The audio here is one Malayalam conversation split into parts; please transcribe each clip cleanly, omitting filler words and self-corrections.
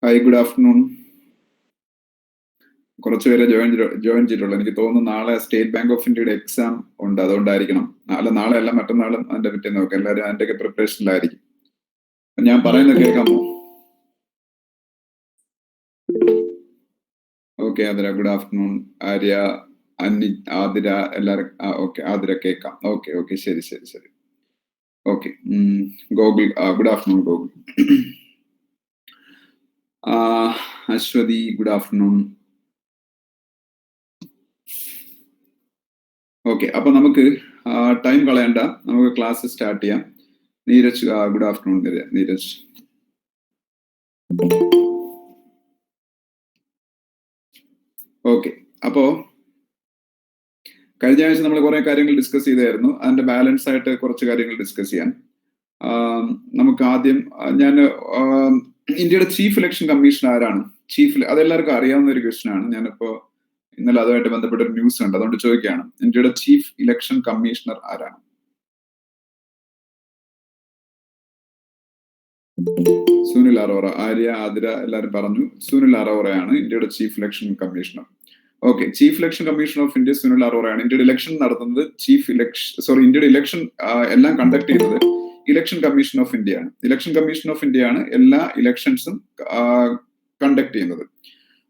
Hi, good afternoon. കുറച്ചുപേരെ ജോയിൻ ചെയ്തിട്ടുള്ളൂ. എനിക്ക് തോന്നുന്നു നാളെ സ്റ്റേറ്റ് ബാങ്ക് ഓഫ് ഇന്ത്യയുടെ എക്സാം ഉണ്ട്, അതുകൊണ്ടായിരിക്കണം. നാളെ അല്ല, മറ്റന്നാളും അതിന്റെ പിറ്റേന്ന് നോക്കാം. എല്ലാവരും അതിന്റെയൊക്കെ പ്രിപ്പറേഷനിലായിരിക്കും. ഞാൻ പറയുന്നത് കേൾക്കാമോ? Okay Athira, good afternoon. Arya, Athira, എല്ലാവരും ഓക്കെ. ആതിര കേൾക്കാം. ഓക്കെ ശരി. Okay, Gokul, good afternoon Gokul. Aswathy, good afternoon. Okay, അപ്പൊ നമുക്ക് ടൈം കളയണ്ട, നമുക്ക് ക്ലാസ് സ്റ്റാർട്ട് ചെയ്യാം. Neeraj, good afternoon Neeraj. Okay, അപ്പോ കഴിഞ്ഞ ആഴ്ച നമ്മൾ കുറെ കാര്യങ്ങൾ ഡിസ്കസ് ചെയ്തായിരുന്നു. അതിന്റെ ബാലൻസ് ആയിട്ട് കുറച്ച് കാര്യങ്ങൾ ഡിസ്കസ് ചെയ്യാൻ നമുക്ക് ആദ്യം ഇന്ത്യയുടെ ചീഫ് ഇലക്ഷൻ കമ്മീഷൻ ആരാണ്? അതെല്ലാവർക്കും അറിയാവുന്ന ഒരു ക്വസ്റ്റ്യൻ ആണ്. ഞാനിപ്പോ ഇന്നലെ അതുമായിട്ട് ബന്ധപ്പെട്ട ഒരു ന്യൂസ് ഉണ്ട്, അതുകൊണ്ട് ചോദിക്കുകയാണ്. ഇന്ത്യയുടെ ചീഫ് ഇലക്ഷൻ കമ്മീഷണർ ആരാണ്? സുനിൽ അറോറ. ആര്യ, ആതിര എല്ലാവരും പറഞ്ഞു സുനിൽ അറോറയാണ് ഇന്ത്യയുടെ chief election commissioner. Okay, chief election commissioner of India Sunil അറോറയാണ്. ഇന്ത്യയുടെ ഇലക്ഷൻ നടത്തുന്നത് ഇന്ത്യയുടെ ഇലക്ഷൻ എല്ലാം കണ്ടക്ട് ചെയ്യുന്നത് ഇലക്ഷൻ കമ്മീഷൻ ഓഫ് ഇന്ത്യ ആണ്. ഇലക്ഷൻ കമ്മീഷൻ ഓഫ് ഇന്ത്യ ആണ് എല്ലാ ഇലക്ഷൻസും കണ്ടക്ട് ചെയ്യുന്നത്.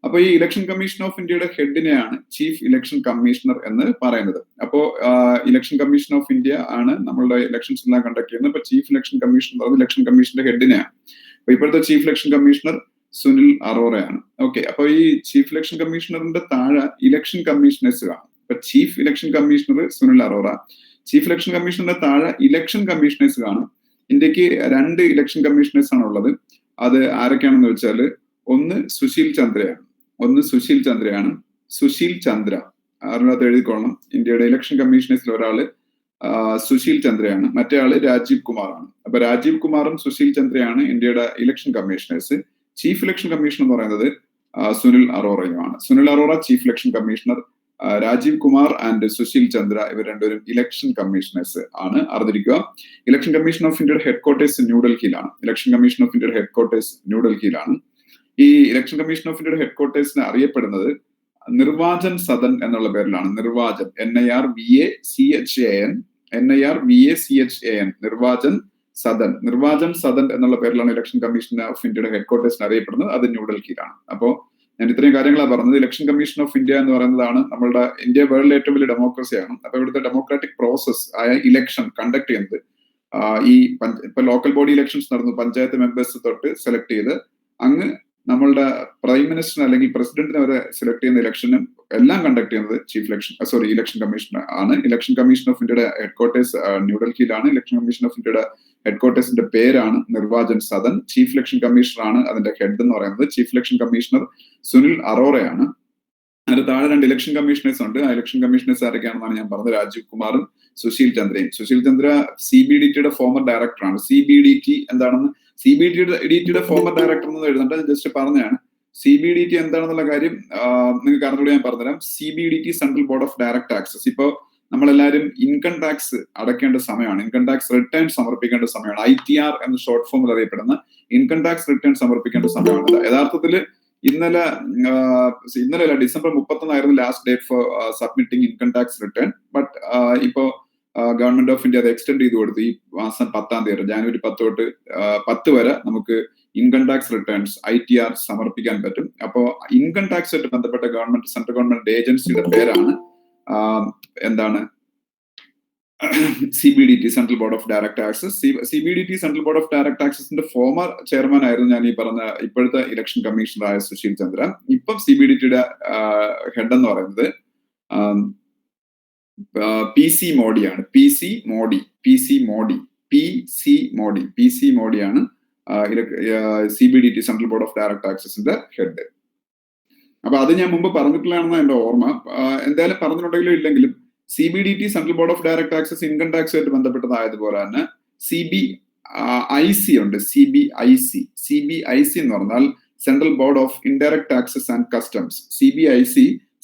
അപ്പൊ ഈ ഇലക്ഷൻ കമ്മീഷൻ ഓഫ് ഇന്ത്യയുടെ ഹെഡിനെയാണ് ചീഫ് ഇലക്ഷൻ കമ്മീഷണർ എന്ന് പറയുന്നത്. അപ്പോ ഇലക്ഷൻ കമ്മീഷൻ ഓഫ് ഇന്ത്യ ആണ് നമ്മളുടെ ഇലക്ഷൻസ് എല്ലാം കണ്ടക്ട് ചെയ്യുന്നത്. അപ്പൊ ചീഫ് ഇലക്ഷൻ കമ്മീഷണർ പറയുന്നത് ഇലക്ഷൻ കമ്മീഷന്റെ ഹെഡിനെയാണ്. അപ്പൊ ഇപ്പോഴത്തെ ചീഫ് ഇലക്ഷൻ കമ്മീഷണർ സുനിൽ അറോറയാണ്. ഓക്കെ, അപ്പൊ ഈ ചീഫ് ഇലക്ഷൻ കമ്മീഷണറിന്റെ താഴെ ഇലക്ഷൻ കമ്മീഷണേഴ്സ് കാണും. അപ്പൊ chief election commissioner Sunil Arora, chief election കമ്മീഷണറിന്റെ താഴെ ഇലക്ഷൻ കമ്മീഷണേഴ്സ് കാണും. ഇന്ത്യക്ക് 2 ഇലക്ഷൻ കമ്മീഷണേഴ്സ് ആണ് ഉള്ളത്. അത് ആരൊക്കെയാണെന്ന് വെച്ചാല്, ഒന്ന് സുശീൽ ചന്ദ്രയാണ്. സുശീൽ ചന്ദ്ര അതിനകത്ത് എഴുതിക്കൊള്ളണം. ഇന്ത്യയുടെ ഇലക്ഷൻ കമ്മീഷണേഴ്സിൽ ഒരാള് സുശീൽ ചന്ദ്രയാണ്, മറ്റേ ആള് രാജീവ് കുമാറാണ്. അപ്പൊ രാജീവ് കുമാറും സുശീൽ ചന്ദ്രയാണ് ഇന്ത്യയുടെ election commissioners. Chief election commissioner എന്ന് പറയുന്നത് സുനിൽ അറോറയുമാണ്. Sunil Arora chief election commissioner, Rajiv Kumar and Sushil Chandra ഇവർ രണ്ടുപേരും ഇലക്ഷൻ കമ്മീഷണേഴ്സ് ആണ്. അറിഞ്ഞിരിക്കുക. ഇലക്ഷൻ കമ്മീഷൻ ഓഫ് ഇന്ത്യയുടെ ഹെഡ്ക്വാർട്ടേഴ്സ് ന്യൂഡൽഹിയിലാണ്. ഈ ഇലക്ഷൻ കമ്മീഷൻ ഓഫ് ഇന്ത്യയുടെ ഹെഡ്ക്വാർട്ടേഴ്സിനെ അറിയപ്പെടുന്നത് നിർവാചൻ സദൻ എന്നുള്ള പേരിലാണ്. നിർവാചൻ, നിർവാചൻ സദൻ എന്നുള്ള പേരിലാണ് ഇലക്ഷൻ കമ്മീഷൻ ഓഫ് ഇന്ത്യയുടെ ഹെഡ്ക്വാർട്ടേഴ്സിന് അറിയപ്പെടുന്നത്. അത് ന്യൂഡൽഹിയിലാണ്. അപ്പോ ഞാൻ ഇത്രയും കാര്യങ്ങളാണ് പറഞ്ഞത്. ഇലക്ഷൻ കമ്മീഷൻ ഓഫ് ഇന്ത്യ എന്ന് പറയുന്നതാണ് നമ്മളുടെ ഇന്ത്യ വേൾഡിലെ ഏറ്റവും വലിയ ഡെമോക്രസിയാണ്. അപ്പൊ ഇവിടുത്തെ ഡെമോക്രാറ്റിക് പ്രോസസ് ആയ ഇലക്ഷൻ കണ്ടക്ട് ചെയ്യുന്നത് ഇപ്പൊ ലോക്കൽ ബോഡി ഇലക്ഷൻസ് നടന്നു, പഞ്ചായത്ത് മെമ്പേഴ്സ് തൊട്ട് സെലക്ട് ചെയ്ത് അങ്ങ് നമ്മളുടെ പ്രൈം മിനിസ്റ്റർ അല്ലെങ്കിൽ പ്രസിഡന്റിനെ വരെ സെലക്ട് ചെയ്യുന്ന ഇലക്ഷനും എല്ലാം കണ്ടക്ട് ചെയ്യുന്നത് ഇലക്ഷൻ കമ്മീഷൻ ആണ്. ഇലക്ഷൻ കമ്മീഷൻ ഓഫ് ഇന്ത്യയുടെ ഹെഡ്ക്വാർട്ടേഴ്സ് ന്യൂഡൽഹിയിലാണ്. ഇലക്ഷൻ കമ്മീഷൻ ഓഫ് ഇന്ത്യയുടെ ഹെഡ്ക്വാർട്ടേഴ്സിന്റെ പേരാണ് Nirvachan Sadan. Chief election commissioner ആണ് അതിന്റെ ഹെഡ് എന്ന് പറയുന്നത്. ചീഫ് ഇലക്ഷൻ കമ്മീഷണർ സുനിൽ അറോറയാണ്. അതിന്റെ താഴെ 2 ഇലക്ഷൻ കമ്മീഷണേഴ്സ് ഉണ്ട്. ആ ഇലക്ഷൻ കമ്മീഷണേഴ്സ് ആരൊക്കെയാണെന്നാണ് ഞാൻ പറഞ്ഞത്. രാജീവ് കുമാറും സുശീൽ ചന്ദ്രയും. സുശീൽ ചന്ദ്ര CBDTയുടെ ഫോമർ ഡയറക്ടറാണ്. CBDT എന്താണെന്ന്, CBDTയുടെ ഫോമർ ഡയറക്ടർ എന്ന് എഴുതണ്ട, ജസ്റ്റ് പറഞ്ഞാണ്. CBDT എന്താണെന്നുള്ള കാര്യം നിങ്ങൾക്ക് അറിഞ്ഞൂടെ ഞാൻ പറഞ്ഞുതരാം. CBDT central board of direct taxes. ഇപ്പോ നമ്മളെല്ലാവരും ഇൻകം ടാക്സ് അടയ്ക്കേണ്ട സമയമാണ്. ഇൻകം ടാക്സ് റിട്ടേൺ സമർപ്പിക്കേണ്ട സമയമാണ്. ITR എന്ന ഷോർട്ട് ഫോമിൽ അറിയപ്പെടുന്ന ഇൻകം ടാക്സ് റിട്ടേൺ സമർപ്പിക്കേണ്ട സമയമാണ്. യഥാർത്ഥത്തിൽ ഇന്നലെ December 31 last date for submitting income tax return. But ഇപ്പോ ഗവൺമെന്റ് ഓഫ് ഇന്ത്യ അത് എക്സ്റ്റെൻഡ് ചെയ്ത് കൊടുത്തു. ഈ മാസം 10-ാം തീയതി, ജനുവരി 10 തൊട്ട് 10 വരെ നമുക്ക് ഇൻകം ടാക്സ് റിട്ടേൺസ് ITR സമർപ്പിക്കാൻ പറ്റും. അപ്പോ ഇൻകം ടാക്സ് ആയിട്ട് ബന്ധപ്പെട്ട സെൻട്രൽ ഗവൺമെന്റ് ഏജൻസിയുടെ പേരാണ് CBDT central board of direct taxes. CBDT central board of direct ടാക്സസിന്റെ ഫോമർ ചെയർമാൻ ആയിരുന്നു ഞാൻ ഈ പറഞ്ഞ ഇപ്പോഴത്തെ ഇലക്ഷൻ കമ്മീഷണറായ സുശീൽ ചന്ദ്ര. ഇപ്പം CBDTയുടെ ഹെഡ് എന്ന് പറയുന്നത് PC മോഡിയാണ്. PC മോഡിയാണ് CBDT central board of direct ടാക്സസിന്റെ ഹെഡ്. അപ്പൊ അത് ഞാൻ മുമ്പ് പറഞ്ഞിട്ടുള്ളതാണെന്ന് എന്റെ ഓർമ്മ. എന്തായാലും പറഞ്ഞിട്ടുണ്ടെങ്കിലും ഇല്ലെങ്കിലും CBDT central board of direct taxes income ടാക്സുമായിട്ട് ബന്ധപ്പെട്ടതായതുപോലെ തന്നെ CBIC ഉണ്ട്. CBIC എന്ന് പറഞ്ഞാൽ central board of indirect taxes and customs. CBIC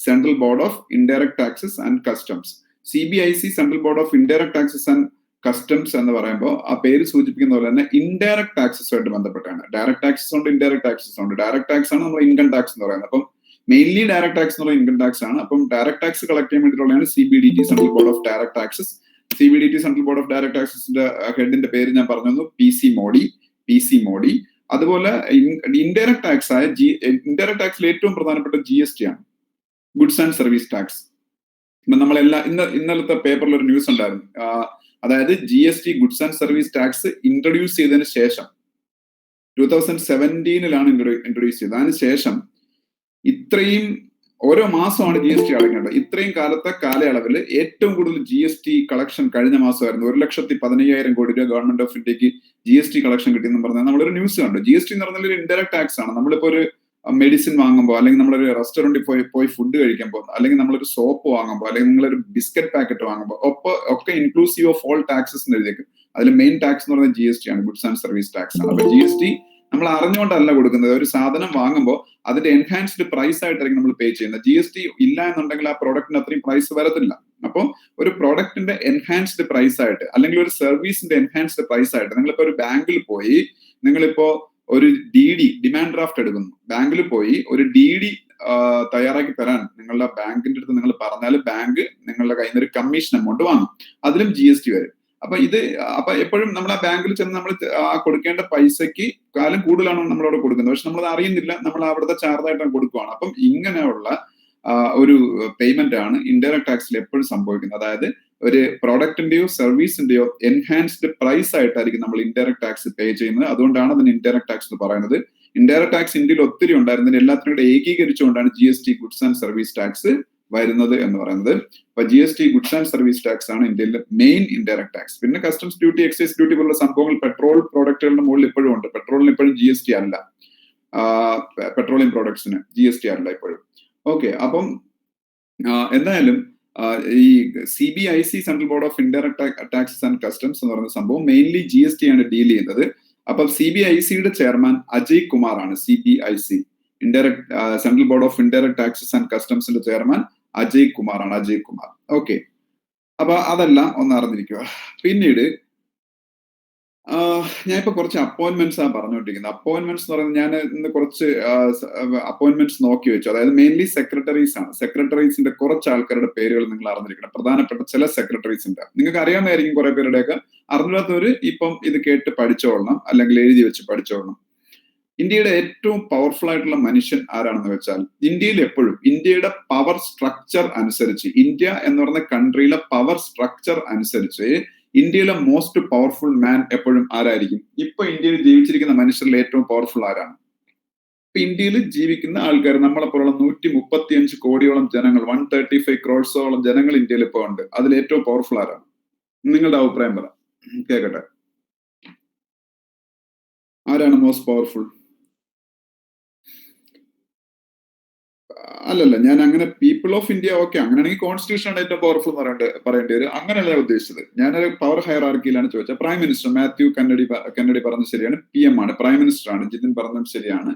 central board of indirect taxes and customs. CBIC central board of indirect taxes and customs എന്ന് പറയുമ്പോൾ ആ പേര് സൂചിപ്പിക്കുന്ന പോലെ തന്നെ ഇൻഡയറക്ട് ടാക്സസുമായിട്ട് ബന്ധപ്പെട്ടാണ്. ഡയറക്ട് ടാക്സസ് ഉണ്ട്, ഇൻഡയറക്ട് ടാക്സസ് ഉണ്ട്. ഡയറക്ട് ടാക്സ് ആണ് നമ്മൾ ഇൻകം ടാക്സ് എന്ന് പറയുന്നത്. അപ്പം മെയിൻലി ഡയറക്ട് ടാക്സ് എന്ന് പറയുന്നത് ഇൻകം ടാക്സ് ആണ്. അപ്പം ഡയറക്ട് ടാക്സ് കളക്ട് ചെയ്യാൻ വേണ്ടിയിട്ടുള്ളതാണ് CBDT, central board of direct taxes. CBDT central board of direct ടാക്സസിന്റെ ഹെഡിന്റെ പേര് ഞാൻ പറഞ്ഞു, PC മോഡി. അതുപോലെ ഇൻഡയറക്ട് ടാക്സ് ആയ ഇൻഡയറക്ട് ടാക്സിൽ ഏറ്റവും പ്രധാനപ്പെട്ട GST ആണ്, ഗുഡ്സ് ആൻഡ് സർവീസ് ടാക്സ്. ഇന്നലത്തെ പേപ്പറിൽ ഒരു ന്യൂസ് ഉണ്ടായിരുന്നു. അതായത് GST goods and service tax introduce ചെയ്തതിന് ശേഷം 2017 ഇൻട്രൊഡ്യൂസ് ചെയ്തത്. അതിന് ശേഷം ഇത്രയും ഓരോ മാസമാണ് GST അടയ്ക്കേണ്ടത്. ഇത്രയും കാലയളവിൽ ഏറ്റവും കൂടുതൽ GST കളക്ഷൻ കഴിഞ്ഞ മാസമായിരുന്നു. 1,15,000 കോടി രൂപ ഗവൺമെന്റ് ഓഫ് ഇന്ത്യക്ക് GST കളക്ഷൻ കിട്ടിയെന്ന് പറഞ്ഞാൽ നമ്മളൊരു ന്യൂസ് കണ്ടു. GST എന്ന് പറഞ്ഞാൽ ഒരു ഇൻഡയറക്ട് ടാക്സ് ആണ്. നമ്മളിപ്പോ ഒരു മെഡിസിൻ വാങ്ങുമ്പോൾ, അല്ലെങ്കിൽ നമ്മളൊരു റെസ്റ്റോറന്റിൽ പോയി ഫുഡ് കഴിക്കുമ്പോൾ, അല്ലെങ്കിൽ നമ്മളൊരു സോപ്പ് വാങ്ങുമ്പോൾ, അല്ലെങ്കിൽ നിങ്ങളൊരു ബിസ്ക്കറ്റ് പാക്കറ്റ് വാങ്ങുമ്പോൾ ഒക്കെ ഇൻക്ലൂസീവ് ഓഫ് ഓൾ ടാക്സസ് എന്ന് എഴുതിയേക്കും. അതിൽ മെയിൻ ടാക്സ് എന്ന് പറയുന്നത് GST ആണ്, ഗുഡ്സ് ആൻഡ് സർവീസ് ടാക്സ് ആണ്. അപ്പൊ GST നമ്മൾ അറിഞ്ഞുകൊണ്ടല്ല കൊടുക്കുന്നത്. ഒരു സാധനം വാങ്ങുമ്പോൾ അതിന്റെ എൻഹാൻസ്ഡ് പ്രൈസ് ആയിട്ടായിരിക്കും നമ്മൾ പേ ചെയ്യുന്നത്. GST ഇല്ല എന്നുണ്ടെങ്കിൽ ആ പ്രോഡക്റ്റിന് അത്രയും പ്രൈസ് വരത്തില്ല. അപ്പോൾ ഒരു പ്രോഡക്റ്റിന്റെ എൻഹാൻസ്ഡ് പ്രൈസ് ആയിട്ട്, അല്ലെങ്കിൽ ഒരു സർവീസിന്റെ എൻഹാൻസ്ഡ് പ്രൈസ് ആയിട്ട്, നിങ്ങളിപ്പോ ഒരു ബാങ്കിൽ പോയി നിങ്ങളിപ്പോ ഒരു DD ഡിമാൻഡ് ഡ്രാഫ്റ്റ് എടുക്കുന്നു, ബാങ്കിൽ പോയി ഒരു DD തയ്യാറാക്കി തരാൻ നിങ്ങളുടെ ബാങ്കിന്റെ അടുത്ത് നിങ്ങൾ പറഞ്ഞാൽ ബാങ്ക് നിങ്ങളുടെ കയ്യിൽ നിന്ന് ഒരു കമ്മീഷൻ എമൗണ്ട് വാങ്ങും. അതിലും GST വരും. അപ്പൊ എപ്പോഴും നമ്മൾ ആ ബാങ്കിൽ ചെന്ന് നമ്മൾ കൊടുക്കേണ്ട പൈസക്ക് കാലം കൂടുതലാണ് നമ്മളവിടെ കൊടുക്കുന്നത്. പക്ഷെ നമ്മളത് അറിയുന്നില്ല, നമ്മൾ അവിടുത്തെ ചാർജായിട്ട് കൊടുക്കുകയാണ്. അപ്പം ഇങ്ങനെയുള്ള ഒരു പേയ്മെന്റ് ആണ് ഇൻഡയറക്ട് ടാക്സിൽ എപ്പോഴും സംഭവിക്കുന്നത്. അതായത് ഒരു പ്രോഡക്റ്റിന്റെയോ സർവീസിന്റെയോ എൻഹാൻസ്ഡ് പ്രൈസ് ആയിട്ടായിരിക്കും നമ്മൾ ഇൻഡയറക്ട് ടാക്സ് പേ ചെയ്യുന്നത്. അതുകൊണ്ടാണ് അതിന് ഇൻഡയറക്ട് ടാക്സ് എന്ന് പറയുന്നത്. ഇൻഡയറക്ട് ടാക്സ് ഇന്ത്യയിൽ ഒത്തിരി ഉണ്ടായിരുന്നതിന് എല്ലാത്തിനും കൂടെ ഏകീകരിച്ചുകൊണ്ടാണ് GST goods and service tax വരുന്നത് എന്ന് പറയുന്നത്. അപ്പൊ GST goods and service tax ആണ് ഇന്ത്യയിലെ മെയിൻ ഇൻഡയറക്ട് ടാക്സ്. പിന്നെ കസ്റ്റംസ് ഡ്യൂട്ടി, എക്സൈസ് ഡ്യൂട്ടി പോലുള്ള സംഭവങ്ങൾ പെട്രോൾ പ്രോഡക്റ്റുകളുടെ മുകളിൽ ഇപ്പോഴും ഉണ്ട്. പെട്രോളിന് ഇപ്പോഴും GST അല്ല, പെട്രോളിയം പ്രോഡക്ട്സിന് GST അല്ല ഇപ്പോഴും. ഓക്കെ, അപ്പം എന്തായാലും ഈ CBIC central board of indirect taxes and customs എന്ന് പറയുന്ന സംഭവം മെയിൻലി GST ആണ് ഡീൽ ചെയ്യുന്നത്. അപ്പൊ CBICയുടെ ചെയർമാൻ അജയ് കുമാർ ആണ്. CBIC central board of indirect taxes and കസ്റ്റംസിന്റെ ചെയർമാൻ അജയ് കുമാർ ആണ്. ഓക്കെ, അപ്പൊ അതെല്ലാം ഒന്ന് അറിഞ്ഞിരിക്കുക. പിന്നീട് ഞാൻ ഇപ്പൊ കുറച്ച് അപ്പോയിന്റ്മെന്റ്സ് ആണ് പറഞ്ഞുകൊണ്ടിരിക്കുന്നത്. അപ്പോയിന്റ്മെന്റ്സ് എന്ന് പറയുന്നത് ഞാൻ ഇന്ന് കുറച്ച് അപ്പോയിന്റ്മെന്റ്സ് നോക്കി വെച്ചു. അതായത് മെയിൻലി സെക്രട്ടറീസ് ആണ്. സെക്രട്ടറീസിന്റെ കുറച്ച് ആൾക്കാരുടെ പേരുകൾ നിങ്ങൾ അറിഞ്ഞിരിക്കണം. പ്രധാനപ്പെട്ട ചില സെക്രട്ടറീസ് ഉണ്ട്, നിങ്ങൾക്ക് അറിയാവുന്നതായിരിക്കും. കുറെ പേരുടെയൊക്കെ അറിഞ്ഞാത്തവര് ഇപ്പം ഇത് കേട്ട് പഠിച്ചോളണം, അല്ലെങ്കിൽ എഴുതി വെച്ച് പഠിച്ചോളണം. ഇന്ത്യയുടെ ഏറ്റവും പവർഫുൾ ആയിട്ടുള്ള മനുഷ്യൻ ആരാണെന്ന് വെച്ചാൽ, ഇന്ത്യയിൽ എപ്പോഴും ഇന്ത്യയുടെ പവർ സ്ട്രക്ചർ അനുസരിച്ച്, ഇന്ത്യ എന്ന് പറയുന്ന കൺട്രിയിലെ പവർ സ്ട്രക്ചർ അനുസരിച്ച് ഇന്ത്യയിലെ മോസ്റ്റ് പവർഫുൾ മാൻ എപ്പോഴും ആരായിരിക്കും? ഇപ്പൊ ഇന്ത്യയിൽ ജീവിച്ചിരിക്കുന്ന മനുഷ്യരിൽ ഏറ്റവും പവർഫുൾ ആരാണ്? ഇപ്പൊ ഇന്ത്യയിൽ ജീവിക്കുന്ന ആൾക്കാർ, നമ്മളെപ്പോലുള്ള 135 കോടിയോളം ജനങ്ങൾ, 135 crores ജനങ്ങൾ ഇന്ത്യയിൽ ഇപ്പൊ ഉണ്ട്. അതിൽ ഏറ്റവും പവർഫുൾ ആരാണ്? നിങ്ങളുടെ അഭിപ്രായം പറ, കേക്കട്ടെ. ആരാണ് മോസ്റ്റ് പവർഫുൾ? അല്ലല്ല, ഞാൻ അങ്ങനെ പീപ്പിൾ ഓഫ് ഇന്ത്യ, ഓക്കെ, അങ്ങനെയാണെങ്കിൽ കോൺസ്റ്റിറ്റ്യൂഷൻ ആണ് ഏറ്റവും പവർഫുൾ എന്ന് പറയേണ്ടി വരും. അങ്ങനെയല്ല ഉദ്ദേശിച്ചത്. ഞാനൊരു പവർ ഹയറാർക്കിയിലാണ് ചോദിച്ചത്. പ്രൈം മിനിസ്റ്റർ മാത്യു കന്നഡി പറഞ്ഞത് ശരിയാണ്, PM ആണ്, പ്രൈം മിനിസ്റ്റർ ആണ്. ജിതിൻ പറഞ്ഞതും ശരിയാണ്.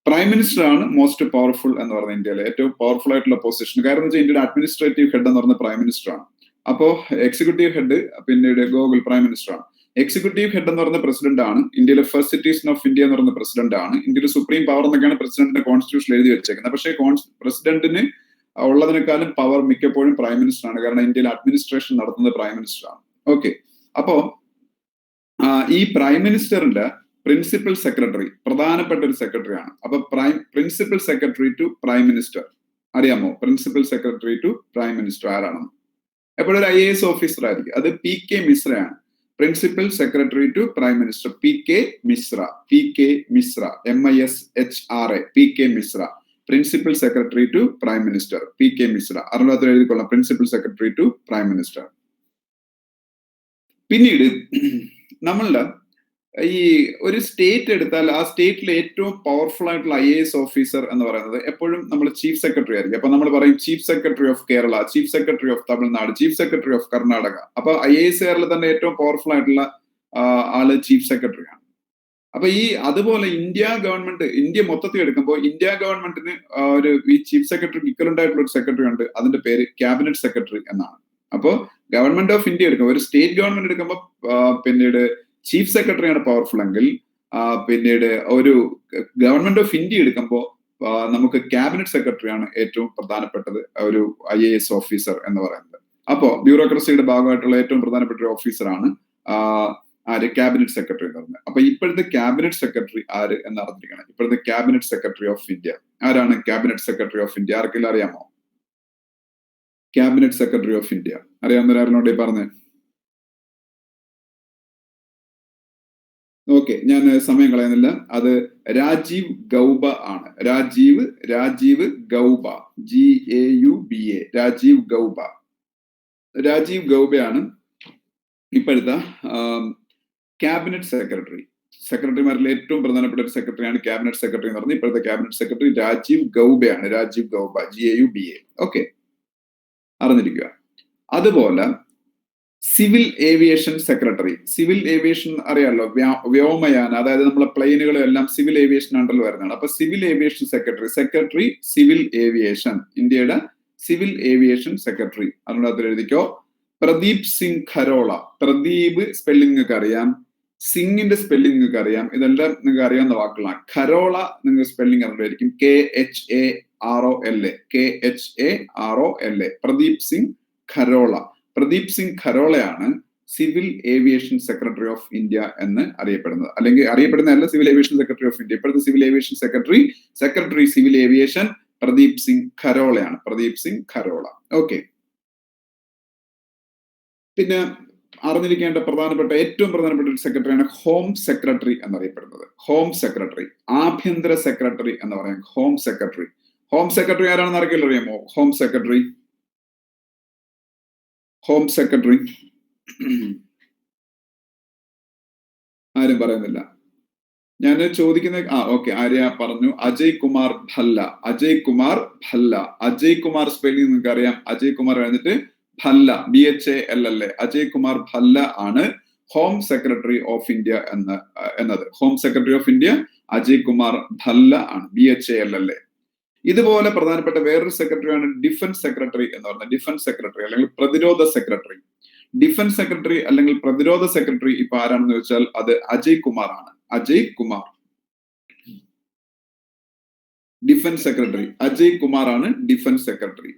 പ്രൈം മിനിസ്റ്റർ ആണ് മോസ്റ്റ് പവർഫുൾ എന്ന് പറഞ്ഞ ഇന്ത്യയിലെ ഏറ്റവും പവർഫുൾ ആയിട്ടുള്ള പൊസിഷൻ. കാരണം എന്ന് വെച്ചാൽ ഇന്ത്യയുടെ അഡ്മിനിസ്ട്രേറ്റീവ് ഹെഡ് എന്ന് പറഞ്ഞ പ്രൈം മിനിസ്റ്റർ ആണ്. അപ്പോ എക്സിക്യൂട്ടീവ് ഹെഡ് പിന്നീട് ഗോകുൽ പ്രൈം മിനിസ്റ്റർ ആണ്. എക്സിക്യൂട്ടീവ് ഹെഡ് എന്ന് പറയുന്ന പ്രസിഡന്റ് ആണ്. ഇന്ത്യയിലെ ഫസ്റ്റ് സിറ്റിസൺ ഓഫ് ഇന്ത്യ എന്ന് പറയുന്ന പ്രസിഡന്റ് ആണ്. ഇന്ത്യയിലെ സുപ്രീം പവർ എന്നൊക്കെയാണ് പ്രസിഡന്റിന്റെ കോൺസ്റ്റിറ്റ്യൂഷൻ എഴുതി വെച്ചേക്കുന്നത്. പക്ഷേ പ്രസിഡന്റിന് ഉള്ളതിനേക്കാളും പവർ മിക്കപ്പോഴും പ്രൈം മിനിസ്റ്റർ ആണ്. കാരണം ഇന്ത്യയിൽ അഡ്മിനിസ്ട്രേഷൻ നടത്തുന്നത് പ്രൈം മിനിസ്റ്റർ ആണ്. ഓക്കെ, അപ്പോ ഈ പ്രൈം മിനിസ്റ്ററിന്റെ പ്രിൻസിപ്പൽ സെക്രട്ടറി പ്രധാനപ്പെട്ട ഒരു സെക്രട്ടറി ആണ്. അപ്പൊ principal secretary to prime minister അറിയാമോ? Principal secretary to prime minister ആരാണെന്ന്? എപ്പോഴും ഒരു IAS ഓഫീസർ ആയിരിക്കും. അത് PK മിശ്രയാണ്. Principal secretary to prime minister PK Mishra, MISHRA, PK Mishra. Principal secretary to prime minister PK Mishra. അറിയാത്ത എഴുതിക്കൊള്ളാം, principal secretary to prime minister. പിന്നീട് നമ്മളുടെ ഈ ഒരു സ്റ്റേറ്റ് എടുത്താൽ ആ സ്റ്റേറ്റിലെ ഏറ്റവും പവർഫുൾ ആയിട്ടുള്ള IAS ഓഫീസർ എന്ന് പറയുന്നത് എപ്പോഴും നമ്മൾ ചീഫ് സെക്രട്ടറി ആയിരിക്കും. അപ്പൊ നമ്മൾ പറയും chief secretary of Kerala, chief secretary of Tamil Nadu, chief secretary of Karnataka. അപ്പൊ IAS കേരളത്തിൽ തന്നെ ഏറ്റവും പവർഫുൾ ആയിട്ടുള്ള ആള് ചീഫ് സെക്രട്ടറി ആണ്. അപ്പൊ അതുപോലെ ഇന്ത്യ മൊത്തത്തിൽ എടുക്കുമ്പോൾ ഇന്ത്യ ഗവൺമെന്റിന് ഈ ചീഫ് സെക്രട്ടറി ഇക്വലന്റ് ആയിട്ടുള്ള ഒരു സെക്രട്ടറി ഉണ്ട്. അതിന്റെ പേര് ക്യാബിനറ്റ് സെക്രട്ടറി എന്നാണ്. അപ്പോൾ ഗവൺമെന്റ് ഓഫ് ഇന്ത്യ എടുക്കുമ്പോൾ, ഒരു സ്റ്റേറ്റ് ഗവൺമെന്റ് എടുക്കുമ്പോൾ പിന്നീട് ചീഫ് സെക്രട്ടറിയാണ് പവർഫുൾ എങ്കിൽ, പിന്നീട് ഒരു ഗവൺമെന്റ് ഓഫ് ഇന്ത്യ എടുക്കുമ്പോൾ നമുക്ക് ക്യാബിനറ്റ് സെക്രട്ടറിയാണ് ഏറ്റവും പ്രധാനപ്പെട്ടത് ഒരു IAS ഓഫീസർ എന്ന് പറയുന്നത്. അപ്പോൾ ബ്യൂറോക്രസിയുടെ ഭാഗമായിട്ടുള്ള ഏറ്റവും പ്രധാനപ്പെട്ട ഒരു ഓഫീസറാണ് ആര്, ക്യാബിനറ്റ് സെക്രട്ടറി എന്ന് പറയുന്നത്. അപ്പൊ ഇപ്പോഴത്തെ ക്യാബിനറ്റ് സെക്രട്ടറി ആര് എന്ന് അറിഞ്ഞിരിക്കണം. ഇപ്പോഴത്തെ ക്യാബിനറ്റ് സെക്രട്ടറി ഓഫ് ഇന്ത്യ ആരാണ്? ക്യാബിനറ്റ് സെക്രട്ടറി ഓഫ് ഇന്ത്യ ആർക്കെങ്കിലും അറിയാമോ? ക്യാബിനറ്റ് സെക്രട്ടറി ഓഫ് ഇന്ത്യ അറിയാവുന്നവരാരോടെ പറഞ്ഞേ. ഓക്കെ, ഞാൻ സമയം കളയുന്നില്ല. അത് രാജീവ് ഗൗബ ആണ്. രാജീവ് ഗൗബ, GAUBA, രാജീവ് ഗൗബ. രാജീവ് ഗൗബയാണ് ഇപ്പോഴത്തെ ക്യാബിനറ്റ് സെക്രട്ടറി. സെക്രട്ടറിമാരിൽ ഏറ്റവും പ്രധാനപ്പെട്ട ഒരു സെക്രട്ടറിയാണ് ക്യാബിനറ്റ് സെക്രട്ടറി എന്ന് പറഞ്ഞത്. ഇപ്പോഴത്തെ ക്യാബിനറ്റ് സെക്രട്ടറി രാജീവ് ഗൗബയാണ്. രാജീവ് ഗൗബ, GAUBA. ഓക്കെ, അറിഞ്ഞിരിക്കുക. അതുപോലെ civil aviation secretary. Civil aviation അറിയാമല്ലോ, വ്യോമയാന, അതായത് നമ്മളെ പ്ലെയിനുകളും എല്ലാം സിവിൽ ഏവിയേഷൻ അണ്ടറിൽ വരുന്നതാണ്. അപ്പൊ civil aviation secretary civil aviation, ഇന്ത്യയുടെ സിവിൽ ഏവിയേഷൻ സെക്രട്ടറി. അതിനകത്ത് എഴുതിക്കോ, പ്രദീപ് സിംഗ് ഖരോള. പ്രദീപ് സ്പെല്ലിംഗ് നിങ്ങൾക്ക് അറിയാം, സിംഗിന്റെ സ്പെല്ലിംഗ് നിങ്ങൾക്ക് അറിയാം, ഇതെല്ലാം നിങ്ങൾക്ക് അറിയാവുന്ന വാക്കുകളാണ്. ഖരോള നിങ്ങൾക്ക് സ്പെല്ലിംഗ് അറിയായിരിക്കും, KHAROLA, KHAROLA. പ്രദീപ് സിംഗ് ഖരോള. പ്രദീപ് സിംഗ് ഖരോളയാണ് civil aviation secretary of India എന്ന് അറിയപ്പെടുന്നത്. അല്ലെങ്കിൽ അറിയപ്പെടുന്നതല്ല, civil aviation secretary of India. ഇപ്പോഴത്തെ civil aviation secretary civil aviation Pradeep Singh ഖരോളയാണ്. പ്രദീപ് സിംഗ് ഖരോള. ഓക്കെ, പിന്നെ അറിഞ്ഞിരിക്കേണ്ട ഏറ്റവും പ്രധാനപ്പെട്ട ഒരു സെക്രട്ടറിയാണ് ഹോം സെക്രട്ടറി എന്നറിയപ്പെടുന്നത്. ഹോം സെക്രട്ടറി, ആഭ്യന്തര സെക്രട്ടറി എന്ന് പറയാം. ഹോം സെക്രട്ടറി ആരാണെന്ന് ആർക്കെങ്കിലും അറിയാമോ? ഹോം സെക്രട്ടറി ആരും പറയുന്നില്ല. ഞാൻ ചോദിക്കുന്ന ഓക്കെ, ആര്യ പറഞ്ഞു. അജയ് കുമാർ ഭല്ല. അജയ് കുമാർ സ്പെല്ലിംഗ് നിങ്ങൾക്ക് അറിയാം. അജയ് കുമാർ കഴിഞ്ഞിട്ട് ഭല്ല, BHALLA. അജയ് കുമാർ ഭല്ല ആണ് ഹോം സെക്രട്ടറി ഓഫ് ഇന്ത്യ എന്നത്. Home secretary of India Ajay Kumar Bhalla ആണ്, BHALLA. ഇതുപോലെ പ്രധാനപ്പെട്ട വേറൊരു സെക്രട്ടറിയാണ് ഡിഫൻസ് സെക്രട്ടറി എന്ന് പറയുന്നത്. ഡിഫൻസ് സെക്രട്ടറി അല്ലെങ്കിൽ പ്രതിരോധ സെക്രട്ടറി. ഡിഫൻസ് സെക്രട്ടറി അല്ലെങ്കിൽ പ്രതിരോധ സെക്രട്ടറി ഇപ്പൊ ആരാണെന്ന് വെച്ചാൽ അത് അജയ് കുമാർ ആണ്. ഡിഫൻസ് സെക്രട്ടറി അജയ് കുമാർ ആണ്. Defence secretary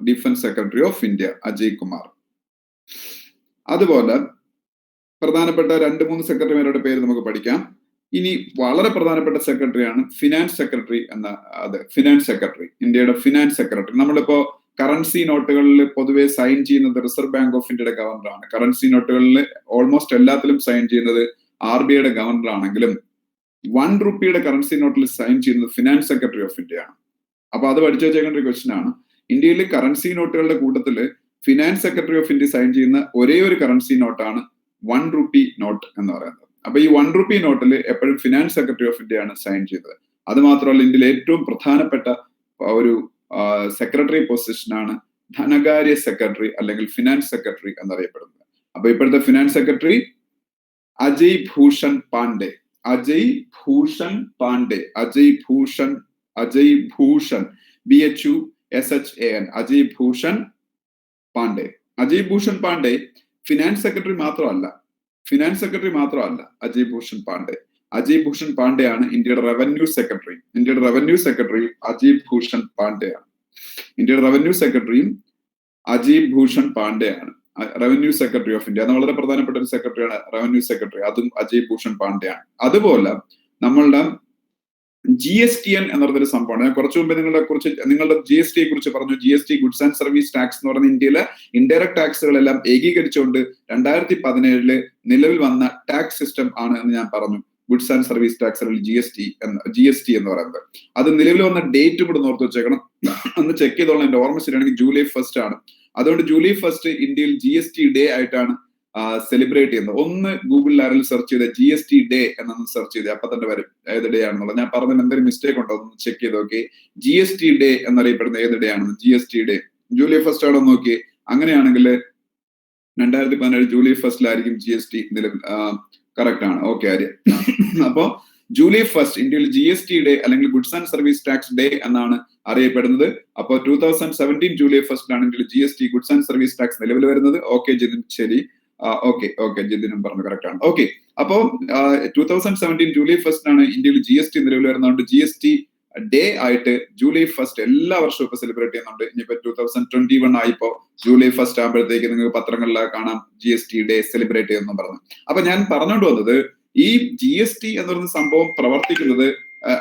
defence secretary of India Ajay Kumar. അതുപോലെ പ്രധാനപ്പെട്ട 2-3 സെക്രട്ടറിമാരുടെ പേര് നമുക്ക് പഠിക്കാം. ഇനി വളരെ പ്രധാനപ്പെട്ട സെക്രട്ടറിയാണ് ഫിനാൻസ് സെക്രട്ടറി ഫിനാൻസ് സെക്രട്ടറി, ഇന്ത്യയുടെ ഫിനാൻസ് സെക്രട്ടറി. നമ്മളിപ്പോ കറൻസി നോട്ടുകളിൽ പൊതുവെ സൈൻ ചെയ്യുന്നത് റിസർവ് ബാങ്ക് ഓഫ് ഇന്ത്യയുടെ ഗവർണറാണ്. കറൻസി നോട്ടുകളിൽ ഓൾമോസ്റ്റ് എല്ലാത്തിലും സൈൻ ചെയ്യുന്നത് RBIയുടെ ഗവർണർ ആണെങ്കിലും 1 രൂപയുടെ കറൻസി നോട്ടിൽ സൈൻ ചെയ്യുന്നത് ഫിനാൻസ് സെക്രട്ടറി ഓഫ് ഇന്ത്യ ആണ്. അപ്പൊ അത് പഠിച്ചു വെച്ചേക്കേണ്ട ഒരു ക്വസ്റ്റ്യൻ ആണ്. ഇന്ത്യയിൽ കറൻസി നോട്ടുകളുടെ കൂട്ടത്തിൽ finance secretary of India sign ചെയ്യുന്ന ഒരേ ഒരു കറൻസി നോട്ടാണ് 1 രൂപി നോട്ട് എന്ന് പറയുന്നത്. അപ്പൊ ഈ 1 രൂപി നോട്ടിൽ എപ്പോഴും ഫിനാൻസ് സെക്രട്ടറി ഓഫ് ഇന്ത്യ ആണ് സൈൻ ചെയ്തത്. അത് മാത്രമല്ല, ഇന്ത്യയിലെ ഏറ്റവും പ്രധാനപ്പെട്ട ഒരു സെക്രട്ടറി പൊസിഷനാണ് ധനകാര്യ സെക്രട്ടറി അല്ലെങ്കിൽ ഫിനാൻസ് സെക്രട്ടറി എന്നറിയപ്പെടുന്നത്. അപ്പൊ ഇപ്പോഴത്തെ finance secretary Ajay Bhushan Pandey. Ajay Bhushan BHUSHAN, Ajay Bhushan Pandey finance secretary മാത്രമല്ല. അജയ് ഭൂഷൺ പാണ്ഡെ ആണ് ഇന്ത്യയുടെ റവന്യൂ സെക്രട്ടറി. അജയ് ഭൂഷൺ പാണ്ഡെയാണ്. ഇന്ത്യയുടെ റവന്യൂ സെക്രട്ടറിയും അജയ് ഭൂഷൺ പാണ്ഡെയാണ്. Revenue secretary of India. അത് വളരെ പ്രധാനപ്പെട്ട ഒരു സെക്രട്ടറിയാണ് റവന്യൂ സെക്രട്ടറി. അതും അജയ് ഭൂഷൺ പാണ്ഡെയാണ്. അതുപോലെ നമ്മളുടെ GSTN എന്ന് പറഞ്ഞൊരു സംഭവമാണ്. ഞാൻ കുറച്ചു മുമ്പ് നിങ്ങളുടെ GST കുറിച്ച് പറഞ്ഞു. GST, goods and service tax എന്ന് പറയുന്ന ഇന്ത്യയിലെ ഇൻഡയറക്ട് ടാക്സുകളെല്ലാം ഏകീകരിച്ചുകൊണ്ട് 2017 നിലവിൽ വന്ന ടാക്സ് സിസ്റ്റം ആണ് എന്ന് ഞാൻ പറഞ്ഞു. ഗുഡ്സ് ആൻഡ് സർവീസ് ടാക്സ് അല്ലെങ്കിൽ GST എന്ന് പറയുന്നത്. അത് നിലവിൽ വന്ന ഡേറ്റ് കൂടെ ഓർത്ത് വെച്ചേക്കണം. ഒന്ന് ചെക്ക് ചെയ്തോളാം. എന്റെ ഓർമ്മ ശരിയാണെങ്കിൽ July 1 ആണ്. അതുകൊണ്ട് July 1 ഇന്ത്യയിൽ GST ഡേ ആയിട്ടാണ് സെലിബ്രേറ്റ് ചെയ്യുന്നത്. ഒന്ന് ഗൂഗിളിൽ ആരെങ്കിലും സെർച്ച് ചെയ്ത് GST ഡേ എന്നൊന്ന് സെർച്ച് ചെയ്ത് അപ്പൊ തന്നെ വരും ഏത് ഡേ ആണെന്നുള്ളത്. ഞാൻ പറഞ്ഞതിന് എന്തെങ്കിലും മിസ്റ്റേക്ക് ഉണ്ടോ ഒന്ന് ചെക്ക് ചെയ്ത് നോക്കി. GST ഡേ എന്നറിയപ്പെടുന്ന ഏത് ഡേ ആണെന്ന്. GST ഡേ July 1 ആണോ നോക്കി. അങ്ങനെയാണെങ്കിൽ 2017 July 1 GST നിലവിൽ കറക്റ്റ് ആണ്. ഓക്കെ ആര്യ. അപ്പോ ജൂലൈ 1 ഇന്ത്യയിൽ GST ഡേ അല്ലെങ്കിൽ goods and service tax day എന്നാണ് അറിയപ്പെടുന്നത്. അപ്പോൾ 2017 ജൂലൈ 1 ഇന്ത്യയിൽ GST goods and service tax നിലവിൽ വരുന്നത്. ഓക്കെ ജിതിൻ, ശരി. ഓക്കെ ജിതിനും പറഞ്ഞു, കറക്റ്റ് ആണ്. ഓക്കെ, അപ്പോ 2017 ജൂലൈ 1 ഇന്ത്യയിൽ GST നിലവിൽ വരുന്നതുകൊണ്ട് GST ഡേ ആയിട്ട് ജൂലൈ 1 എല്ലാ വർഷവും ഇപ്പൊ സെലിബ്രേറ്റ് ചെയ്യുന്നുണ്ട്. ഇനിയിപ്പോ 2021 ആയിപ്പോ ജൂലൈ 1 ആകുമ്പോഴത്തേക്ക് നിങ്ങൾക്ക് പത്രങ്ങളിലൊക്കെ കാണാം GST ഡേ സെലിബ്രേറ്റ് ചെയ്യുന്നു പറഞ്ഞു. അപ്പൊ ഞാൻ പറഞ്ഞുകൊണ്ട് വന്നത്, ഈ GST എന്ന് പറയുന്ന സംഭവം പ്രവർത്തിക്കുന്നത്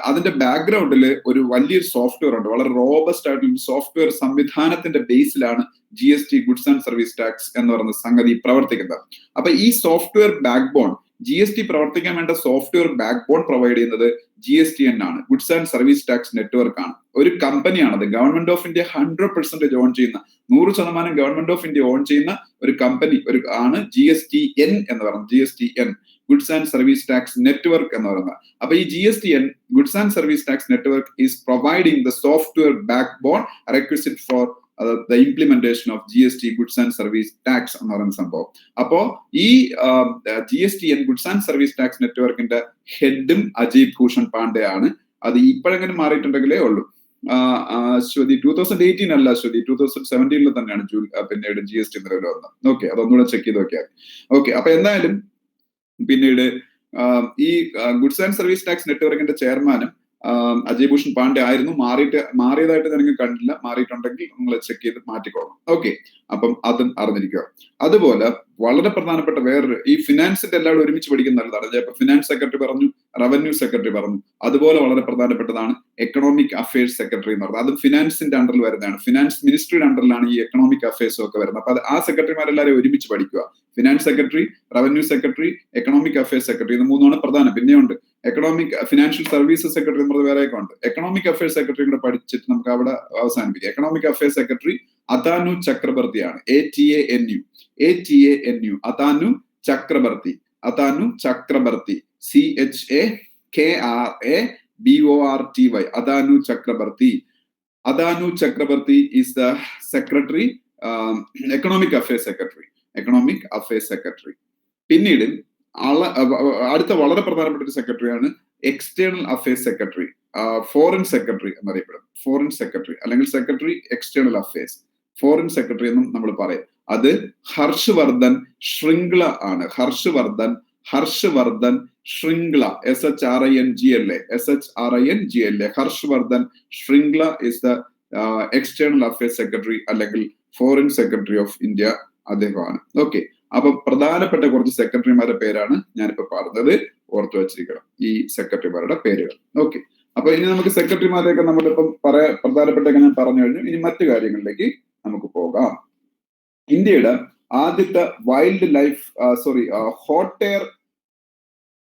അതിന്റെ ബാക്ക്ഗ്രൗണ്ടിൽ ഒരു വലിയൊരു സോഫ്റ്റ്വെയർ ഉണ്ട്. വളരെ റോബസ്റ്റ് ആയിട്ടുള്ള സോഫ്റ്റ്വെയർ സംവിധാനത്തിന്റെ ബേസിലാണ് GST goods and service tax എന്ന് പറയുന്ന സംഗതി പ്രവർത്തിക്കുന്നത്. അപ്പൊ ഈ സോഫ്റ്റ്വെയർ ബാക്ക്ബോൺ, GST പ്രവർത്തിക്കാൻ വേണ്ട സോഫ്റ്റ്വെയർ ബാക്ക്ബോൺ പ്രൊവൈഡ് ചെയ്യുന്നത് GSTN ആണ്, goods and service tax network ആണ്. ഒരു കമ്പനിയാണത്. ഗവൺമെന്റ് ഓഫ് ഇന്ത്യ 100% ഓൺ ചെയ്യുന്ന, 100% ഗവൺമെന്റ് ഓഫ് ഇന്ത്യ ഓൺ ചെയ്യുന്ന ഒരു കമ്പനി ആണ് GSTN എന്ന് പറയുന്നത്. GSTN goods and service tax network എന്ന് പറയുന്നത്. അപ്പൊ ഈ GSTN goods and service tax network is providing the software backbone requisite for the implementation of GST goods and service tax എന്ന് പറയുന്ന സംഭവം. അപ്പോ ഈ GSTN goods and service tax നെറ്റ്വർക്കിന്റെ ഹെഡും അജയ് ഭൂഷൺ പാണ്ഡെ ആണ്. അത് ഇപ്പോഴെങ്ങനെ മാറിയിട്ടുണ്ടെങ്കിലേ ഉള്ളൂ. ശ്രുതി 2018 അല്ല, ശ്രുതി 2017 തന്നെയാണ് പിന്നീട് GST നിലവിൽ വന്നത്. ഓക്കെ, അതൊന്നുകൂടെ ചെക്ക് ചെയ്ത് നോക്കിയാൽ. ഓക്കെ, അപ്പൊ എന്തായാലും പിന്നീട് ഈ ഗുഡ്സ് ആൻഡ് സർവീസ് ടാക്സ് നെറ്റ്വർക്കിന്റെ ചെയർമാനും അജയ് ഭൂഷൺ പാണ്ഡെ ആയിരുന്നു. മാറിയതായിട്ട് നിങ്ങൾ കണ്ടില്ല. മാറിയിട്ടുണ്ടെങ്കിൽ നിങ്ങൾ ചെക്ക് ചെയ്ത് മാറ്റിക്കോളാം. ഓക്കെ, അപ്പം അതും അറിഞ്ഞിരിക്കുക. അതുപോലെ വളരെ പ്രധാനപ്പെട്ട വേറൊരു, ഈ ഫിനാൻസിന്റെ എല്ലാവരും ഒരുമിച്ച് പഠിക്കുന്ന നല്ലതാണ്. ഇപ്പൊ ഫിനാൻസ് സെക്രട്ടറി പറഞ്ഞു, റവന്യൂ സെക്രട്ടറി പറഞ്ഞു. അതുപോലെ വളരെ പ്രധാനപ്പെട്ടതാണ് എക്കണോമിക് അഫയേഴ്സ് സെക്രട്ടറി എന്ന് പറയുന്നത്. അതും ഫിനാൻസിന്റെ അണ്ടറിൽ വരുന്നതാണ്. ഫിനാൻസ് മിനിസ്ട്രിയുടെ അണ്ടറിലാണ് ഈ എക്കണോമിക് അഫയേഴ്സും ഒക്കെ വരുന്നത്. അപ്പൊ ആ സെക്രട്ടറിമാരെല്ലാവരും ഒരുമിച്ച് പഠിക്കുക. Finance secretary, revenue secretary, economic affairs secretary, ഇത് മൂന്നാണ് പ്രധാനം. പിന്നെയുണ്ട് എക്കണോമിക് ഫിനാൻഷ്യൽ സർവീസസ് സെക്രട്ടറി എന്ന് പറഞ്ഞത് വേറെയൊക്കെ ഉണ്ട്. എക്കണോമിക് അഫയേഴ്സ് സെക്രട്ടറി കൂടെ പഠിച്ചിട്ട് നമുക്ക് അവിടെ അവസാനിപ്പിക്കാം. എക്കണോമിക് അഫയേഴ്സ് സെക്രട്ടറി അതാനു ചക്രബർത്തിയാണ്. ATANU Atanu Chakraborty. CHAKRABORTY Atanu Chakraborty. Atanu Chakraborty is the secretary, economic affairs secretary. പിന്നീട് അടുത്ത വളരെ പ്രധാനപ്പെട്ട ഒരു സെക്രട്ടറിയാണ് external affairs secretary, foreign secretary എന്നറിയപ്പെടും. ഫോറിൻ സെക്രട്ടറി അല്ലെങ്കിൽ secretary external affairs, foreign secretary എന്നും നമ്മൾ പറയും. അത് ഹർഷവർദ്ധൻ ശൃംഗ്ല ആണ്. Harsh Vardhan Shringla, SHRINGLA. Harsh Vardhan Shringla is the external affairs secretary അല്ലെങ്കിൽ ഫോറിൻ സെക്രട്ടറി ഓഫ് ഇന്ത്യ, അദ്ദേഹമാണ്. ഓക്കെ, അപ്പൊ പ്രധാനപ്പെട്ട കുറച്ച് സെക്രട്ടറിമാരുടെ പേരാണ് ഞാനിപ്പോ പറഞ്ഞത്. ഓർത്തു വച്ചിരിക്കണം ഈ സെക്രട്ടറിമാരുടെ പേരുകൾ. ഓക്കെ, അപ്പൊ ഇനി നമുക്ക് സെക്രട്ടറിമാരെയൊക്കെ നമ്മളിപ്പം പ്രധാനപ്പെട്ടൊക്കെ ഞാൻ പറഞ്ഞു കഴിഞ്ഞു. ഇനി മറ്റു കാര്യങ്ങളിലേക്ക് നമുക്ക് പോകാം. ഇന്ത്യയുടെ ആദ്യത്തെ ഹോട്ട് എയർ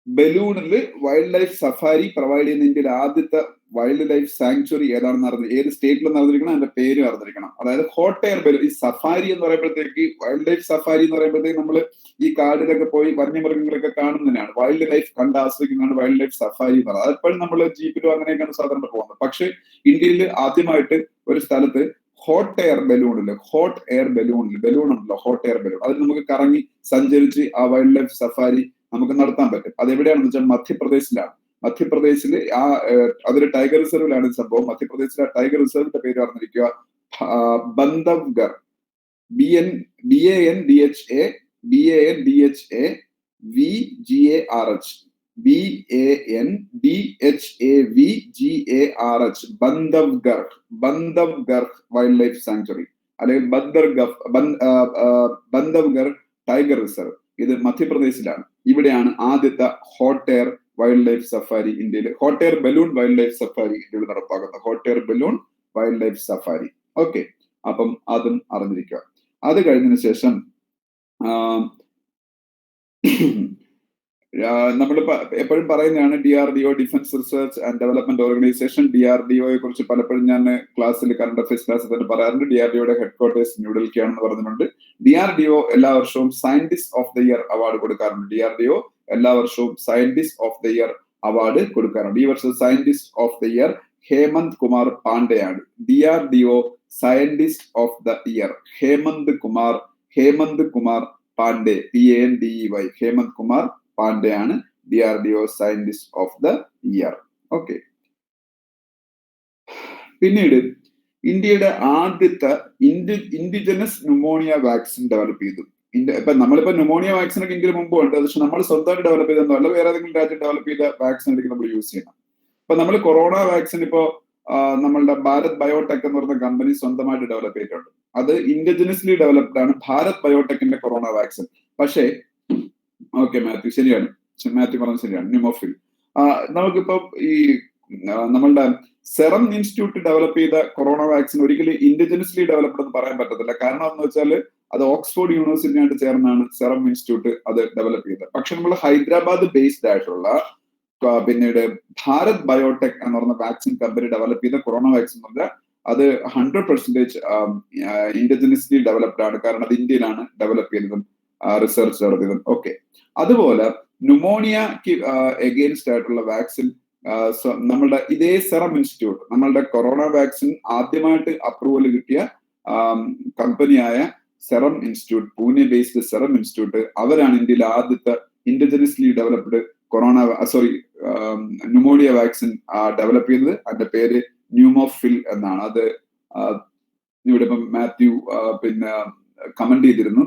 ബലൂണിൽ വൈൽഡ് ലൈഫ് സഫാരി പ്രൊവൈഡ് ചെയ്യുന്ന ഇന്ത്യയിലെ ആദ്യത്തെ വൈൽഡ് ലൈഫ് സാങ്ച്വറി ഏതാണെന്ന് അറിഞ്ഞു, ഏത് സ്റ്റേറ്റിലെന്ന് അറിഞ്ഞിരിക്കണം, അതിന്റെ പേര് അറിഞ്ഞിരിക്കണം. അതായത് ഹോട്ട് എയർ ബലൂൺ. ഈ സഫാരി എന്ന് പറയുമ്പോഴത്തേക്ക്, വൈൽഡ് ലൈഫ് സഫാരി എന്ന് പറയുമ്പോഴത്തേക്ക് നമ്മൾ ഈ കാടിലൊക്കെ പോയി വന്യമൃഗങ്ങളൊക്കെ കാണുന്നതിനാണ്, വൈൽഡ് ലൈഫ് കണ്ട് ആസ്വദിക്കുന്നതാണ് വൈൽഡ് ലൈഫ് സഫാരി എന്ന് പറയുന്നത്. അതെപ്പോഴും നമ്മൾ ജീപ്പിലോ അങ്ങനെയൊക്കെയാണ് സാധാരണ പോകുന്നത്. പക്ഷെ ഇന്ത്യയിൽ ആദ്യമായിട്ട് ഒരു സ്ഥലത്ത് ഹോട്ട് എയർ ബലൂൺ ഉണ്ടല്ലോ, ഹോട്ട് എയർ ബലൂൺ, അതിൽ നമുക്ക് കറങ്ങി സഞ്ചരിച്ച് ആ വൈൽഡ് ലൈഫ് സഫാരി നമുക്ക് നടത്താൻ പറ്റും. അതെവിടെയാണെന്ന് വെച്ചാൽ മധ്യപ്രദേശിലാണ്. മധ്യപ്രദേശിൽ അതൊരു ടൈഗർ റിസർവിലാണ് സംഭവം. മധ്യപ്രദേശിലെ ടൈഗർ റിസർവിന്റെ പേര് അറിഞ്ഞിരിക്കുക, Bandhavgarh. BANDHAVGARH Bandhavgarh wildlife sanctuary അല്ലെങ്കിൽ ബന്ധവ്ഗർ ടൈഗർ റിസർവ്. ഇത് മധ്യപ്രദേശിലാണ്. ഇവിടെയാണ് ആദ്യത്തെ hot air wildlife safari ഇന്ത്യയിൽ, hot air balloon wildlife safari ഇന്ത്യയിൽ നടപ്പാക്കുന്നത്. Hot air balloon wildlife safari. Okay, അപ്പം അതും അറിഞ്ഞിരിക്കുക. അത് കഴിഞ്ഞതിന് ശേഷം നമ്മൾ എപ്പോഴും പറയുന്നതാണ് DRDO, defence research and development organisation. DRDOയെ കുറിച്ച് പലപ്പോഴും ഞാൻ ക്ലാസ്സിൽ, കറണ്ട് അഫയേഴ്സ് ക്ലാസ്സിൽ തന്നെ പറയാറുണ്ട്. DRDOയുടെ ഹെഡ്ക്വാർട്ടേഴ്സ് ന്യൂഡൽഹിയാണെന്ന് പറഞ്ഞിട്ടുണ്ട്. DRDO എല്ലാ വർഷവും scientist of the year award കൊടുക്കാറുണ്ട്. DRDO എല്ലാ വർഷവും scientist of the year award കൊടുക്കാറുണ്ട്. ഈ വർഷം scientist of the year Hemant Kumar പാണ്ഡെയാണ്. DRDO scientist of the year Hemant Kumar Pandey, PANDEY. Hemant Kumar പാണ്ഡെയാണ് DRDO scientist of the year. Okay. പിന്നീട് ഇന്ത്യയുടെ ആദ്യത്തെ ഇൻഡിജനസ് ന്യൂമോണിയ വാക്സിൻ ഡെവലപ്പ് ചെയ്തു. ഇപ്പൊ നമ്മളിപ്പോ ന്യൂമോണിയ വാക്സിൻ ഒക്കെ ഇന്ത്യയിൽ മുമ്പ് ഉണ്ട്, പക്ഷെ നമ്മൾ സ്വന്തമായിട്ട് ഡെവലപ്പ് ചെയ്തെന്നല്ല, വേറെ ഏതെങ്കിലും രാജ്യം ഡെവലപ്പ് ചെയ്ത വാക്സിൻ ആയിരിക്കും നമ്മൾ യൂസ് ചെയ്യണം. ഇപ്പൊ നമ്മൾ കൊറോണ വാക്സിൻ ഇപ്പോ നമ്മളുടെ ഭാരത് ബയോടെക് എന്ന് പറഞ്ഞ കമ്പനി സ്വന്തമായിട്ട് ഡെവലപ്പ് ചെയ്തിട്ടുണ്ട്. അത് ഇൻഡിജിനസ്ലി ഡെവലപ്ഡ് ആണ് ഭാരത് ബയോടെക്കിന്റെ കൊറോണ വാക്സിൻ. പക്ഷേ ഓക്കെ മാത്യു ശരിയാണ്, മാത്യു പറഞ്ഞത് ശരിയാണ്, ന്യൂമോഫിൽ. നമുക്കിപ്പോ ഈ നമ്മളുടെ സെറം ഇൻസ്റ്റിറ്റ്യൂട്ട് ഡെവലപ്പ് ചെയ്ത കൊറോണ വാക്സിൻ ഒരിക്കലും ഇൻഡിജിനസ്ലി ഡെവലപ്ഡ് എന്ന് പറയാൻ പറ്റത്തില്ല. കാരണം എന്ന് വെച്ചാൽ അത് ഓക്സ്ഫോർഡ് യൂണിവേഴ്സിറ്റിയായിട്ട് ചേർന്നാണ് സെറം ഇൻസ്റ്റിറ്റ്യൂട്ട് അത് ഡെവലപ്പ് ചെയ്തത്. പക്ഷെ നമ്മൾ ഹൈദരാബാദ് ബേസ്ഡ് ആയിട്ടുള്ള പിന്നീട് ഭാരത് ബയോടെക് എന്ന് പറഞ്ഞ വാക്സിൻ കമ്പനി ഡെവലപ്പ് ചെയ്ത കൊറോണ വാക്സിൻ എന്ന് പറഞ്ഞാൽ അത് 100% ഇൻഡിജിനസ്ലി ഡെവലപ്ഡ് ആണ്. കാരണം അത് ഇന്ത്യയിലാണ് ഡെവലപ്പ് ചെയ്തതും റിസർച്ച് നടത്തിയതും. ഓക്കെ. അതുപോലെ ന്യൂമോണിയക്ക് എഗെയിൻസ്റ്റ് ആയിട്ടുള്ള വാക്സിൻ നമ്മളുടെ ഇതേ സെറം ഇൻസ്റ്റിറ്റ്യൂട്ട്, നമ്മളുടെ കൊറോണ വാക്സിൻ ആദ്യമായിട്ട് അപ്രൂവൽ കിട്ടിയ കമ്പനിയായ serum institute, Pune based serum institute, അവരാണ് ഇന്ത്യയിൽ ആദ്യത്തെ indigenously developed pneumonia vaccine develop ചെയ്തത്. അതിന്റെ പേര് ന്യൂമോഫിൽ എന്നാണ്. അത് ഇവിടെ ഇപ്പം മാത്യു പിന്നെ കമന്റ് ചെയ്തിരുന്നു.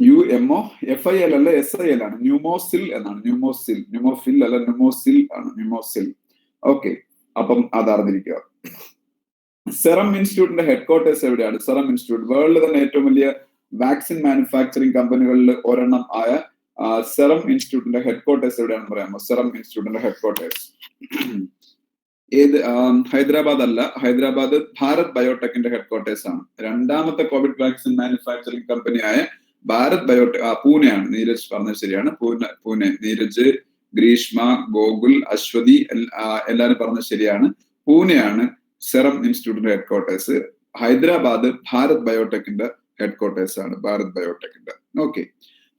PNEUMOFIL അല്ല, SIL ആണ്, ന്യൂമോസിൽ എന്നാണ്. ന്യൂമോഫിൽ അല്ല, ന്യൂമോസിൽ ആണ്, ന്യൂമോസിൽ. ഓക്കെ. അപ്പം അതറിഞ്ഞിരിക്കുക. സെറം ഇൻസ്റ്റിറ്റ്യൂട്ടിന്റെ ഹെഡ്ക്വാർട്ടേഴ്സ് എവിടെയാണ്? സെറം ഇൻസ്റ്റിറ്റ്യൂട്ട് വേൾഡിൽ തന്നെ ഏറ്റവും വലിയ വാക്സിൻ മാനുഫാക്ചറിങ് കമ്പനികളിൽ ഒരെണ്ണം ആയ സെറം ഇൻസ്റ്റിറ്റ്യൂട്ടിന്റെ ഹെഡ്ക്വാർട്ടേഴ്സ് എവിടെയാണെന്ന് പറയാമോ? സെറം ഇൻസ്റ്റിറ്റ്യൂട്ടിന്റെ ഹെഡ്ക്വാർട്ടേഴ്സ് ഏത്? ഹൈദരാബാദ് അല്ല, ഹൈദരാബാദ് ഭാരത് ബയോടെക്കിന്റെ ഹെഡ്ക്വാർട്ടേഴ്സ് ആണ്. രണ്ടാമത്തെ കോവിഡ് വാക്സിൻ മാനുഫാക്ചറിങ് കമ്പനിയായ ഭാരത് ബയോടെക് പൂനെയാണ്. നീരജ് പറഞ്ഞത് ശരിയാണ്, പൂനെ. നീരജ്, ഗ്രീഷ്മ, ഗോകുൽ, അശ്വതി എല്ലാരും പറഞ്ഞത് ശരിയാണ്. പൂനെയാണ് സെറം ഇൻസ്റ്റിറ്റ്യൂട്ടിന്റെ ഹെഡ്ക്വാർട്ടേഴ്സ്. ഹൈദരാബാദ് ഭാരത് ബയോടെക്കിന്റെ ഹെഡ്ക്വാർട്ടേഴ്സ് ആണ്, ഭാരത് ബയോടെക്കിന്റെ. ഓക്കെ.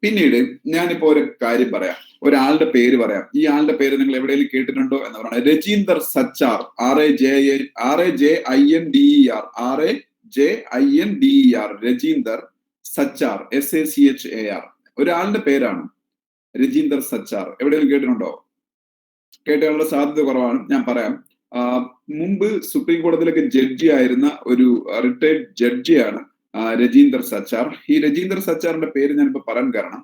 പിന്നീട് ഞാനിപ്പോ ഒരു കാര്യം പറയാം, ഒരാളുടെ പേര് പറയാം. ഈ ആളുടെ പേര് നിങ്ങൾ എവിടെയെങ്കിലും കേട്ടിട്ടുണ്ടോ എന്ന് പറയുന്നത് രജീന്ദർ സച്ചാർ. RAJINDER Rajinder Sachar, SACHAR. ഒരാളുടെ പേരാണ് രജീന്ദർ സച്ചാർ. എവിടെയെങ്കിലും കേട്ടിട്ടുണ്ടോ? കേട്ടാനുള്ള സാധ്യത കുറവാണ്, ഞാൻ പറയാം. മുമ്പ് സുപ്രീം കോടതിയിലൊക്കെ ജഡ്ജി ആയിരുന്ന ഒരു റിട്ടയർഡ് ജഡ്ജിയാണ് രജീന്ദർ സച്ചാർ. ഈ രജീന്ദർ സച്ചാറിന്റെ പേര് ഞാനിപ്പോ പറയാൻ കാരണം,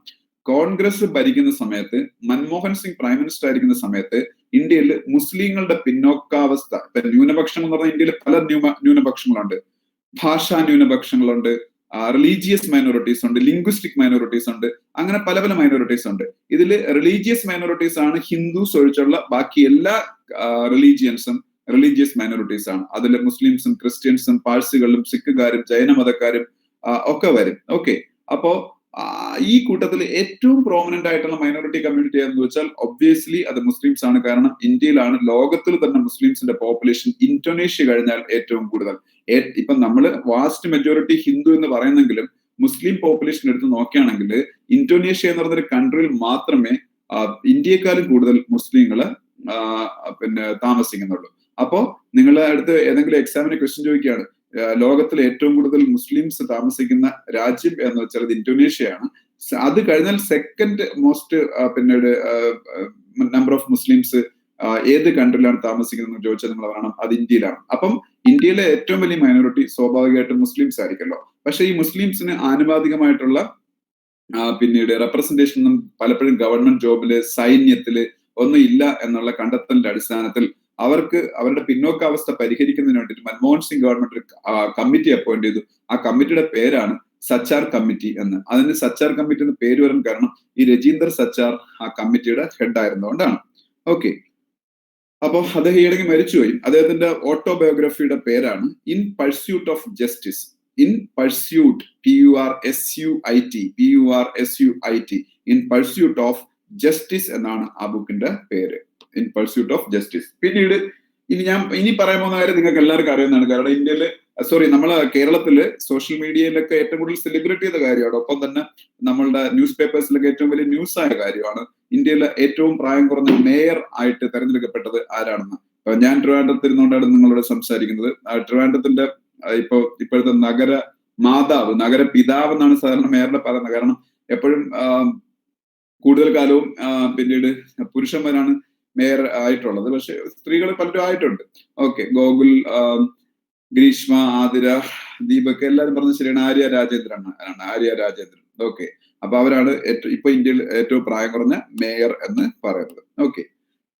കോൺഗ്രസ് ഭരിക്കുന്ന സമയത്ത്, മൻമോഹൻ സിംഗ് പ്രൈം മിനിസ്റ്റർ ആയിരിക്കുന്ന സമയത്ത് ഇന്ത്യയിൽ മുസ്ലിങ്ങളുടെ പിന്നോക്കാവസ്ഥ, ഇപ്പൊ ന്യൂനപക്ഷം എന്ന് പറഞ്ഞാൽ ഇന്ത്യയിൽ പല ന്യൂനപക്ഷങ്ങളുണ്ട്. ഭാഷാ ന്യൂനപക്ഷങ്ങളുണ്ട്, റിലീജിയസ് മൈനോറിറ്റീസ് ഉണ്ട്, ലിംഗ്വിസ്റ്റിക് മൈനോറിറ്റീസ് ഉണ്ട്, അങ്ങനെ പല പല മൈനോറിറ്റീസ് ഉണ്ട്. ഇതിൽ റിലീജിയസ് മൈനോറിറ്റീസ് ആണ് ഹിന്ദുസ് ഒഴിച്ചുള്ള ബാക്കി എല്ലാ റിലീജിയസ് മൈനോറിറ്റീസ് ആണ്. അതിൽ മുസ്ലിംസും ക്രിസ്ത്യൻസും പാഴ്സികളും സിഖുകാരും ജൈനമതക്കാരും ഒക്കെ വരും. ഓക്കെ. അപ്പോ ഈ കൂട്ടത്തിൽ ഏറ്റവും പ്രോമിനന്റ് ആയിട്ടുള്ള മൈനോറിറ്റി കമ്മ്യൂണിറ്റി എന്ന് വെച്ചാൽ ഒബ്വിയസ്ലി അത് മുസ്ലിംസ് ആണ്. കാരണം ഇന്ത്യയിലാണ് ലോകത്തിൽ തന്നെ മുസ്ലിംസിന്റെ പോപ്പുലേഷൻ ഇന്തോനേഷ്യ കഴിഞ്ഞാൽ ഏറ്റവും കൂടുതൽ. ഇപ്പൊ നമ്മള് വാസ്റ്റ് മെജോറിറ്റി ഹിന്ദു എന്ന് പറയുന്നെങ്കിലും മുസ്ലിം പോപ്പുലേഷൻ എടുത്ത് നോക്കുകയാണെങ്കിൽ ഇന്തോനേഷ്യ എന്ന് പറഞ്ഞൊരു കൺട്രിയിൽ മാത്രമേ ഇന്ത്യയെക്കാളും കൂടുതൽ മുസ്ലിങ്ങള് പിന്നെ താമസിക്കുന്നുള്ളൂ. അപ്പോ നിങ്ങളെ അടുത്ത് ഏതെങ്കിലും എക്സാമിന് ക്വസ്റ്റ്യൻ ചോദിക്കുകയാണ്, ലോകത്തിൽ ഏറ്റവും കൂടുതൽ മുസ്ലിംസ് താമസിക്കുന്ന രാജ്യം എന്ന് വെച്ചാൽ അത് ഇന്തോനേഷ്യയാണ്. അത് കഴിഞ്ഞാൽ സെക്കൻഡ് മോസ്റ്റ് പിന്നീട് നമ്പർ ഓഫ് മുസ്ലിംസ് ഏത് കൺട്രിയിലാണ് താമസിക്കുന്നത് ചോദിച്ചാൽ നിങ്ങൾ പറയണം അത് ഇന്ത്യയിലാണ്. അപ്പം ഇന്ത്യയിലെ ഏറ്റവും വലിയ മൈനോറിറ്റി സ്വാഭാവികമായിട്ടും മുസ്ലിംസ് ആയിരിക്കുമല്ലോ. പക്ഷെ ഈ മുസ്ലിംസിന് ആനുപാതികമായിട്ടുള്ള പിന്നീട് റെപ്രസെന്റേഷൻ ഒന്നും പലപ്പോഴും ഗവൺമെന്റ് ജോബില്, സൈന്യത്തില് ഒന്നും ഇല്ല എന്നുള്ള കണ്ടെത്തലിന്റെ അടിസ്ഥാനത്തിൽ അവർക്ക് അവരുടെ പിന്നോക്കാവസ്ഥ പരിഹരിക്കുന്നതിന് വേണ്ടിയിട്ട് Manmohan Singh government committee appoint ചെയ്തു. ആ കമ്മിറ്റിയുടെ പേരാണ് സച്ചാർ കമ്മിറ്റി എന്ന്. അതിന് സച്ചാർ കമ്മിറ്റി എന്ന് പേര് വരാൻ കാരണം ഈ രജീന്ദർ സച്ചാർ ആ കമ്മിറ്റിയുടെ ഹെഡ് ആയിരുന്നുകൊണ്ടാണ്. ഓക്കെ. അപ്പൊ അദ്ദേഹം ഈയിടയ്ക്ക് മരിച്ചുപോയി. അദ്ദേഹത്തിന്റെ ഓട്ടോബയോഗ്രഫിയുടെ പേരാണ് in pursuit of justice. In pursuit, PURSUIT, in pursuit of justice എന്നാണ് ആ ബുക്കിന്റെ പേര്, ഇൻ പർസ്യൂട്ട് ഓഫ് ജസ്റ്റിസ്. പിന്നീട് ഇനി പറയാൻ പോകുന്ന കാര്യം നിങ്ങൾക്ക് എല്ലാവർക്കും അറിയുന്നതാണ്. കാരണം നമ്മളെ കേരളത്തില് സോഷ്യൽ മീഡിയയിലൊക്കെ ഏറ്റവും കൂടുതൽ സെലിബ്രേറ്റ് ചെയ്ത കാര്യമാണ്. ഒപ്പം തന്നെ നമ്മളുടെ ന്യൂസ് പേപ്പേഴ്സിലൊക്കെ ഏറ്റവും വലിയ ന്യൂസ് ആയ കാര്യമാണ് ഇന്ത്യയിലെ ഏറ്റവും പ്രായം കുറഞ്ഞ മേയർ ആയിട്ട് തെരഞ്ഞെടുക്കപ്പെട്ടത് ആരാണെന്ന്. ഞാൻ ട്രിവാൻഡ്രത്ത് ഇരുന്നുകൊണ്ടാണ് നിങ്ങളോട് സംസാരിക്കുന്നത്. ട്രിവാൻഡ്രത്തിന്റെ ഇപ്പോഴത്തെ നഗര മാതാവ്, നഗരപിതാവ് എന്നാണ് സാധാരണ മേയറിനെ പറയുന്നത്. കാരണം എപ്പോഴും കൂടുതൽ കാലവും പിന്നീട് പുരുഷന്മാരാണ് മേയർ ആയിട്ടുള്ളത്. പക്ഷെ സ്ത്രീകൾ പലരും ആയിട്ടുണ്ട്. ഓക്കെ, ഗോകുൽ, ഗ്രീഷ്മ, ആതിര, ദീപക് എല്ലാവരും പറഞ്ഞ ശരിയാണ്. ആര്യ രാജേന്ദ്രൻ ആണ്, ആര്യ രാജേന്ദ്രൻ. ഓക്കെ, അപ്പൊ അവരാണ് ഇപ്പൊ ഇന്ത്യയിൽ ഏറ്റവും പ്രായം കുറഞ്ഞ മേയർ എന്ന് പറയുന്നത്. ഓക്കെ,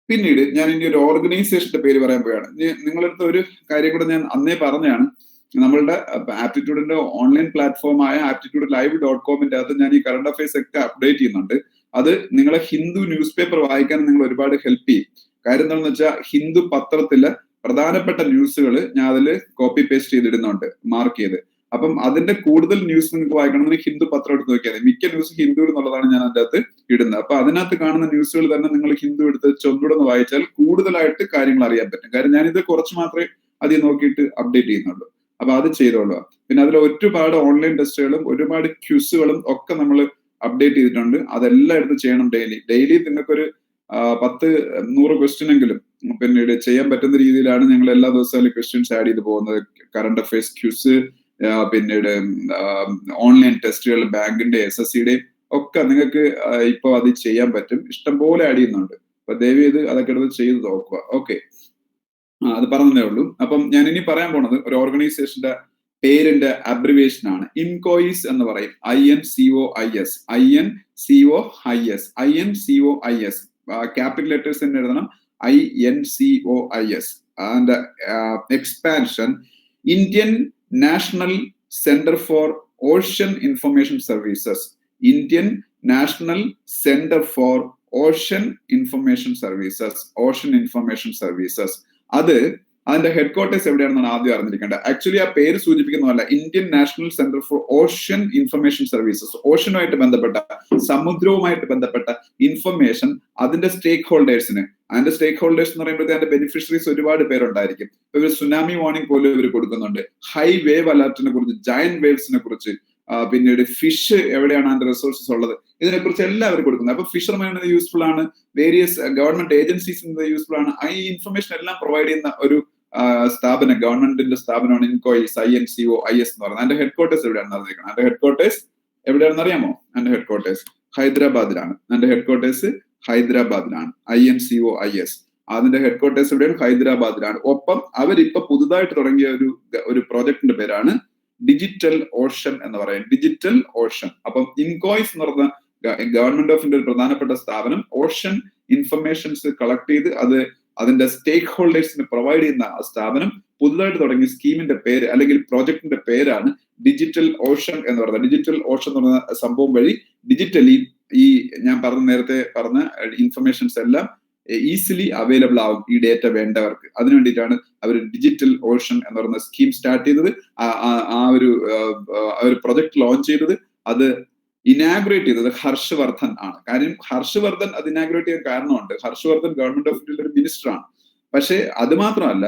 പിന്നീട് ഞാൻ ഇനി ഒരു ഓർഗനൈസേഷന്റെ പേര് പറയാൻ പോയാണ്. നിങ്ങളടുത്ത് ഒരു കാര്യം കൂടെ ഞാൻ അന്നേ പറഞ്ഞാണ്. നമ്മളുടെ ആപ്റ്റിറ്റ്യൂഡിന്റെ ഓൺലൈൻ പ്ലാറ്റ്ഫോമായ aptitudellive.com-ന്റെ അകത്ത് ഞാൻ ഈ കറണ്ട് അഫയേഴ്സ് ഒക്കെ അപ്ഡേറ്റ് ചെയ്യുന്നുണ്ട്. അത് നിങ്ങളെ ഹിന്ദു ന്യൂസ് പേപ്പർ വായിക്കാൻ നിങ്ങൾ ഒരുപാട് ഹെൽപ്പ് ചെയ്യും. കാര്യം എന്താണെന്ന് വെച്ചാൽ ഹിന്ദു പത്രത്തില് പ്രധാനപ്പെട്ട ന്യൂസുകൾ ഞാൻ അതിൽ കോപ്പി പേസ്റ്റ് ചെയ്തിടുന്നുണ്ട്, മാർക്ക് ചെയ്ത്. അപ്പം അതിന്റെ കൂടുതൽ ന്യൂസ് നിങ്ങൾക്ക് വായിക്കണമെങ്കിൽ ഹിന്ദു പത്രം എടുത്ത് നോക്കിയാൽ മിക്ക ന്യൂസ് ഹിന്ദു എന്നുള്ളതാണ് ഞാൻ അതിന്റെ അകത്ത് ഇടുന്നത്. അപ്പൊ അതിനകത്ത് കാണുന്ന ന്യൂസുകൾ തന്നെ നിങ്ങൾ ഹിന്ദു എടുത്ത് ചൊന്നുടന്ന് വായിച്ചാൽ കൂടുതലായിട്ട് കാര്യങ്ങൾ അറിയാൻ പറ്റും. കാര്യം ഞാനിത് കുറച്ച് മാത്രമേ അതിൽ നോക്കിയിട്ട് അപ്ഡേറ്റ് ചെയ്യുന്നുള്ളൂ. അപ്പൊ അത് ചെയ്തോളൂ. പിന്നെ അതിൽ ഒരുപാട് ഓൺലൈൻ ടെസ്റ്റുകളും ഒരുപാട് ക്യൂസുകളും ഒക്കെ നമ്മൾ അപ്ഡേറ്റ് ചെയ്തിട്ടുണ്ട്. അതെല്ലാം എടുത്ത് ചെയ്യണം ഡെയിലി നിങ്ങൾക്കൊരു 10-100 ക്വസ്റ്റ്യൻ എങ്കിലും പിന്നീട് ചെയ്യാൻ പറ്റുന്ന രീതിയിലാണ് ഞങ്ങൾ എല്ലാ ദിവസവും ക്വസ്റ്റ്യൻസ് ആഡ് ചെയ്ത് പോകുന്നത്. കറണ്ട് അഫയേഴ്സ് ക്യൂസ്, പിന്നീട് ഓൺലൈൻ ടെസ്റ്റുകൾ, ബാങ്കിന്റെ SSCയുടെയും ഒക്കെ നിങ്ങൾക്ക് ഇപ്പൊ അത് ചെയ്യാൻ പറ്റും. ഇഷ്ടംപോലെ ആഡ് ചെയ്യുന്നുണ്ട്. അപ്പൊ ദയവ് ചെയ്ത് അതൊക്കെ എടുത്ത് ചെയ്ത് നോക്കുക. ഓക്കെ, അത് പറഞ്ഞതേ ഉള്ളൂ. അപ്പം ഞാൻ ഇനി പറയാൻ പോണത് ഒരു ഓർഗനൈസേഷന്റെ പേരിന്റെ അബ്രിവേഷൻ ആണ്. ഇൻകോയിസ് എന്ന് പറയും. INCOIS. INCOIS. ക്യാപിറ്റൽ ലെറ്റേഴ്സ് തന്നെ എഴുതണം. INCOIS. And expansion Indian national centre for ocean information services. Indian national centre for ocean information services. അതിന്റെ ഹെഡ്ക്വാർട്ടേഴ്സ് എവിടെയാണെന്നാണ് ആദ്യം അറിഞ്ഞിരിക്കേണ്ടത്. ആക്ച്വലി ആ പേര് സൂചിപ്പിക്കുന്നതല്ല. Indian national centre for ocean information services. ഓഷ്യനുമായിട്ട് ബന്ധപ്പെട്ട, സമുദ്രവുമായിട്ട് ബന്ധപ്പെട്ട ഇൻഫർമേഷൻ അതിന്റെ സ്റ്റേക്ക് ഹോൾഡേഴ്സ് എന്ന് പറയുമ്പോഴത്തേക്ക് അതിന്റെ ബെനിഫിഷ്യറീസ് ഒരുപാട് പേരുണ്ടായിരിക്കും. ഇവർ സുനാമി വാർണിംഗ് പോലും ഇവർ കൊടുക്കുന്നുണ്ട്. ഹൈ വേവ് അലർട്ടിനെ കുറിച്ച്, ജയന്റ് വേവ്സിനെ കുറിച്ച്, പിന്നീട് ഫിഷ് എവിടെയാണ് അതിന്റെ റിസോഴ്സസ് ഉള്ളത്, ഇതിനെക്കുറിച്ച് എല്ലാവരും കൊടുക്കുന്നത്. അപ്പൊ ഫിഷർമാൻ യൂസ്ഫുൾ ആണ്, വേരിയസ് ഗവൺമെന്റ് ഏജൻസീസ് യൂസ്ഫുൾ ആണ്. ഈ ഇൻഫർമേഷൻ എല്ലാം പ്രൊവൈഡ് ചെയ്യുന്ന ഒരു സ്ഥാപനം, ഗവൺമെന്റിന്റെ സ്ഥാപനമാണ് INCOIS എന്ന് പറയുന്നത്. അതിന്റെ ഹെഡ്ക്വാർട്ടേഴ്സ് എവിടെയാണെന്ന് അറിഞ്ഞിരിക്കണം. അതിന്റെ ഹെഡ്ക്വാർട്ടേഴ്സ് എവിടെയാണെന്ന് അറിയാമോ? അതിന്റെ ഹെഡ്ക്വാർട്ടേഴ്സ് ഹൈദരാബാദിലാണ്. INCOIS. അതിന്റെ ഹെഡ്ക്വാർട്ടേഴ്സ് എവിടെയാണ്? ഹൈദരാബാദിലാണ്. ഒപ്പം അവരിപ്പൊ പുതുതായിട്ട് തുടങ്ങിയ ഒരു പ്രോജക്ടിന്റെ പേരാണ് ഡിജിറ്റൽ ഓഷൻ എന്ന് പറയും. Digital Ocean. അപ്പം INCOIS എന്ന് പറഞ്ഞ ഗവൺമെന്റ് ഓഫ് ഇന്ത്യ ഒരു പ്രധാനപ്പെട്ട സ്ഥാപനം ഓഷൻ ഇൻഫർമേഷൻസ് കളക്ട് ചെയ്ത് അതിന്റെ സ്റ്റേക്ക് ഹോൾഡേഴ്സിന് പ്രൊവൈഡ് ചെയ്യുന്ന ആ സ്ഥാപനം പുതുതായിട്ട് തുടങ്ങിയ സ്കീമിന്റെ പേര് അല്ലെങ്കിൽ പ്രോജക്ടിന്റെ പേരാണ് ഡിജിറ്റൽ ഓഷൻ എന്ന് പറയുന്നത്. ഡിജിറ്റൽ ഓഷൻ എന്ന് പറയുന്ന സംഭവം വഴി ഡിജിറ്റലി ഈ ഞാൻ നേരത്തെ പറഞ്ഞ ഇൻഫർമേഷൻസ് എല്ലാം ഈസിലി അവൈലബിൾ ആവും ഈ ഡേറ്റ വേണ്ടവർക്ക്. അതിനു വേണ്ടിയിട്ടാണ് അവർ ഡിജിറ്റൽ ഓഷൻ എന്ന് പറയുന്ന സ്കീം സ്റ്റാർട്ട് ചെയ്തത്. ആ ഒരു പ്രൊജക്ട് ലോഞ്ച് ചെയ്തത്, അത് ഇനാഗുറേറ്റ് ചെയ്തത് ഹർഷവർദ്ധൻ ആണ്. കാര്യം ഹർഷവർദ്ധൻ അത് ഇനാഗുറേറ്റ് ചെയ്യാൻ കാരണമുണ്ട്. ഹർഷവർദ്ധൻ ഗവൺമെന്റ് ഓഫ് ഇന്ത്യയിലെ ഒരു മിനിസ്റ്റർ ആണ്. പക്ഷെ അത് മാത്രമല്ല,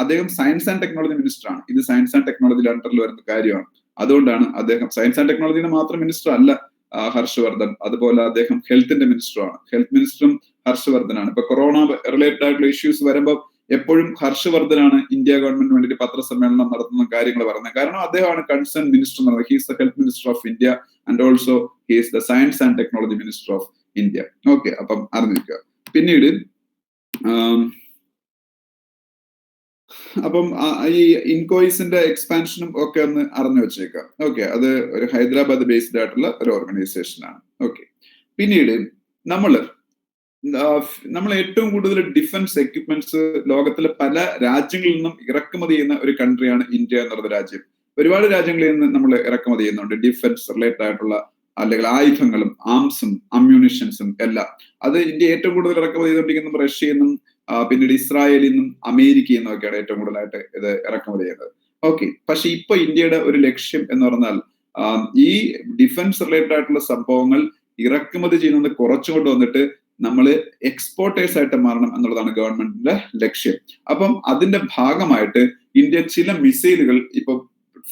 അദ്ദേഹം സയൻസ് ആൻഡ് ടെക്നോളജി മിനിസ്റ്റർ ആണ്. ഇത് സയൻസ് ആൻഡ് ടെക്നോളജി അണ്ടറിൽ വരുന്ന കാര്യമാണ്. അതുകൊണ്ടാണ് അദ്ദേഹം സയൻസ് ആൻഡ് ടെക്നോളജിയുടെ മാത്രം മിനിസ്റ്റർ അല്ല ഹർഷവർദ്ധൻ. അതുപോലെ അദ്ദേഹം ഹെൽത്തിന്റെ മിനിസ്റ്ററുമാണ്. ഹെൽത്ത് മിനിസ്റ്ററും ഹർഷവർദ്ധനാണ്. ഇപ്പൊ കൊറോണ റിലേറ്റഡ് ആയിട്ടുള്ള ഇഷ്യൂസ് വരുമ്പോൾ എപ്പോഴും ഹർഷവർദ്ധനാണ് ഇന്ത്യ ഗവൺമെന്റിന് വേണ്ടിയിട്ട് പത്രസമ്മേളനം നടത്തുന്ന കാര്യങ്ങൾ പറയുന്നത്. കാരണം അദ്ദേഹമാണ് കൺസേൺ മിനിസ്റ്റർ എന്ന് പറയുന്നത്. He's the health minister of India and also he's the science and technology minister of India. Okay, അപ്പം അറിഞ്ഞിരിക്കുക. പിന്നീട് അപ്പം ഈ INCOISന്റെ എക്സ്പാൻഷനും ഒക്കെ ഒന്ന് അറിഞ്ഞു വെച്ചേക്കാം. ഓക്കെ, അത് ഒരു ഹൈദരാബാദ് ബേസ്ഡ് ആയിട്ടുള്ള ഒരു ഓർഗനൈസേഷൻ ആണ്. ഓക്കെ, പിന്നീട് നമ്മൾ ഏറ്റവും കൂടുതൽ ഡിഫൻസ് എക്യുപ്മെന്റ്സ് ലോകത്തിലെ പല രാജ്യങ്ങളിൽ നിന്നും ഇറക്കുമതി ചെയ്യുന്ന ഒരു കൺട്രിയാണ് ഇന്ത്യ എന്ന് പറയുന്ന രാജ്യം. ഒരുപാട് രാജ്യങ്ങളിൽ നിന്ന് നമ്മൾ ഇറക്കുമതി ചെയ്യുന്നുണ്ട് ഡിഫൻസ് റിലേറ്റഡ് ആയിട്ടുള്ള അല്ലെങ്കിൽ ആയുധങ്ങളും ആംസും അമ്മ്യൂണിഷൻസും എല്ലാം. അത് ഇന്ത്യ ഏറ്റവും കൂടുതൽ ഇറക്കുമതി ചെയ്തുകൊണ്ടിരിക്കുന്നത് റഷ്യയിൽ നിന്നും പിന്നീട് ഇസ്രായേലിൽ നിന്നും അമേരിക്കയിൽ നിന്നും ഒക്കെയാണ് ഏറ്റവും കൂടുതലായിട്ട് ഇത് ഇറക്കുമതി ചെയ്യുന്നത്. ഓക്കെ, പക്ഷെ ഇപ്പൊ ഇന്ത്യയുടെ ഒരു ലക്ഷ്യം എന്ന് പറഞ്ഞാൽ ഈ ഡിഫൻസ് റിലേറ്റഡ് ആയിട്ടുള്ള സംഭവങ്ങൾ ഇറക്കുമതി ചെയ്യുന്നത് കുറച്ചുകൊണ്ട് വന്നിട്ട് നമ്മൾ എക്സ്പോർട്ടേഴ്സ് ആയിട്ട് മാറണം എന്നുള്ളതാണ് ഗവൺമെന്റിന്റെ ലക്ഷ്യം. അപ്പം അതിന്റെ ഭാഗമായിട്ട് ഇന്ത്യ ചില മിസൈലുകൾ ഇപ്പൊ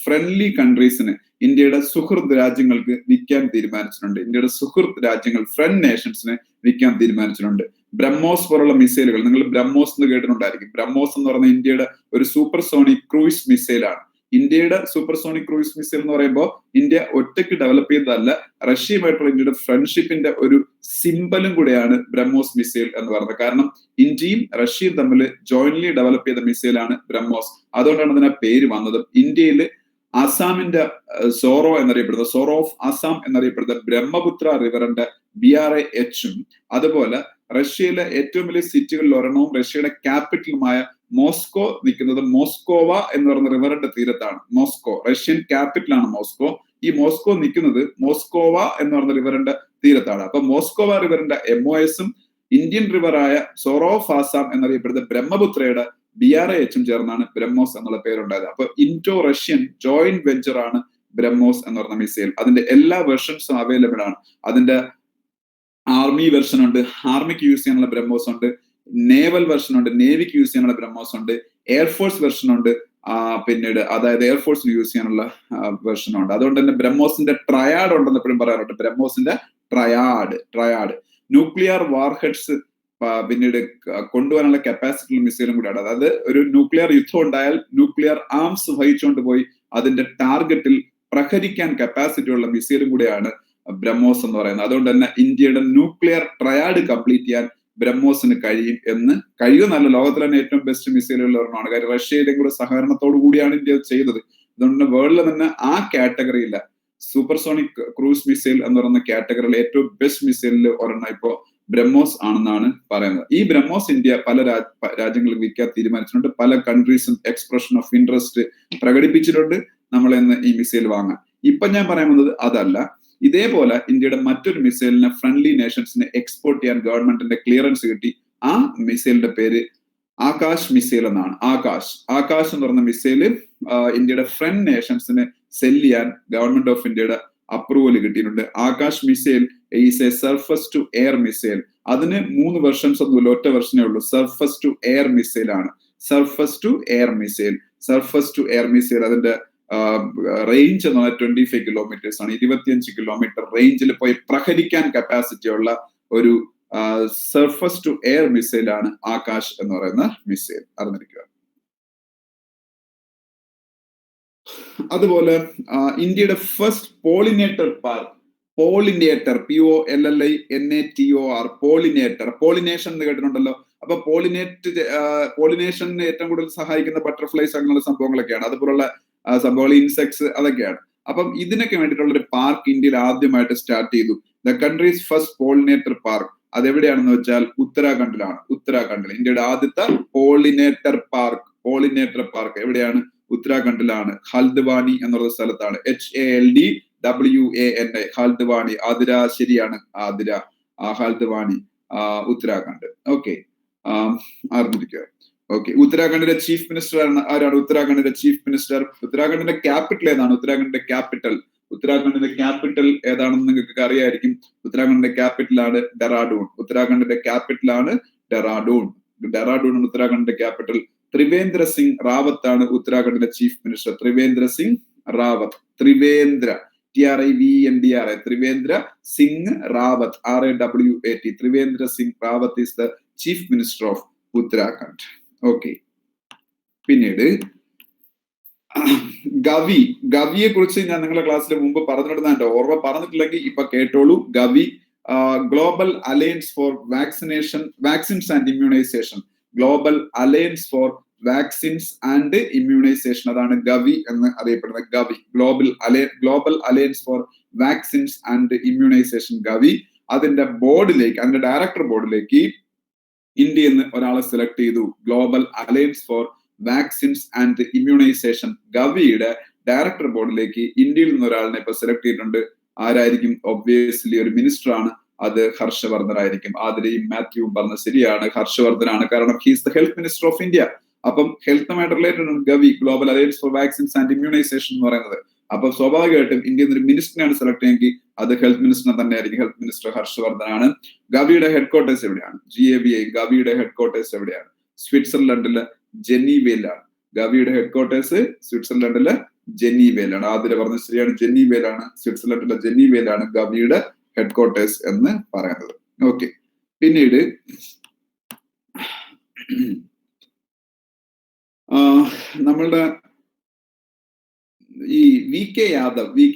ഫ്രണ്ട്ലി കൺട്രീസിന്, ഇന്ത്യയുടെ സുഹൃത്ത് രാജ്യങ്ങൾക്ക് വിൽക്കാൻ തീരുമാനിച്ചിട്ടുണ്ട്. ഇന്ത്യയുടെ സുഹൃത്ത് രാജ്യങ്ങൾ, ഫ്രണ്ട് നേഷൻസിന് വിൽക്കാൻ തീരുമാനിച്ചിട്ടുണ്ട്. ബ്രഹ്മോസ് പോലുള്ള മിസൈലുകൾ, നിങ്ങൾ ബ്രഹ്മോസ് എന്ന് കേട്ടിട്ടുണ്ടായിരിക്കും. ബ്രഹ്മോസ് എന്ന് പറയുന്ന ഇന്ത്യയുടെ ഒരു സൂപ്പർസോണിക് ക്രൂയിസ് മിസൈലാണ്. ഇന്ത്യയുടെ സൂപ്പർസോണിക് ക്രൂയിസ് മിസൈൽ എന്ന് പറയുമ്പോൾ ഇന്ത്യ ഒറ്റയ്ക്ക് ഡെവലപ്പ് ചെയ്തതല്ല, റഷ്യയുമായിട്ടുള്ള ഇന്ത്യയുടെ ഫ്രണ്ട്ഷിപ്പിന്റെ ഒരു സിംബലും കൂടെയാണ് ബ്രഹ്മോസ് മിസൈൽ എന്ന് പറയുന്നത്. കാരണം ഇന്ത്യയും റഷ്യയും തമ്മിൽ ജോയിന്റ്ലി ഡെവലപ്പ് ചെയ്ത മിസൈലാണ് ബ്രഹ്മോസ്. അതുകൊണ്ടാണ് അതിന് പേര് വന്നത്. ഇന്ത്യയിൽ ആസാമിന്റെ സോറോ എന്നറിയപ്പെടുന്ന, സോറോ ഓഫ് ആസാം എന്നറിയപ്പെടുന്ന ബ്രഹ്മപുത്ര റിവറിന്റെ BRAHും, അതുപോലെ റഷ്യയിലെ ഏറ്റവും വലിയ സിറ്റികളിൽ ഒരെണ്ണവും റഷ്യയുടെ ക്യാപിറ്റലുമായ മോസ്കോ നിൽക്കുന്നത് മോസ്കോവ എന്ന് പറയുന്ന റിവറിന്റെ തീരത്താണ്. മോസ്കോ റഷ്യൻ ക്യാപിറ്റലാണ് മോസ്കോ. ഈ മോസ്കോ നിൽക്കുന്നത് മോസ്കോവ എന്ന് പറയുന്ന റിവറിന്റെ തീരത്താണ്. അപ്പൊ മോസ്കോവ റിവറിന്റെ MOSും ഇന്ത്യൻ റിവറായ സോറോ ഓഫ് ആസാം എന്നറിയപ്പെടുന്ന ബ്രഹ്മപുത്രയുടെ BRAHും ചേർന്നാണ് ബ്രഹ്മോസ് എന്നുള്ള പേരുണ്ടായത്. അപ്പൊ ഇൻഡോ റഷ്യൻ ജോയിന്റ് വെഞ്ചർ ആണ് ബ്രഹ്മോസ് എന്ന് പറഞ്ഞ മിസൈൽ. അതിന്റെ എല്ലാ വെർഷൻസും അവൈലബിൾ ആണ്. അതിന്റെ ആർമി വെർഷൻ ഉണ്ട്, ആർമിക്ക് യൂസ് ചെയ്യാനുള്ള ബ്രഹ്മോസ് ഉണ്ട്, നേവൽ വെർഷൻ ഉണ്ട്, നേവിക്ക് യൂസ് ചെയ്യാനുള്ള ബ്രഹ്മോസ് ഉണ്ട്, എയർഫോഴ്സ് വെർഷൻ ഉണ്ട്, പിന്നീട് അതായത് എയർഫോഴ്സിന് യൂസ് ചെയ്യാനുള്ള വെർഷൻ ഉണ്ട്. അതുകൊണ്ട് തന്നെ ബ്രഹ്മോസിന്റെ ട്രയാഡ് ഉണ്ടെന്ന് എപ്പോഴും പറയാറുണ്ട്. ബ്രഹ്മോസിന്റെ ട്രയാഡ് ന്യൂക്ലിയർ വാർഹെഡ്സ് പിന്നീട് കൊണ്ടുവരാനുള്ള കപ്പാസിറ്റി മിസൈലും കൂടിയാണ്. അതായത് ഒരു ന്യൂക്ലിയർ യുദ്ധം ഉണ്ടായാൽ ന്യൂക്ലിയർ ആംസ് വഹിച്ചുകൊണ്ട് പോയി അതിന്റെ ടാർഗറ്റിൽ പ്രഹരിക്കാൻ കപ്പാസിറ്റി ഉള്ള മിസൈലും കൂടിയാണ് ബ്രഹ്മോസ് എന്ന് പറയുന്നത്. അതുകൊണ്ട് തന്നെ ഇന്ത്യയുടെ ന്യൂക്ലിയർ ട്രയാഡ് കംപ്ലീറ്റ് ചെയ്യാൻ ബ്രഹ്മോസിന് കഴിയുമെന്നല്ല, ലോകത്തിലെ തന്നെ ഏറ്റവും ബെസ്റ്റ് മിസൈലുകളിൽ ഒരെണ്ണമാണ്. കാര്യം റഷ്യയുടെ കൂടെ സഹകരണത്തോടു കൂടിയാണ് ഇന്ത്യ ചെയ്തത്. അതുകൊണ്ട് വേൾഡിൽ തന്നെ ആ കാറ്റഗറിയില്ല, സൂപ്പർസോണിക് ക്രൂസ് മിസൈൽ എന്ന് പറയുന്ന കാറ്റഗറിയിൽ ഏറ്റവും ബെസ്റ്റ് മിസൈലിൽ ഒരെണ്ണം ഇപ്പോ ബ്രഹ്മോസ് ആണെന്നാണ് പറയുന്നത്. ഈ ബ്രഹ്മോസ് ഇന്ത്യ പല രാജ്യങ്ങളിൽ വിൽക്കാൻ തീരുമാനിച്ചിട്ടുണ്ട്. പല കൺട്രീസും എക്സ്പ്രഷൻ ഓഫ് ഇൻട്രസ്റ്റ് പ്രകടിപ്പിച്ചിട്ടുണ്ട് നമ്മളിന്ന് ഈ മിസൈൽ വാങ്ങാൻ. ഇപ്പൊ ഞാൻ പറയാൻ വന്നത് അതല്ല. ഇതേപോലെ ഇന്ത്യയുടെ മറ്റൊരു മിസൈലിനെ ഫ്രണ്ട്ലി നേഷൻസിന് എക്സ്പോർട്ട് ചെയ്യാൻ ഗവൺമെന്റിന്റെ ക്ലിയറൻസ് കിട്ടി. ആ മിസൈലിന്റെ പേര് ആകാശ് മിസൈൽ എന്നാണ്. ആകാശ് എന്ന് പറയുന്ന മിസൈല് ഇന്ത്യയുടെ ഫ്രണ്ട് നേഷൻസിന് സെല് ചെയ്യാൻ ഗവൺമെന്റ് ഓഫ് ഇന്ത്യയുടെ അപ്രൂവൽ കിട്ടിയിട്ടുണ്ട്. Akash missile is a surface to air missile. അതിന് 3 വെർഷൻസ് ഒന്നുമില്ല, ഒറ്റ വെർഷനേ ഉള്ളൂ. സർഫസ് ടു എയർ മിസൈൽ ആണ്. സർഫസ് ടു എയർ മിസൈൽ അതിന്റെ റേഞ്ച് എന്ന് പറഞ്ഞാൽ 25 കിലോമീറ്റേഴ്സ് ആണ്. 25 കിലോമീറ്റർ റേഞ്ചിൽ പോയി പ്രഹരിക്കാൻ കപ്പാസിറ്റി ഉള്ള ഒരു സർഫസ് ടു എയർ മിസൈൽ ആണ് ആകാശ് എന്ന് പറയുന്ന മിസൈൽ. അറിഞ്ഞിരിക്കുക. അതുപോലെ ഇന്ത്യയുടെ first pollinator park, POLLINATOR pollination എന്ന് കേട്ടിട്ടുണ്ടല്ലോ. അപ്പൊ പോളിനേഷന് ഏറ്റവും കൂടുതൽ സഹായിക്കുന്ന ബട്ടർഫ്ലൈസ് അങ്ങനെയുള്ള സംഭവങ്ങളൊക്കെയാണ്. അതുപോലുള്ള സംഭവങ്ങൾ, ഇൻസെക്ട്സ്, അതൊക്കെയാണ്. അപ്പം ഇതിനൊക്കെ വേണ്ടിയിട്ടുള്ള ഒരു പാർക്ക് ഇന്ത്യയിൽ ആദ്യമായിട്ട് സ്റ്റാർട്ട് ചെയ്തു. The country's first pollinator park. അതെവിടെയാണെന്ന് വെച്ചാൽ ഉത്തരാഖണ്ഡിലാണ്. ഇന്ത്യയുടെ ആദ്യത്തെ പോളിനേറ്റർ പാർക്ക് എവിടെയാണ്? ഉത്തരാഖണ്ഡിലാണ്. ഹൽദ്വാനി എന്നുള്ള സ്ഥലത്താണ്. HALDWANI ഹൽദ്വാനി. ആതിര ശരിയാണ്, ഹൽദ്വാനി, ഉത്തരാഖണ്ഡ്. ഓക്കെ, അറിഞ്ഞിരിക്കുക. ഓക്കെ, ഉത്തരാഖണ്ഡിന്റെ ചീഫ് മിനിസ്റ്റർ ആരാണ്? ഉത്തരാഖണ്ഡിന്റെ ചീഫ് മിനിസ്റ്റർ. ഉത്തരാഖണ്ഡിന്റെ ക്യാപിറ്റൽ ഏതാണ്? ഉത്തരാഖണ്ഡിന്റെ ക്യാപിറ്റൽ ഏതാണെന്ന് നിങ്ങൾക്ക് അറിയായിരിക്കും. ഉത്തരാഖണ്ഡിന്റെ ക്യാപിറ്റലാണ് ഡെറാഡൂൺ. ഡെറാഡൂൺ ഉത്തരാഖണ്ഡിന്റെ ക്യാപിറ്റൽ. ത്രിവേന്ദ്ര സിംഗ് റാവത്ത് ആണ് ഉത്തരാഖണ്ഡിന്റെ chief minister. Trivendra Singh Rawat. TRIVENDRA Trivendra Singh Rawat, RAWAT. Trivendra Singh Rawat is the chief minister of Uttarakhand. Okay, പിന്നീട് ഗവിയെ കുറിച്ച് ഞാൻ നിങ്ങളുടെ ക്ലാസ്സിൽ മുമ്പ് പറഞ്ഞിടുന്ന ഓർമ്മ പറഞ്ഞിട്ടില്ലെങ്കിൽ ഇപ്പൊ കേട്ടോളൂ. Gavi global alliance for vaccines and immunisation. അതാണ് ഗവി എന്ന് അറിയപ്പെടുന്നത്. Global alliance for vaccines and immunisation, Gavi. അതിന്റെ ഡയറക്ടർ ബോർഡിലേക്ക് ഇന്ത്യയിൽ നിന്ന് ഒരാളെ സെലക്ട് ചെയ്തു. Global alliance for vaccines and immunisation, ഗവിയുടെ ഡയറക്ടർ ബോർഡിലേക്ക് ഇന്ത്യയിൽ നിന്ന് ഒരാളിനെ ഇപ്പൊ സെലക്ട് ചെയ്തിട്ടുണ്ട്. ആരായിരിക്കും? ഒബ്വിയസ്ലി ഒരു മിനിസ്റ്റർ ആണ്. അത് ഹർഷവർദ്ധൻ ആയിരിക്കും. ആതിരയും മാത്യുവും പറഞ്ഞ ശരിയാണ്, ഹർഷവർദ്ധനാണ്. കാരണം he's the health minister of India. അപ്പം ഹെൽത്തുമായിട്ട് റിലേറ്റഡ് ആണ് Gavi, global alliance for vaccines and immunisation എന്ന് പറയുന്നത്. അപ്പൊ സ്വാഭാവികമായിട്ടും ഇന്ത്യയിൽ നിന്ന് ഒരു മിനിസ്റ്ററിനെയാണ് സെലക്ട് ചെയ്യുമെങ്കിൽ അത് ഹെൽത്ത് മിനിസ്റ്റർ തന്നെ ആയിരിക്കും. ഹെൽത്ത് മിനിസ്റ്റർ ഹർഷവർദ്ധനാണ്. ഗവിയുടെ ഹെഡ്ക്വാർട്ടേഴ്സ് എവിടെയാണ്? GAVI. ഗവിയുടെ ഹെഡ്ക്വാർട്ടേഴ്സ് എവിടെയാണ്? സ്വിറ്റ്സർലൻഡിലെ ജനീവയിലാണ്. ഗവിയുടെ ഹെഡ്ക്വാർട്ടേഴ്സ് സ്വിറ്റ്സർലൻഡിലെ ജനീവയിലാണ്. ആതിര പറഞ്ഞ ശരിയാണ്, ജനീവയിലാണ്. സ്വിറ്റ്സർലൻഡിലെ ജനീവയിലാണ് ഗവിയുടെ ഹെഡ്ക്വാർട്ടേഴ്സ് എന്ന് പറയുന്നത്. ഓക്കെ, പിന്നീട് നമ്മളുടെ ഈ വി കെ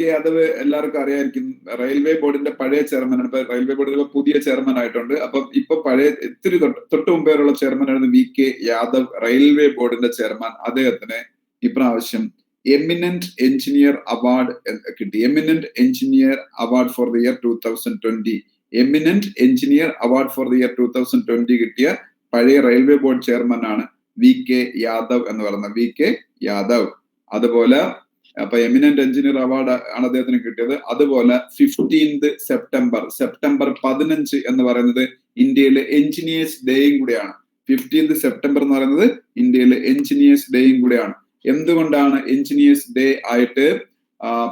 യാദവ് എല്ലാവർക്കും അറിയാമായിരിക്കും. റെയിൽവേ ബോർഡിന്റെ പഴയ ചെയർമാൻ ആണ്. ഇപ്പൊ റെയിൽവേ ബോർഡിൽ പുതിയ ചെയർമാൻ ആയിട്ടുണ്ട്. അപ്പം ഇപ്പൊ പഴയ ഇത്തിരി തൊട്ട് മുമ്പേറുള്ള ചെയർമാൻ ആയിരുന്നു വി കെ യാദവ്, റെയിൽവേ ബോർഡിന്റെ ചെയർമാൻ. അദ്ദേഹത്തിന് ഇപ്രാവശ്യം എമിനന്റ് എഞ്ചിനീയർ അവാർഡ് കിട്ടി. Eminent engineer award for the year 2020. Eminent engineer award for the year 2020 കിട്ടിയ പഴയ റെയിൽവേ ബോർഡ് ചെയർമാൻ ആണ് വി കെ യാദവ് എന്ന് പറയുന്നത്. V K Yadav. അതുപോലെ അപ്പൊ എമിനന്റ് എഞ്ചിനീയർ അവാർഡ് ആണ് അദ്ദേഹത്തിന് കിട്ടിയത്. അതുപോലെ 15 സെപ്റ്റംബർ 15 എന്ന് പറയുന്നത് ഇന്ത്യയിലെ എഞ്ചിനീയേഴ്സ് ഡേയും കൂടിയാണ്. 15 സെപ്റ്റംബർ എന്ന് പറയുന്നത് ഇന്ത്യയിലെ എഞ്ചിനീയേഴ്സ് ഡേയും കൂടിയാണ്. എന്തുകൊണ്ടാണ് എഞ്ചിനീയേഴ്സ് ഡേ ആയിട്ട്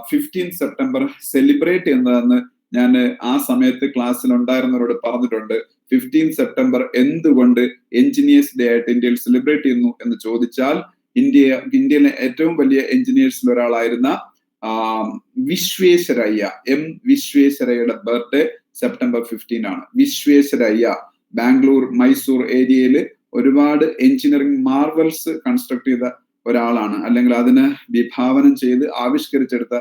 15 സെപ്റ്റംബർ സെലിബ്രേറ്റ് ചെയ്യുന്നതെന്ന് ഞാൻ ആ സമയത്ത് ക്ലാസ്സിൽ ഉണ്ടായിരുന്നവരോട് പറഞ്ഞിട്ടുണ്ട്. 15 സെപ്റ്റംബർ എന്തുകൊണ്ട് എഞ്ചിനീയേഴ്സ് ഡേ ആയിട്ട് ഇന്ത്യയിൽ സെലിബ്രേറ്റ് ചെയ്യുന്നു എന്ന് ചോദിച്ചാൽ, ഇന്ത്യയിലെ ഏറ്റവും വലിയ എഞ്ചിനീയേഴ്സിൽ ഒരാളായിരുന്ന വിശ്വേശ്വരയ്യ, എം വിശ്വേശ്വരയ്യയുടെ ബർത്ത്ഡേ സെപ്റ്റംബർ 15 ആണ്. വിശ്വേശ്വരയ്യ ബാംഗ്ലൂർ, മൈസൂർ ഏരിയയിൽ ഒരുപാട് എഞ്ചിനീയറിംഗ് മാർവൽസ് കൺസ്ട്രക്ട് ചെയ്ത ഒരാളാണ്, അല്ലെങ്കിൽ അതിനെ വിഭാവനം ചെയ്ത് ആവിഷ്കരിച്ചെടുത്ത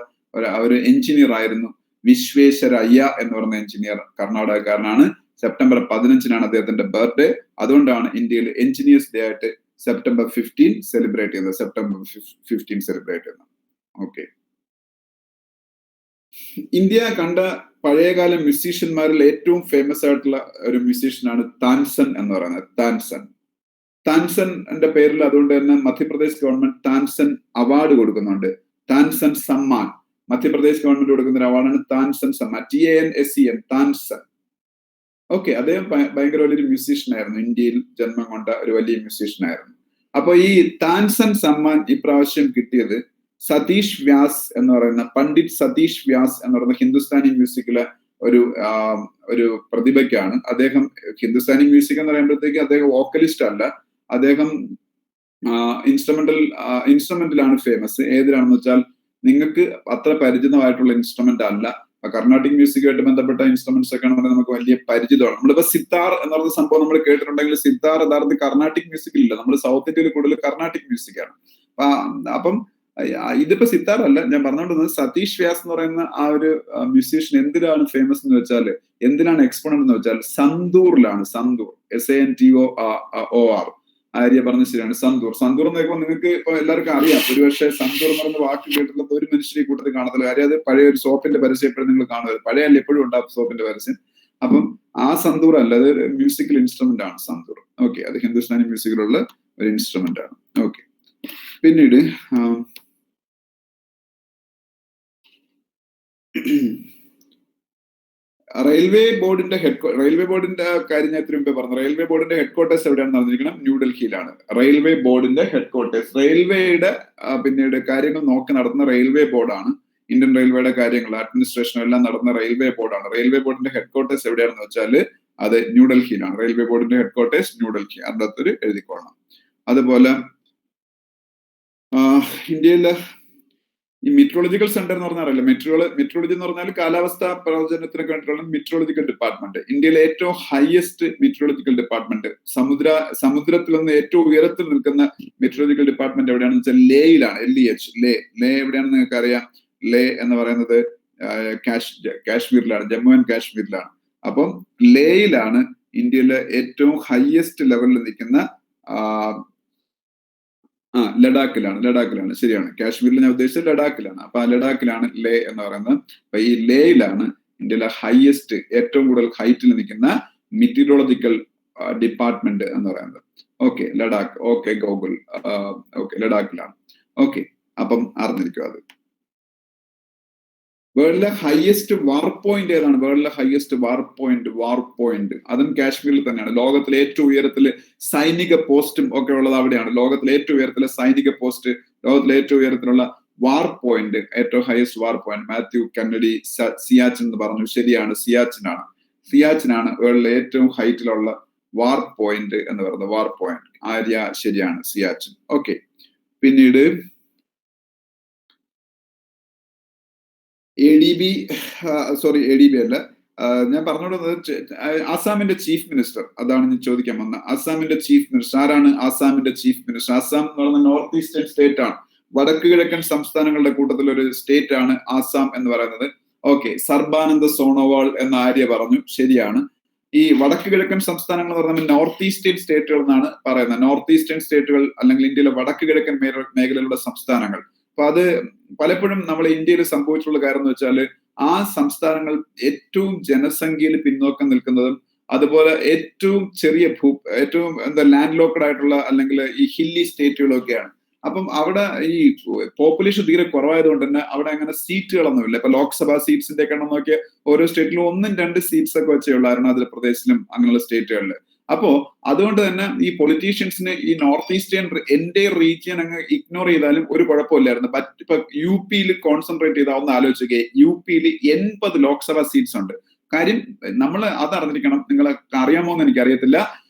ഒരു എഞ്ചിനീയർ ആയിരുന്നു വിശ്വേശ്വരയ്യ എന്ന് പറയുന്ന എഞ്ചിനീയർ. കർണാടകക്കാരനാണ്. സെപ്റ്റംബർ 15 അദ്ദേഹത്തിന്റെ ബർത്ത്ഡേ. അതുകൊണ്ടാണ് ഇന്ത്യയിൽ എഞ്ചിനീയേഴ്സ് ഡേ ആയിട്ട് സെപ്റ്റംബർ 15 സെലിബ്രേറ്റ് ചെയ്യുന്നത്. സെപ്റ്റംബർ 15 സെലിബ്രേറ്റ് ചെയ്യുന്നത്. ഓക്കെ. ഇന്ത്യ കണ്ട പഴയകാല മ്യൂസീഷ്യന്മാരിൽ ഏറ്റവും ഫേമസ് ആയിട്ടുള്ള ഒരു മ്യൂസീഷ്യനാണ് താൻസൻ എന്ന് പറയുന്നത്. താൻസന്റെ പേരിൽ അതുകൊണ്ട് തന്നെ മധ്യപ്രദേശ് ഗവൺമെന്റ് താൻസൻ അവാർഡ് കൊടുക്കുന്നുണ്ട്. താൻസൻ സമ്മാൻ, മധ്യപ്രദേശ് ഗവൺമെന്റ് കൊടുക്കുന്ന ഒരു അവാർഡാണ് താൻസൻ സമ്മാൻ. TANSEN, താൻസൻ. ഓക്കെ. അദ്ദേഹം ഭയങ്കര വലിയൊരു മ്യൂസീഷ്യൻ ആയിരുന്നു. ഇന്ത്യയിൽ ജന്മം കൊണ്ട ഒരു വലിയ മ്യൂസീഷ്യൻ ആയിരുന്നു. അപ്പൊ ഈ താൻസൻ സമ്മാൻ ഇപ്രാവശ്യം കിട്ടിയത് സതീഷ് വ്യാസ് എന്ന് പറയുന്ന, പണ്ഡിറ്റ് സതീഷ് വ്യാസ് എന്ന് പറയുന്ന ഹിന്ദുസ്ഥാനി മ്യൂസിക്കിലെ ഒരു പ്രതിഭയ്ക്കാണ്. അദ്ദേഹം ഹിന്ദുസ്ഥാനി മ്യൂസിക് എന്ന് പറയുമ്പോഴത്തേക്ക് അദ്ദേഹം വോക്കലിസ്റ്റ് അല്ല, അദ്ദേഹം ഇൻസ്ട്രുമെന്റിലാണ് ഫേമസ്. ഏതിലാണെന്ന് വെച്ചാൽ നിങ്ങൾക്ക് അത്ര പരിചിതമായിട്ടുള്ള ഇൻസ്ട്രുമെന്റ് അല്ല. കർണാട്ടിക് മ്യൂസിക്കുമായിട്ട് ബന്ധപ്പെട്ട ഇൻസ്ട്രുമെന്റ്സ് ഒക്കെ ആണെന്ന് നമുക്ക് വലിയ പരിചിതമാണ്. നമ്മളിപ്പോ സിത്താർ എന്ന് പറയുന്ന സംഭവം നമ്മൾ കേട്ടിട്ടുണ്ടെങ്കിൽ സിത്താർ യഥാർത്ഥത്തിൽ കർണാട്ടിക് മ്യൂസിക്കിലില്ല. നമ്മൾ സൗത്ത് ഇന്ത്യയിൽ കൂടുതൽ കർണാട്ടിക് മ്യൂസിക്കാണ്. അപ്പം ഇതിപ്പോ സിത്താർ അല്ല ഞാൻ പറഞ്ഞുകൊണ്ടിരുന്നത്. സതീഷ് വ്യാസ് എന്ന് പറയുന്ന ആ ഒരു മ്യൂസീഷ്യൻ എന്തിനാണ് ഫേമസ് എന്ന് വെച്ചാൽ, എന്തിനാണ് എക്സ്പോണന്റ് എന്ന് വെച്ചാൽ സന്തൂറിലാണ്. സന്തൂർ, SANTOR. ആര്യ പറഞ്ഞ ശരിയാണ്. സന്തൂർ എന്ന് കേൾക്കുമ്പോൾ നിങ്ങൾക്ക് ഇപ്പൊ എല്ലാവർക്കും അറിയാം. ഒരുപക്ഷെ സന്തൂർ എന്ന് പറയുന്ന വാക്ക് കേട്ടിട്ടുള്ള ഒരു മനുഷ്യരെ കൂട്ടത്തിൽ കാണത്തില്ല. കാര്യം അത് പഴയ ഒരു സോപ്പിന്റെ പരസ്യം എപ്പോഴും നിങ്ങൾ കാണുന്നത്. പഴയ അല്ല, എപ്പോഴും ഉണ്ടാവും സോപ്പിന്റെ പരസ്യം. അപ്പം ആ സന്തൂർ അല്ല, അത് മ്യൂസിക്കൽ ഇൻസ്ട്രുമെന്റ് ആണ് സന്തൂർ. ഓക്കെ. അത് ഹിന്ദുസ്ഥാനി മ്യൂസിക്കിലുള്ള ഒരു ഇൻസ്ട്രുമെന്റ് ആണ്. ഓക്കെ. പിന്നീട് റെയിൽവേ ബോർഡിന്റെ കാര്യം ഞാൻ ഇത്തിരി മുമ്പേ പറഞ്ഞു. റെയിൽവേ ബോർഡിന്റെ ഹെഡ്ക്വാർട്ടേഴ്സ് എവിടെയാണെന്ന് അറിഞ്ഞിരിക്കണം. ന്യൂഡൽഹിയിലാണ് റെയിൽവേ ബോർഡിന്റെ ഹെഡ്ക്വാർട്ടേഴ്സ്. റെയിൽവേയുടെ പിന്നീട് കാര്യങ്ങൾ നോക്കി നടത്തുന്ന റെയിൽവേ ബോർഡാണ്. ഇന്ത്യൻ റെയിൽവേയുടെ കാര്യങ്ങൾ, അഡ്മിനിസ്ട്രേഷൻ എല്ലാം നടത്തുന്ന റെയിൽവേ ബോർഡാണ്. റെയിൽവേ ബോർഡിന്റെ ഹെഡ്ക്വാർട്ടേഴ്സ് എവിടെയാണെന്ന് വെച്ചാൽ അത് ന്യൂഡൽഹിയിലാണ്. റെയിൽവേ ബോർഡിന്റെ ഹെഡ്ക്വാർട്ടേഴ്സ് ന്യൂഡൽഹി. അതിൻ്റെ അകത്തൊരു എഴുതിക്കോളണം. അതുപോലെ ഇന്ത്യയിലെ ഈ മെട്രോളജിക്കൽ സെന്റർ എന്ന് പറഞ്ഞാൽ അറിയില്ല, മെട്രോളജി എന്ന് പറഞ്ഞാൽ കാലാവസ്ഥാ പ്രവചനത്തിനൊക്കെ വേണ്ടിയിട്ടുള്ള മെട്രോളജിക്കൽ ഡിപ്പാർട്ട്മെന്റ്. ഇന്ത്യയിലെ ഏറ്റവും ഹയസ്റ്റ് മെട്രോളജിക്കൽ ഡിപ്പാർട്ട്മെന്റ്, സമുദ്രത്തിൽ നിന്ന് ഏറ്റവും ഉയരത്തിൽ നിൽക്കുന്ന മെട്രോളജിക്കൽ ഡിപ്പാർട്ട്മെന്റ് എവിടെയാണെന്ന് വെച്ചാൽ ലേയിലാണ്. LEH, ലേ എവിടെയാണെന്ന് നിങ്ങൾക്ക് അറിയാം. ലേ എന്ന് പറയുന്നത് കാശ്മീരിലാണ്, ജമ്മു ആൻഡ് കാശ്മീരിലാണ്. അപ്പം ലേയിലാണ് ഇന്ത്യയിലെ ഏറ്റവും ഹയസ്റ്റ് ലെവലിൽ നിൽക്കുന്ന ലഡാക്കിലാണ്. ശരിയാണ്. കാശ്മീരിൽ ഞാൻ ഉദ്ദേശിച്ചത് ലഡാക്കിലാണ്. അപ്പൊ ആ ലഡാക്കിലാണ് ലേ എന്ന് പറയുന്നത്. അപ്പൊ ഈ ലേയിലാണ് ഇന്ത്യയിലെ ഹയസ്റ്റ്, ഏറ്റവും കൂടുതൽ ഹൈറ്റിൽ നിൽക്കുന്ന മെറ്റീരിയോളജിക്കൽ ഡിപ്പാർട്ട്മെന്റ് എന്ന് പറയുന്നത്. Okay. Ladakh. Okay Google. Okay, ലഡാക്കിലാണ്. ഓക്കെ. അപ്പം അറിഞ്ഞിരിക്കും അത്. വേൾഡിലെ ഹയസ്റ്റ് വാർ പോയിന്റ് ഏതാണ്? വേൾഡിലെ ഹയസ്റ്റ് വാർ പോയിന്റ് അതും കാശ്മീരിൽ തന്നെയാണ്. ലോകത്തിലെ ഏറ്റവും ഉയരത്തില് സൈനിക പോസ്റ്റും ഒക്കെ ഉള്ളത് അവിടെയാണ്. ലോകത്തിലെ ഏറ്റവും ഉയരത്തിലെ സൈനിക പോസ്റ്റ്, ലോകത്തിലെ ഏറ്റവും ഉയരത്തിലുള്ള വാർ പോയിന്റ്, ഏറ്റവും ഹയസ്റ്റ് വാർ പോയിന്റ്. മാത്യു കന്നഡി സിയാച്ചിൻ എന്ന് പറഞ്ഞു. ശരിയാണ്, സിയാച്ചിനാണ് വേൾഡിലെ ഏറ്റവും ഹൈറ്റിലുള്ള വാർ പോയിന്റ് എന്ന് പറയുന്നത്. വാർ പോയിന്റ്. ആര്യ ശരിയാണ്, സിയാച്ചിൻ. ഓക്കെ. പിന്നീട് ADB അല്ല, ഞാൻ പറഞ്ഞുകൊടുക്കുന്നത് ആസാമിന്റെ ചീഫ് മിനിസ്റ്റർ, അതാണ് ഞാൻ ചോദിക്കാൻ വന്നത്. ആസാമിന്റെ ചീഫ് മിനിസ്റ്റർ ആരാണ്? ആസാമിന്റെ ചീഫ് മിനിസ്റ്റർ. ആസാം എന്ന് പറയുന്ന നോർത്ത് ഈസ്റ്റേൺ സ്റ്റേറ്റ് ആണ്. വടക്ക് കിഴക്കൻ സംസ്ഥാനങ്ങളുടെ കൂട്ടത്തിൽ ഒരു സ്റ്റേറ്റ് ആണ് ആസാം എന്ന് പറയുന്നത്. ഓക്കെ, സർബാനന്ദ സോണോവാൾ എന്ന ആര്യ പറഞ്ഞു, ശരിയാണ്. ഈ വടക്ക് കിഴക്കൻ സംസ്ഥാനങ്ങൾ എന്ന് പറയുന്നത് നോർത്ത് ഈസ്റ്റേൺ സ്റ്റേറ്റുകൾ എന്നാണ് പറയുന്നത്. നോർത്ത് ഈസ്റ്റേൺ സ്റ്റേറ്റുകൾ അല്ലെങ്കിൽ ഇന്ത്യയിലെ വടക്ക് കിഴക്കൻ മേഖലയിലുള്ള സംസ്ഥാനങ്ങൾ. അപ്പൊ അത് പലപ്പോഴും നമ്മൾ ഇന്ത്യയിൽ സംഭവിച്ചിട്ടുള്ള കാര്യം എന്ന് വെച്ചാൽ ആ സംസ്ഥാനങ്ങൾ ഏറ്റവും ജനസംഖ്യയിൽ പിന്നോക്കം നിൽക്കുന്നതും അതുപോലെ ഏറ്റവും ചെറിയ ഏറ്റവും ലാൻഡ് ലോക്ക്ഡ് ആയിട്ടുള്ള അല്ലെങ്കിൽ ഈ ഹില്ലി സ്റ്റേറ്റുകളൊക്കെയാണ്. അപ്പം അവിടെ ഈ പോപ്പുലേഷൻ തീരെ കുറവായതുകൊണ്ട് തന്നെ അവിടെ അങ്ങനെ സീറ്റുകളൊന്നുമില്ല. ഇപ്പൊ ലോക്സഭാ സീറ്റ്സിന്റെ ഒക്കെ എണ്ണം നോക്കിയാൽ ഓരോ സ്റ്റേറ്റിലും 1-2 സീറ്റ്സ് ഒക്കെ വെച്ചേ ഉള്ളൂ അരുണാചൽ പ്രദേശിലും അങ്ങനെയുള്ള സ്റ്റേറ്റുകളിൽ. അപ്പോ അതുകൊണ്ട് തന്നെ ഈ പൊളിറ്റീഷ്യൻസിന് ഈ നോർത്ത് ഈസ്റ്റേൺ എന്റെ റീജിയൻ അങ്ങ് ഇഗ്നോർ ചെയ്താലും ഒരു കുഴപ്പമില്ലായിരുന്നു. ഇപ്പൊ യു പിയിൽ കോൺസെൻട്രേറ്റ് ചെയ്താൽ ഒന്ന് ആലോചിക്കുക, യു പിയിൽ 80 ലോക്സഭാ സീറ്റ്സ് ഉണ്ട്. കാര്യം നമ്മൾ അതറിഞ്ഞിരിക്കണം, നിങ്ങൾക്ക് അറിയാമോ എന്ന് എനിക്കറിയത്തില്ല.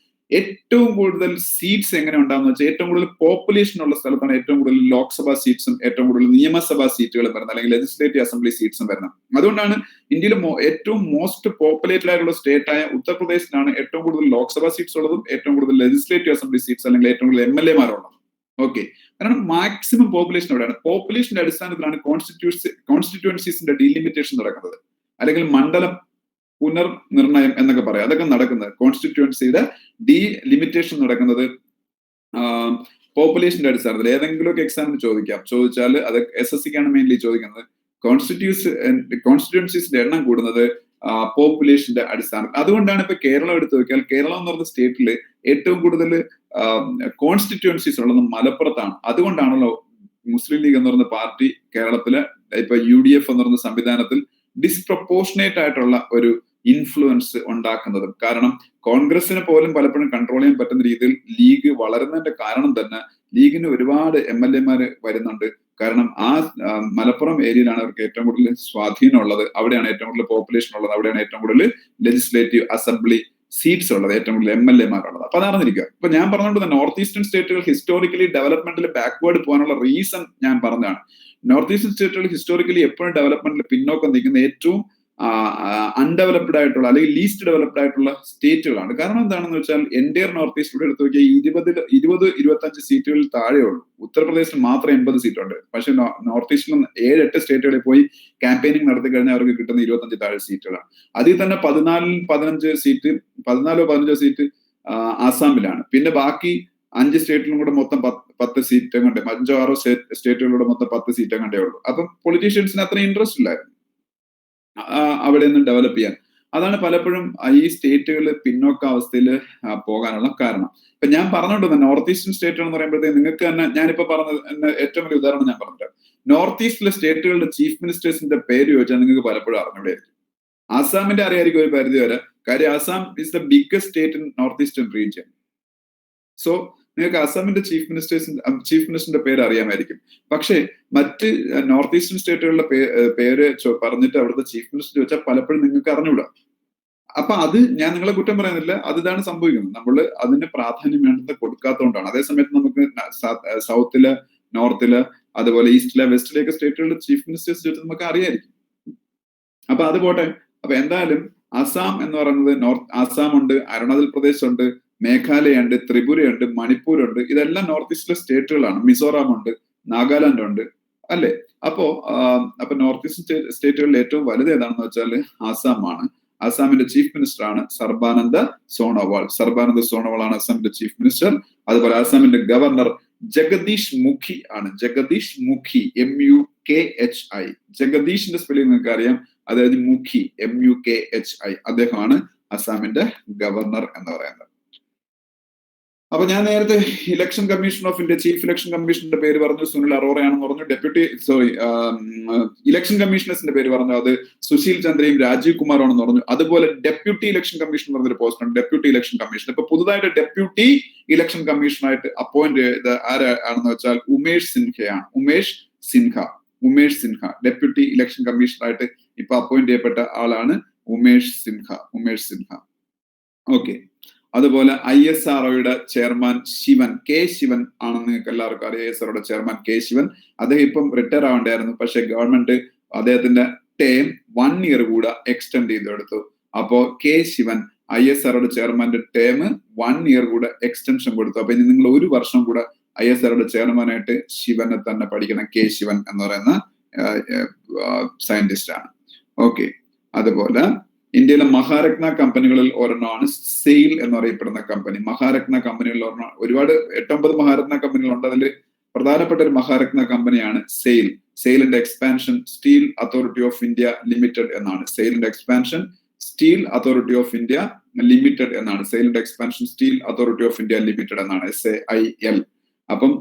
ഏറ്റവും കൂടുതൽ സീറ്റ്സ് എങ്ങനെ ഉണ്ടാകുന്ന വെച്ചാൽ ഏറ്റവും കൂടുതൽ പോപ്പുലേഷൻ ഉള്ള സ്ഥലത്താണ് ഏറ്റവും കൂടുതൽ ലോക്സഭാ സീറ്റ്സും ഏറ്റവും കൂടുതൽ നിയമസഭാ സീറ്റുകളും വരുന്നത്, അല്ലെങ്കിൽ ലെജിസ്ലേറ്റീവ് അസംബ്ലി സീറ്റ്സും വരുന്നത്. അതുകൊണ്ടാണ് ഇന്ത്യയിൽ ഏറ്റവും മോസ്റ്റ് പോപ്പുലേറ്റഡ് ആയിട്ടുള്ള സ്റ്റേറ്റ് ആയ ഉത്തർപ്രദേശിനാണ് ഏറ്റവും കൂടുതൽ ലോക്സഭാ സീറ്റ്സ് ഉള്ളതും ഏറ്റവും കൂടുതൽ ലെജിസ്ലേറ്റീവ് അസംബ്ലി സീറ്റ്സ് അല്ലെങ്കിൽ ഏറ്റവും കൂടുതൽ MLA-മാരുള്ളതും. ഓക്കെ, കാരണം മാക്സിമം പോപ്പുലേഷൻ എവിടെയാണ്? പോപ്പുലേഷന്റെ അടിസ്ഥാനത്തിലാണ് കോൺസ്റ്റിറ്റ്യുവൻസീസിന്റെ ഡീലിമിറ്റേഷൻ നടക്കുന്നത്, അല്ലെങ്കിൽ മണ്ഡലം പുനർനിർണയം എന്നൊക്കെ പറയാം. അതൊക്കെ നടക്കുന്നത് കോൺസ്റ്റിറ്റ്യുവൻസിയുടെ ഡീലിമിറ്റേഷൻ നടക്കുന്നത് പോപ്പുലേഷന്റെ അടിസ്ഥാനത്തിൽ. ഏതെങ്കിലുമൊക്കെ എക്സാമിന് ചോദിച്ചാൽ അത് SSCക്കാണ് മെയിൻലി ചോദിക്കുന്നത്. കോൺസ്റ്റിറ്റ്യുവൻസീസിന്റെ എണ്ണം കൂടുന്നത് പോപ്പുലേഷന്റെ അടിസ്ഥാനത്തിൽ. അതുകൊണ്ടാണ് ഇപ്പൊ കേരളം എടുത്തു നോക്കിയാൽ കേരളം എന്ന് പറഞ്ഞ സ്റ്റേറ്റിൽ ഏറ്റവും കൂടുതൽ കോൺസ്റ്റിറ്റ്യുവൻസീസ് ഉള്ളത് മലപ്പുറത്താണ്. അതുകൊണ്ടാണല്ലോ മുസ്ലിം ലീഗ് എന്ന് പറയുന്ന പാർട്ടി കേരളത്തില് ഇപ്പൊ UDF എന്ന് പറയുന്ന സംവിധാനത്തിൽ ഡിസ്പ്രപ്പോർഷനേറ്റ് ആയിട്ടുള്ള ഒരു ഇൻഫ്ലുവൻസ് ഉണ്ടാക്കുന്നതും. കാരണം കോൺഗ്രസിനെ പോലും പലപ്പോഴും കൺട്രോൾ ചെയ്യാൻ പറ്റുന്ന രീതിയിൽ ലീഗ് വളരുന്നതിന്റെ കാരണം തന്നെ ലീഗിന് ഒരുപാട് MLA-മാര് വരുന്നുണ്ട്. കാരണം ആ മലപ്പുറം ഏരിയയിലാണ് അവർക്ക് ഏറ്റവും കൂടുതൽ സ്വാധീനം ഉള്ളത്, അവിടെയാണ് ഏറ്റവും കൂടുതൽ പോപ്പുലേഷൻ ഉള്ളത്, അവിടെയാണ് ഏറ്റവും കൂടുതൽ ലെജിസ്ലേറ്റീവ് അസംബ്ലി സീറ്റ്സ് ഉള്ളത്, ഏറ്റവും കൂടുതൽ MLA-മാരുള്ളത്. അപ്പൊ അതറിഞ്ഞിരിക്കുക. ഇപ്പൊ ഞാൻ പറഞ്ഞുകൊണ്ട് നോർത്ത് ഈസ്റ്റേൺ സ്റ്റേറ്റുകൾ ഹിസ്റ്റോറിക്കലി ഡെവലപ്മെന്റിൽ ബാക്ക്വേർഡ് പോകാനുള്ള റീസൺ ഞാൻ പറഞ്ഞതാണ്. നോർത്ത് ഈസ്റ്റേൺ സ്റ്റേറ്റുകൾ ഹിസ്റ്റോറിക്കലി എപ്പോഴും ഡെവലപ്മെന്റിൽ പിന്നോക്കം നിൽക്കുന്ന ഏറ്റവും അൺഡെവലപ്ഡ് ആയിട്ടുള്ള അല്ലെങ്കിൽ ലീസ്റ്റ് ഡെവലപ്ഡ് ആയിട്ടുള്ള സ്റ്റേറ്റുകളാണ്. കാരണം എന്താണെന്ന് വെച്ചാൽ എൻറ്റയർ നോർത്ത് ഈസ്റ്റിലൂടെ എടുത്തു നോക്കിയാൽ 20-25 സീറ്റുകളിൽ താഴെയുള്ളൂ. ഉത്തർപ്രദേശിൽ മാത്രം 80 സീറ്റുണ്ട്. പക്ഷെ നോർത്ത് ഈസ്റ്റിലും 7-8 സ്റ്റേറ്റുകളിൽ പോയി ക്യാമ്പയിനിങ് നടത്തി കഴിഞ്ഞാൽ അവർക്ക് കിട്ടുന്ന 25 താഴെ സീറ്റുകളാണ്. അതിൽ തന്നെ 14-15 സീറ്റ് ആസാമിലാണ്. പിന്നെ ബാക്കി 5 സ്റ്റേറ്റിലും കൂടെ മൊത്തം 10 സീറ്റ് കണ്ടേ, 5-6 സ്റ്റേറ്റുകളിലൂടെ മൊത്തം 10 സീറ്റ് കണ്ടേ ഉള്ളൂ. അപ്പം പൊളിറ്റീഷ്യൻസിന് അത്ര ഇൻട്രസ്റ്റ് ഇല്ലായിരുന്നു അവിടെ നിന്ന് ഡെവലപ്പ് ചെയ്യാൻ. അതാണ് പലപ്പോഴും ഈ സ്റ്റേറ്റുകൾ പിന്നോക്കാവസ്ഥയിൽ പോകാനുള്ള കാരണം. ഇപ്പൊ ഞാൻ പറഞ്ഞുകൊണ്ട് നോർത്ത് ഈസ്റ്റേൺ സ്റ്റേറ്റുകൾ എന്ന് പറയുമ്പോഴത്തേക്ക് നിങ്ങൾക്ക് തന്നെ ഞാനിപ്പോ പറഞ്ഞ ഏറ്റവും വലിയ ഉദാഹരണം ഞാൻ പറഞ്ഞിട്ട്, നോർത്ത് ഈസ്റ്റിലെ സ്റ്റേറ്റുകളുടെ ചീഫ് മിനിസ്റ്റേഴ്സിന്റെ പേര് ചോദിച്ചാൽ നിങ്ങൾക്ക് പലപ്പോഴും അറിഞ്ഞൂടെയായിരിക്കും. ആസാമിന്റെ അറിയായിരിക്കും ഒരു പരിധി വരെ, കാര്യം Assam is the biggest state in north eastern region. So നിങ്ങൾക്ക് അസാമിന്റെ ചീഫ് മിനിസ്റ്ററിന്റെ പേര് അറിയാമായിരിക്കും. പക്ഷേ മറ്റ് നോർത്ത് ഈസ്റ്റേൺ സ്റ്റേറ്റുകളുടെ പേര് പറഞ്ഞിട്ട് അവിടുത്തെ ചീഫ് മിനിസ്റ്റർ ചോദിച്ചാൽ പലപ്പോഴും നിങ്ങൾക്ക് അറിഞ്ഞുകൂടാ. അപ്പൊ അത് ഞാൻ നിങ്ങളെ കുറ്റം പറയുന്നില്ല, അതിതാണ് സംഭവിക്കുന്നത്. നമ്മൾ അതിന് പ്രാധാന്യം വേണ്ടത് കൊടുക്കാത്തതുകൊണ്ടാണ്. അതേസമയത്ത് നമുക്ക് സൗത്തില്, നോർത്തില്, അതുപോലെ ഈസ്റ്റിലെ, വെസ്റ്റിലേക്ക് സ്റ്റേറ്റുകളുടെ ചീഫ് മിനിസ്റ്റേഴ്സ് ചോദിച്ചാൽ നമുക്ക് അറിയായിരിക്കും. അപ്പൊ അത് പോട്ടെ. അപ്പൊ എന്തായാലും അസാം എന്ന് പറയുന്നത് ആസാം ഉണ്ട്, അരുണാചൽ പ്രദേശ് ഉണ്ട്, മേഘാലയ ഉണ്ട്, ത്രിപുരയുണ്ട്, മണിപ്പൂരുണ്ട്. ഇതെല്ലാം നോർത്ത് ഈസ്റ്റിലെ സ്റ്റേറ്റുകളാണ്. മിസോറാം ഉണ്ട്, നാഗാലാൻഡ് ഉണ്ട്, അല്ലെ? അപ്പോ നോർത്ത് ഈസ്റ്റ് സ്റ്റേറ്റുകളിൽ ഏറ്റവും വലുത് ഏതാണെന്ന് വെച്ചാൽ ആസാമാണ്. ആസാമിന്റെ ചീഫ് മിനിസ്റ്റർ ആണ് സർബാനന്ദ സോണോവാൾ. സർബാനന്ദ സോണോവാൾ ആണ് ആസാമിന്റെ ചീഫ് മിനിസ്റ്റർ. അതുപോലെ ആസാമിന്റെ ഗവർണർ ജഗദീഷ് മുഖി ആണ്. ജഗദീഷ് മുഖി, MUKHI. ജഗദീഷിന്റെ സ്പെല്ലിംഗ് നിങ്ങൾക്ക് അറിയാം, അതായത് മുഖി, MUKHI. അദ്ദേഹമാണ് അസാമിന്റെ ഗവർണർ എന്ന് പറയുന്നത്. അപ്പൊ ഞാൻ നേരത്തെ election commission of India, chief election കമ്മീഷന്റെ പേര് പറഞ്ഞു, സുനിൽ അറോറയാണെന്ന് പറഞ്ഞു. ഇലക്ഷൻ കമ്മീഷണേഴ്സിന്റെ പേര് പറഞ്ഞു, അത് സുശീൽ ചന്ദ്രയും രാജീവ് കുമാറാണെന്ന് പറഞ്ഞു. അതുപോലെ ഡെപ്യൂട്ടി ഇലക്ഷൻ കമ്മീഷൻ പറഞ്ഞൊരു പോസ്റ്റ് ഉണ്ട്, ഡെപ്യൂട്ടി ഇലക്ഷൻ കമ്മീഷൻ. ഇപ്പൊ പുതുതായിട്ട് ഡെപ്യൂട്ടി ഇലക്ഷൻ കമ്മീഷണറായിട്ട് അപ്പോയിന്റ് ചെയ്ത ആരാണെന്ന് വെച്ചാൽ ഉമേഷ് സിൻഹ. ഡെപ്യൂട്ടി ഇലക്ഷൻ കമ്മീഷണറായിട്ട് ഇപ്പൊ അപ്പോയിന്റ് ചെയ്യപ്പെട്ട ആളാണ് ഉമേഷ് സിൻഹ. ഓക്കെ. അതുപോലെ ISROയുടെ ചെയർമാൻ കെ ശിവൻ ആണെന്ന് നിങ്ങൾക്ക് എല്ലാവർക്കും അറിയാം. ISROയുടെ ചെയർമാൻ കെ ശിവൻ, അദ്ദേഹം ഇപ്പം റിട്ടയർ ആവേണ്ടായിരുന്നു. പക്ഷെ ഗവൺമെന്റ് അദ്ദേഹത്തിന്റെ ടേം 1 ഇയർ കൂടെ എക്സ്റ്റെൻഡ് ചെയ്തെടുത്തു. അപ്പോ കെ ശിവൻ ISROയുടെ ചെയർമാന്റെ ടേം 1 ഇയർ കൂടെ എക്സ്റ്റൻഷൻ കൊടുത്തു. അപ്പൊ ഇനി നിങ്ങൾ 1 വർഷം കൂടെ ISROയുടെ ചെയർമാനായിട്ട് ശിവനെ തന്നെ പഠിക്കുന്ന കെ ശിവൻ എന്ന് പറയുന്ന സയന്റിസ്റ്റ് ആണ്. ഓക്കെ, അതുപോലെ ഇന്ത്യയിലെ മഹാരത്ന കമ്പനികളിൽ ഒരെണ്ണമാണ് സെയിൽ എന്ന് പറയപ്പെടുന്ന കമ്പനി. മഹാരത്ന കമ്പനികളിൽ ഒരെണ്ണം, ഒരുപാട് 8-9 മഹാരത്ന കമ്പനികളുണ്ട്. അതിൽ പ്രധാനപ്പെട്ട ഒരു മഹാരത്ന കമ്പനിയാണ് SAIL. SAIL and expansion steel authority of India limited എന്നാണ്. SAIL and expansion steel authority of India limited എന്നാണ്. SAIL and expansion steel authority of India limited എന്നാണ്, SAIL. അപ്പം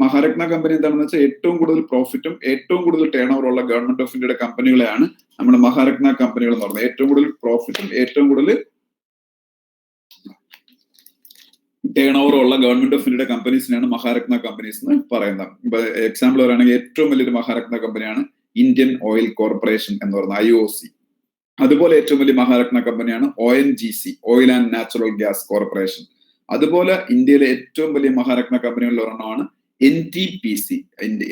മഹാരത്ന കമ്പനി എന്താണെന്ന് വെച്ചാൽ ഏറ്റവും കൂടുതൽ പ്രോഫിറ്റും ഏറ്റവും കൂടുതൽ ടേൺ ഓവർ ഉള്ള ഗവൺമെന്റ് ഓഫ് ഇന്ത്യയുടെ കമ്പനികളെയാണ് നമ്മുടെ മഹാരത്ന കമ്പനികൾ എന്ന് പറയുന്നത്. ഏറ്റവും കൂടുതൽ പ്രോഫിറ്റും ഏറ്റവും കൂടുതൽ ടേൺ ഓവർ ഉള്ള ഗവൺമെന്റ് ഓഫ് ഇന്ത്യയുടെ കമ്പനീസിനാണ് മഹാരത്ന കമ്പനീസ് എന്ന് പറയുന്നത്. ഇപ്പൊ എക്സാമ്പിൾ പറയുകയാണെങ്കിൽ ഏറ്റവും വലിയൊരു മഹാരത്ന കമ്പനിയാണ് ഇന്ത്യൻ ഓയിൽ കോർപ്പറേഷൻ എന്ന് പറയുന്നത്, IOC. അതുപോലെ ഏറ്റവും വലിയ മഹാരത്ന കമ്പനിയാണ് ONGC, oil and natural gas corporation. അതുപോലെ ഇന്ത്യയിലെ ഏറ്റവും വലിയ മഹാരത്ന കമ്പനികളിൽ ഒരെണ്ണമാണ് NTPC.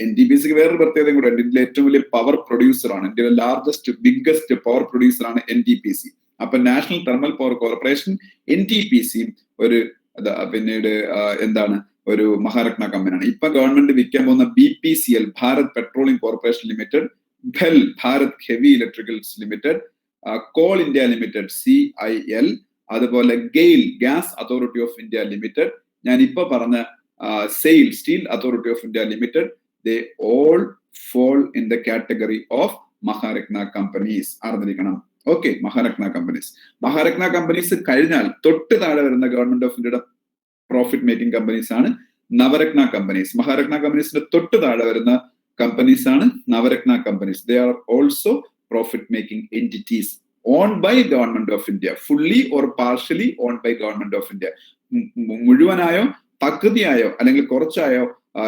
NTPCക്ക് വേറൊരു പ്രത്യേകതയും കൂടെ ഉണ്ട്. ഇന്ത്യയിലെ ഏറ്റവും വലിയ പവർ പ്രൊഡ്യൂസർ ആണ്, ഇന്ത്യയിലെ ലാർജസ്റ്റ് ബിഗ്ഗസ്റ്റ് പവർ പ്രൊഡ്യൂസർ ആണ് NTPC. അപ്പൊ national thermal power corporation NTPC ഒരു പിന്നീട് എന്താണ്, ഒരു മഹാരത്ന കമ്പനിയാണ്. ഇപ്പൊ ഗവൺമെന്റ് വിൽക്കാൻ പോകുന്ന BPCL, Bharat petroleum corporation limited, BHEL, Bharat heavy electricals limited, coal India limited CIL, അതുപോലെ GAIL, gas authority of India limited, ഞാൻ ഇപ്പൊ പറഞ്ഞ SAIL, steel authority of India limited, they all fall in the category of Maharatna companies. അറിഞ്ഞിരിക്കണം. Okay, Maharatna companies. Maharatna companies കഴിഞ്ഞാൽ തൊട്ട് താഴെ വരുന്ന ഗവൺമെന്റ് ഓഫ് ഇന്ത്യയുടെ പ്രോഫിറ്റ് മേക്കിംഗ് കമ്പനീസ് ആണ് നവരത്ന കമ്പനീസ്. മഹാരത്ന കമ്പനീസിന്റെ തൊട്ട് താഴെ വരുന്ന കമ്പനീസ് ആണ് Navratna companies. They are also profit making entities owned by government of India, fully or partially owned by government of India. മുഴുവനായോ പകുതിയായോ അല്ലെങ്കിൽ കുറച്ചായോ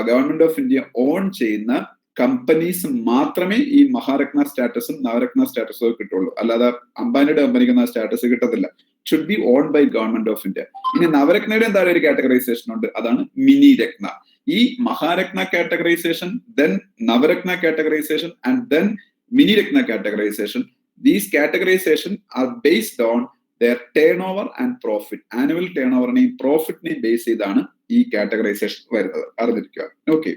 ഗവൺമെന്റ് ഓഫ് ഇന്ത്യ ഓൺ ചെയ്യുന്ന കമ്പനീസ് മാത്രമേ ഈ മഹാരത്ന സ്റ്റാറ്റസും നവരത്ന സ്റ്റാറ്റസും കിട്ടുള്ളൂ. അല്ലാതെ അംബാനിയുടെ കമ്പനിക്ക് സ്റ്റാറ്റസ് കിട്ടത്തില്ല. Should be own by government of India. ഇനി നവരത്നയുടെ എന്താ ഒരു കാറ്റഗറൈസേഷൻ ഉണ്ട്, അതാണ് മിനി രത്ന. ഈ Maharatna categorisation, then Navratna categorisation and then mini Ratna categorisation. These categorization are based on their turnover and profit. Annual turnover നെയും പ്രോഫിറ്റിനെയും ബേസ് ചെയ്താണ് ഈ കാറ്റഗറൈസേഷൻ വരുന്നത്. അറിഞ്ഞിരിക്കുക. ഓക്കെ,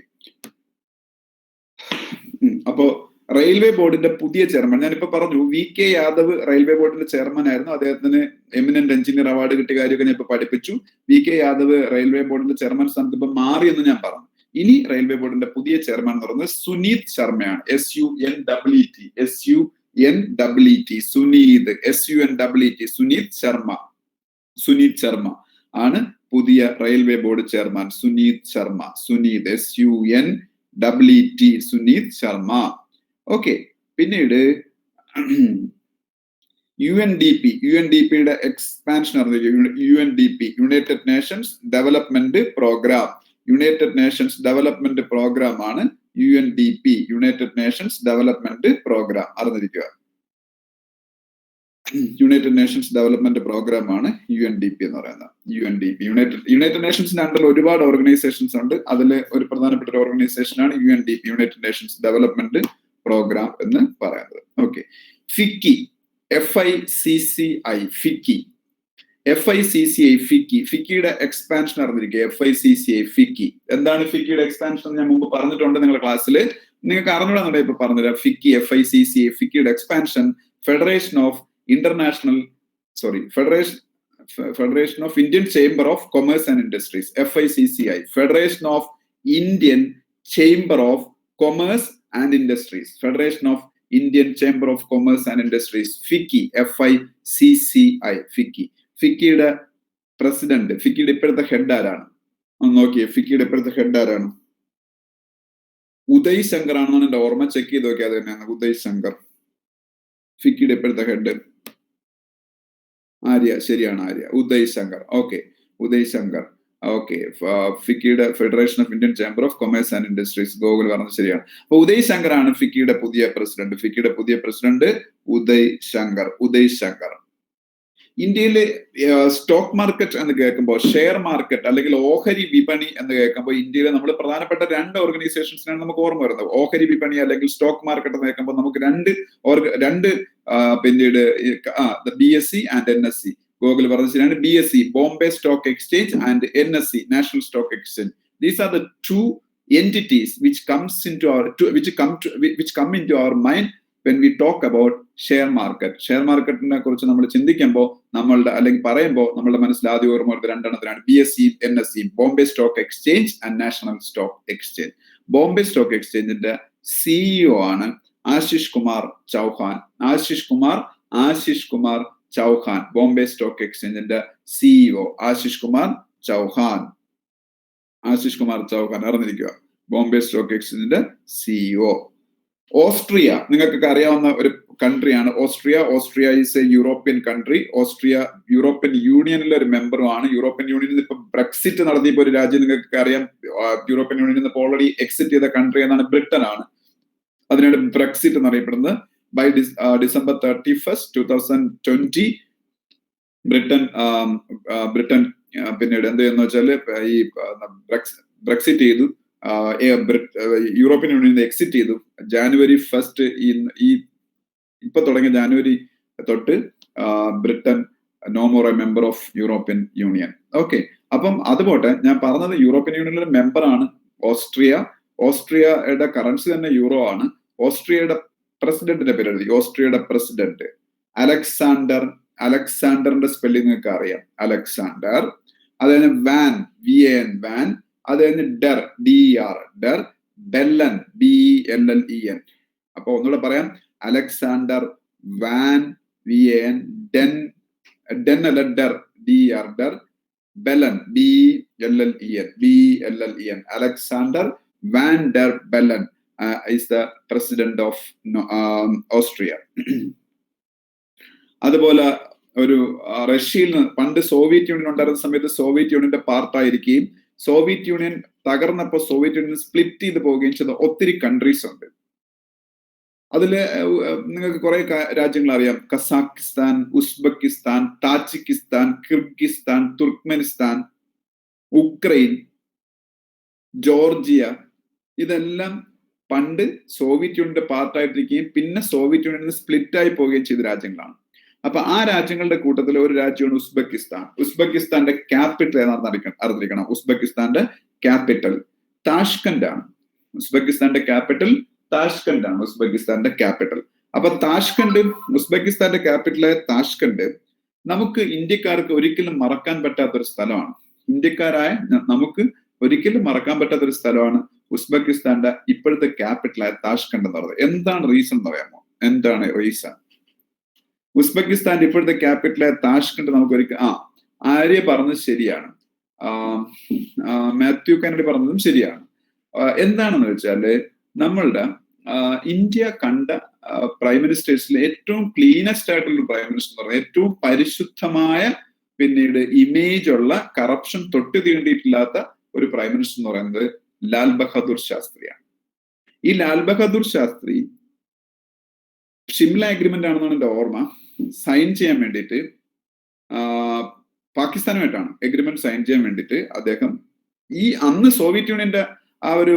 അപ്പോ റെയിൽവേ ബോർഡിന്റെ പുതിയ ചെയർമാൻ, ഞാനിപ്പോ പറഞ്ഞു VK യാദവ് റെയിൽവേ ബോർഡിന്റെ ചെയർമാൻ ആയിരുന്നു. അദ്ദേഹത്തിന് എമിനന്റ് എഞ്ചിനീയർ അവാർഡ് കിട്ടിയ കാര്യമൊക്കെ ഞാൻ ഇപ്പൊ പഠിപ്പിച്ചു. VK യാദവ് റെയിൽവേ ബോർഡിന്റെ ചെയർമാൻ സ്ഥാനത്ത് ഇപ്പൊ മാറിയെന്ന് ഞാൻ പറഞ്ഞു. ഇനി റെയിൽവേ ബോർഡിന്റെ പുതിയ ചെയർമാൻ എന്ന് പറയുന്നത് സുനീത് ശർമ്മയാണ്. SUNEET, സുനീത്, SUNEET, സുനീത് ശർമ്മ ആണ് പുതിയ railway board chairman. Suneet Sharma, Suneet, SUNEET, Suneet Sharma. Okay, പിന്നീട് UNDP-യുടെ എക്സ്പാൻഷൻ അറിഞ്ഞിരിക്കും. UNDP, United Nations development programme. United Nations development programme ആണ് UNDP, United Nations development programme. അറിഞ്ഞിരിക്കുക. യുണൈറ്റഡ് നേഷൻസ് ഡെവലപ്മെന്റ് പ്രോഗ്രാം ആണ് UNDP എന്ന് പറയുന്നത്. UNDP, യുണൈറ്റഡ് നേഷൻസിന്റെ അണ്ടറിൽ ഒരുപാട് ഓർഗനൈസേഷൻസ് ഉണ്ട്. അതിൽ ഒരു പ്രധാനപ്പെട്ട ഒരു ഓർഗനൈസേഷൻ ആണ് UNDP, United Nations development Programme എന്ന് പറയുന്നത്. ഓക്കെ, FICCI, ഫിക്കിയുടെ എക്സ്പാൻഷൻ അറിഞ്ഞിരിക്കുക. FICCI. എന്താണ് ഫിക്കിയുടെ എക്സ്പാൻഷൻ? ഞാൻ മുമ്പ് പറഞ്ഞിട്ടുണ്ട് നിങ്ങളുടെ ക്ലാസ്സിൽ. നിങ്ങൾക്ക് അറിഞ്ഞൂടാന്നുണ്ടെ ഇപ്പൊ പറഞ്ഞുതരാം. ഫിക്കിയുടെ expansion federation of Indian chamber of commerce and industries. FICCI, federation of Indian chamber of commerce and industries. Federation of Indian chamber of commerce and industries, FICCI. FICCI, FICCI. ഫിക്കിയുടെ president, ഫിക്കിയുടെ ഇപ്പോഴത്തെ ഹെഡ് ആരാണ്? നോക്കിയേ, ഫിക്കിയുടെ ഇപ്പോഴത്തെ ഹെഡ് ആരാണ്? ഉദയ് ശങ്കർ ആണെന്നാണ് എന്റെ ഓർമ്മ. ചെക്ക് ചെയ്ത് നോക്കിയാൽ അത് തന്നെയാണ്, ഉദയ് ശങ്കർ. ഫിക്കിയുടെ ഇപ്പോഴത്തെ ഹെഡ് ആര്യ, ശരിയാണ്, ആര്യ, ഉദയ് ശങ്കർ. ഓക്കെ, ഉദയ് ശങ്കർ. ഓക്കെ, ഫിക്കിയുടെ federation of Indian chamber of commerce and industries, Gokul പറഞ്ഞത് ശരിയാണ്. അപ്പൊ ഉദയ് ശങ്കർ ആണ് ഫിക്കിയുടെ പുതിയ പ്രസിഡന്റ്. ഫിക്കിയുടെ പുതിയ പ്രസിഡന്റ് ഉദയ് ശങ്കർ. ഇന്ത്യയിലെ സ്റ്റോക്ക് മാർക്കറ്റ് എന്ന് കേൾക്കുമ്പോൾ, ഷെയർ മാർക്കറ്റ് അല്ലെങ്കിൽ ഓഹരി വിപണി എന്ന് കേൾക്കുമ്പോൾ ഇന്ത്യയിലെ നമ്മൾ പ്രധാനപ്പെട്ട 2 ഓർഗനൈസേഷൻസിനാണ് നമുക്ക് ഓർമ്മ വരുന്നത്. ഓഹരി വിപണി അല്ലെങ്കിൽ സ്റ്റോക്ക് മാർക്കറ്റ് എന്ന് കേൾക്കുമ്പോൾ നമുക്ക് രണ്ട് പിന്നീട് BSE ആൻഡ് NSE. ഗോകുൽ പറഞ്ഞ ശരിയാണ്. BSE, Bombay stock exchange, and NSE, national stock exchange. These are the two entities which come into our mind when we talk about share market. Share മാർക്കറ്റിനെ കുറിച്ച് നമ്മൾ ചിന്തിക്കുമ്പോൾ നമ്മളുടെ അല്ലെങ്കിൽ പറയുമ്പോൾ നമ്മളുടെ മനസ്സിൽ ആദ്യം ഓർമ്മ വരുന്നത് രണ്ടെണ്ണത്തിനാണ്: BSE, NSE, Bombay stock exchange and national stock exchange. Bombay stock എക്സ്ചേഞ്ചിന്റെ CEO ആണ് ആശിഷ് കുമാർ ചൗഹാൻ. ആശിഷ് കുമാർ ചൗഹാൻ, ബോംബെ സ്റ്റോക്ക് എക്സ്ചേഞ്ചിന്റെ CEO ആശിഷ് കുമാർ ചൗഹാൻ അറിഞ്ഞിരിക്കുക. ബോംബെ സ്റ്റോക്ക് എക്സ്ചേഞ്ചിന്റെ CEO. ഓസ്ട്രിയ നിങ്ങൾക്കൊക്കെ അറിയാവുന്ന ഒരു കൺട്രിയാണ് Austria. Austria is a European country. Austria European യൂണിയനിലെ ഒരു മെമ്പറുമാണ്. യൂറോപ്യൻ യൂണിയനിൽ ഇപ്പൊ ബ്രെക്സിറ്റ് നടത്തിയപ്പോ ഒരു രാജ്യം നിങ്ങൾക്ക് അറിയാം യൂറോപ്യൻ യൂണിയനിൽ നിന്ന് ഓൾറെഡി എക്സിറ്റ് ചെയ്ത കൺട്രി എന്നാണ് ബ്രിട്ടൻ ആണ്. അതിനാണ് ബ്രെക്സിറ്റ് എന്നറിയപ്പെടുന്നത്. ബൈ December 31st, 2020 ബ്രിട്ടൻ പിന്നീട് എന്ത് ചെയ്യുന്ന വെച്ചാല് ഈ ബ്രെക്സിറ്റ് ചെയ്തു, യൂറോപ്യൻ യൂണിയനിൽ എക്സിറ്റ് ചെയ്തു. January 1st ഈ ഇപ്പൊ തുടങ്ങിയ ജാനുവരി തൊട്ട് Britain no more a member of European Union. Okay, അപ്പം അതുപോട്ടെ, ഞാൻ പറഞ്ഞത് യൂറോപ്യൻ യൂണിയനിലെ മെമ്പറാണ് ഓസ്ട്രിയ. ഓസ്ട്രിയയുടെ കറൻസി തന്നെ യൂറോ ആണ്. ഓസ്ട്രിയയുടെ പ്രസിഡന്റിന്റെ പേര് എഴുതി. ഓസ്ട്രിയയുടെ പ്രസിഡന്റ് അലക്സാണ്ടറിന്റെ സ്പെല്ലിംഗ് നിങ്ങൾക്ക് അറിയാം, അലക്സാണ്ടർ. അത് കഴിഞ്ഞ് വാൻ, VAN. അത് കഴിഞ്ഞ് ഡെർ, ബെല്ലൻ, BELLEN. അപ്പൊ ഒന്നുകൂടെ പറയാം: അലക്സാണ്ടർ വാൻ VAN, ഡെൻ അല്ല der, DER, Bellen BELLEN. Alexander van der Bellen is the president of Austria. അതുപോലെ ഒരു റഷ്യയിൽ നിന്ന് പണ്ട് സോവിയറ്റ് യൂണിയൻ ഉണ്ടായിരുന്ന സമയത്ത് സോവിയറ്റ് യൂണിയന്റെ പാർട്ടായിരിക്കുകയും സോവിയറ്റ് യൂണിയൻ തകർന്നപ്പോൾ സോവിയറ്റ് യൂണിയൻ സ്പ്ലിറ്റ് ചെയ്ത് പോവുകയും ചെയ്ത ഒത്തിരി കൺട്രീസ് ഉണ്ട്. അതില് നിങ്ങൾക്ക് കുറെ രാജ്യങ്ങൾ അറിയാം: Kazakhstan, Uzbekistan, Tajikistan, Kyrgyzstan, Turkmenistan, Ukraine, Georgia. ഇതെല്ലാം പണ്ട് സോവിയറ്റ് യൂണിയന്റെ പാർട്ടായിട്ടിരിക്കുകയും പിന്നെ സോവിയറ്റ് യൂണിയനിൽ സ്പ്ലിറ്റ് ആയി പോവുകയും ചെയ്ത രാജ്യങ്ങളാണ്. അപ്പൊ ആ രാജ്യങ്ങളുടെ കൂട്ടത്തിൽ ഒരു രാജ്യമാണ് ഉസ്ബെക്കിസ്ഥാൻ. ഉസ്ബെക്കിസ്ഥാന്റെ ക്യാപിറ്റൽ ഏതാണെന്ന് അറിഞ്ഞിരിക്കണം. ഉസ്ബെക്കിസ്ഥാന്റെ ക്യാപിറ്റൽ താഷ്കന്റ് ആണ്. ഉസ്ബെക്കിസ്ഥാന്റെ ക്യാപിറ്റൽ. അപ്പൊ ഉസ്ബെക്കിസ്ഥാന്റെ ക്യാപിറ്റലായ താഷ്കന്റ് നമുക്ക് ഇന്ത്യക്കാർക്ക് ഒരിക്കലും മറക്കാൻ പറ്റാത്തൊരു സ്ഥലമാണ്. ഇന്ത്യക്കാരായ നമുക്ക് ഒരിക്കലും മറക്കാൻ പറ്റാത്തൊരു സ്ഥലമാണ് ഉസ്ബെക്കിസ്ഥാന്റെ ഇപ്പോഴത്തെ ക്യാപിറ്റലായ താഷ്കന്റ് എന്ന് പറയുന്നത്. എന്താണ് റീസൺ എന്ന് പറയാമോ? ഉസ്ബെക്കിസ്ഥാന്റെ ഇപ്പോഴത്തെ ക്യാപിറ്റലായ താഷ്കന്റ് നമുക്ക് ആര്യ പറഞ്ഞത് ശരിയാണ്, മാത്യു കെന്നഡി പറഞ്ഞതും ശരിയാണ്. എന്താണെന്ന് വെച്ചാല് നമ്മളുടെ ഇന്ത്യ കണ്ട പ്രൈം മിനിസ്റ്റേഴ്സിൽ ഏറ്റവും ക്ലീനസ്റ്റ് ആയിട്ടുള്ള പ്രൈം മിനിസ്റ്റർ എന്ന് പറയുന്നത്, ഏറ്റവും പരിശുദ്ധമായ, പിന്നീട് ഇമേജ് ഉള്ള, കറപ്ഷൻ തൊട്ട് തീണ്ടിയിട്ടില്ലാത്ത ഒരു പ്രൈം മിനിസ്റ്റർ എന്ന് പറയുന്നത് ലാൽ ബഹാദൂർ ശാസ്ത്രിയാണ്. ഈ ലാൽ ബഹാദൂർ ശാസ്ത്രി ഷിംല അഗ്രിമെന്റ് ആണെന്നാണ് എന്റെ ഓർമ്മ, സൈൻ ചെയ്യാൻ വേണ്ടിയിട്ട് പാകിസ്ഥാനുമായിട്ടാണ് എഗ്രിമെന്റ് സൈൻ ചെയ്യാൻ വേണ്ടിയിട്ട് അദ്ദേഹം അന്ന് സോവിയറ്റ് യൂണിയന്റെ ആ ഒരു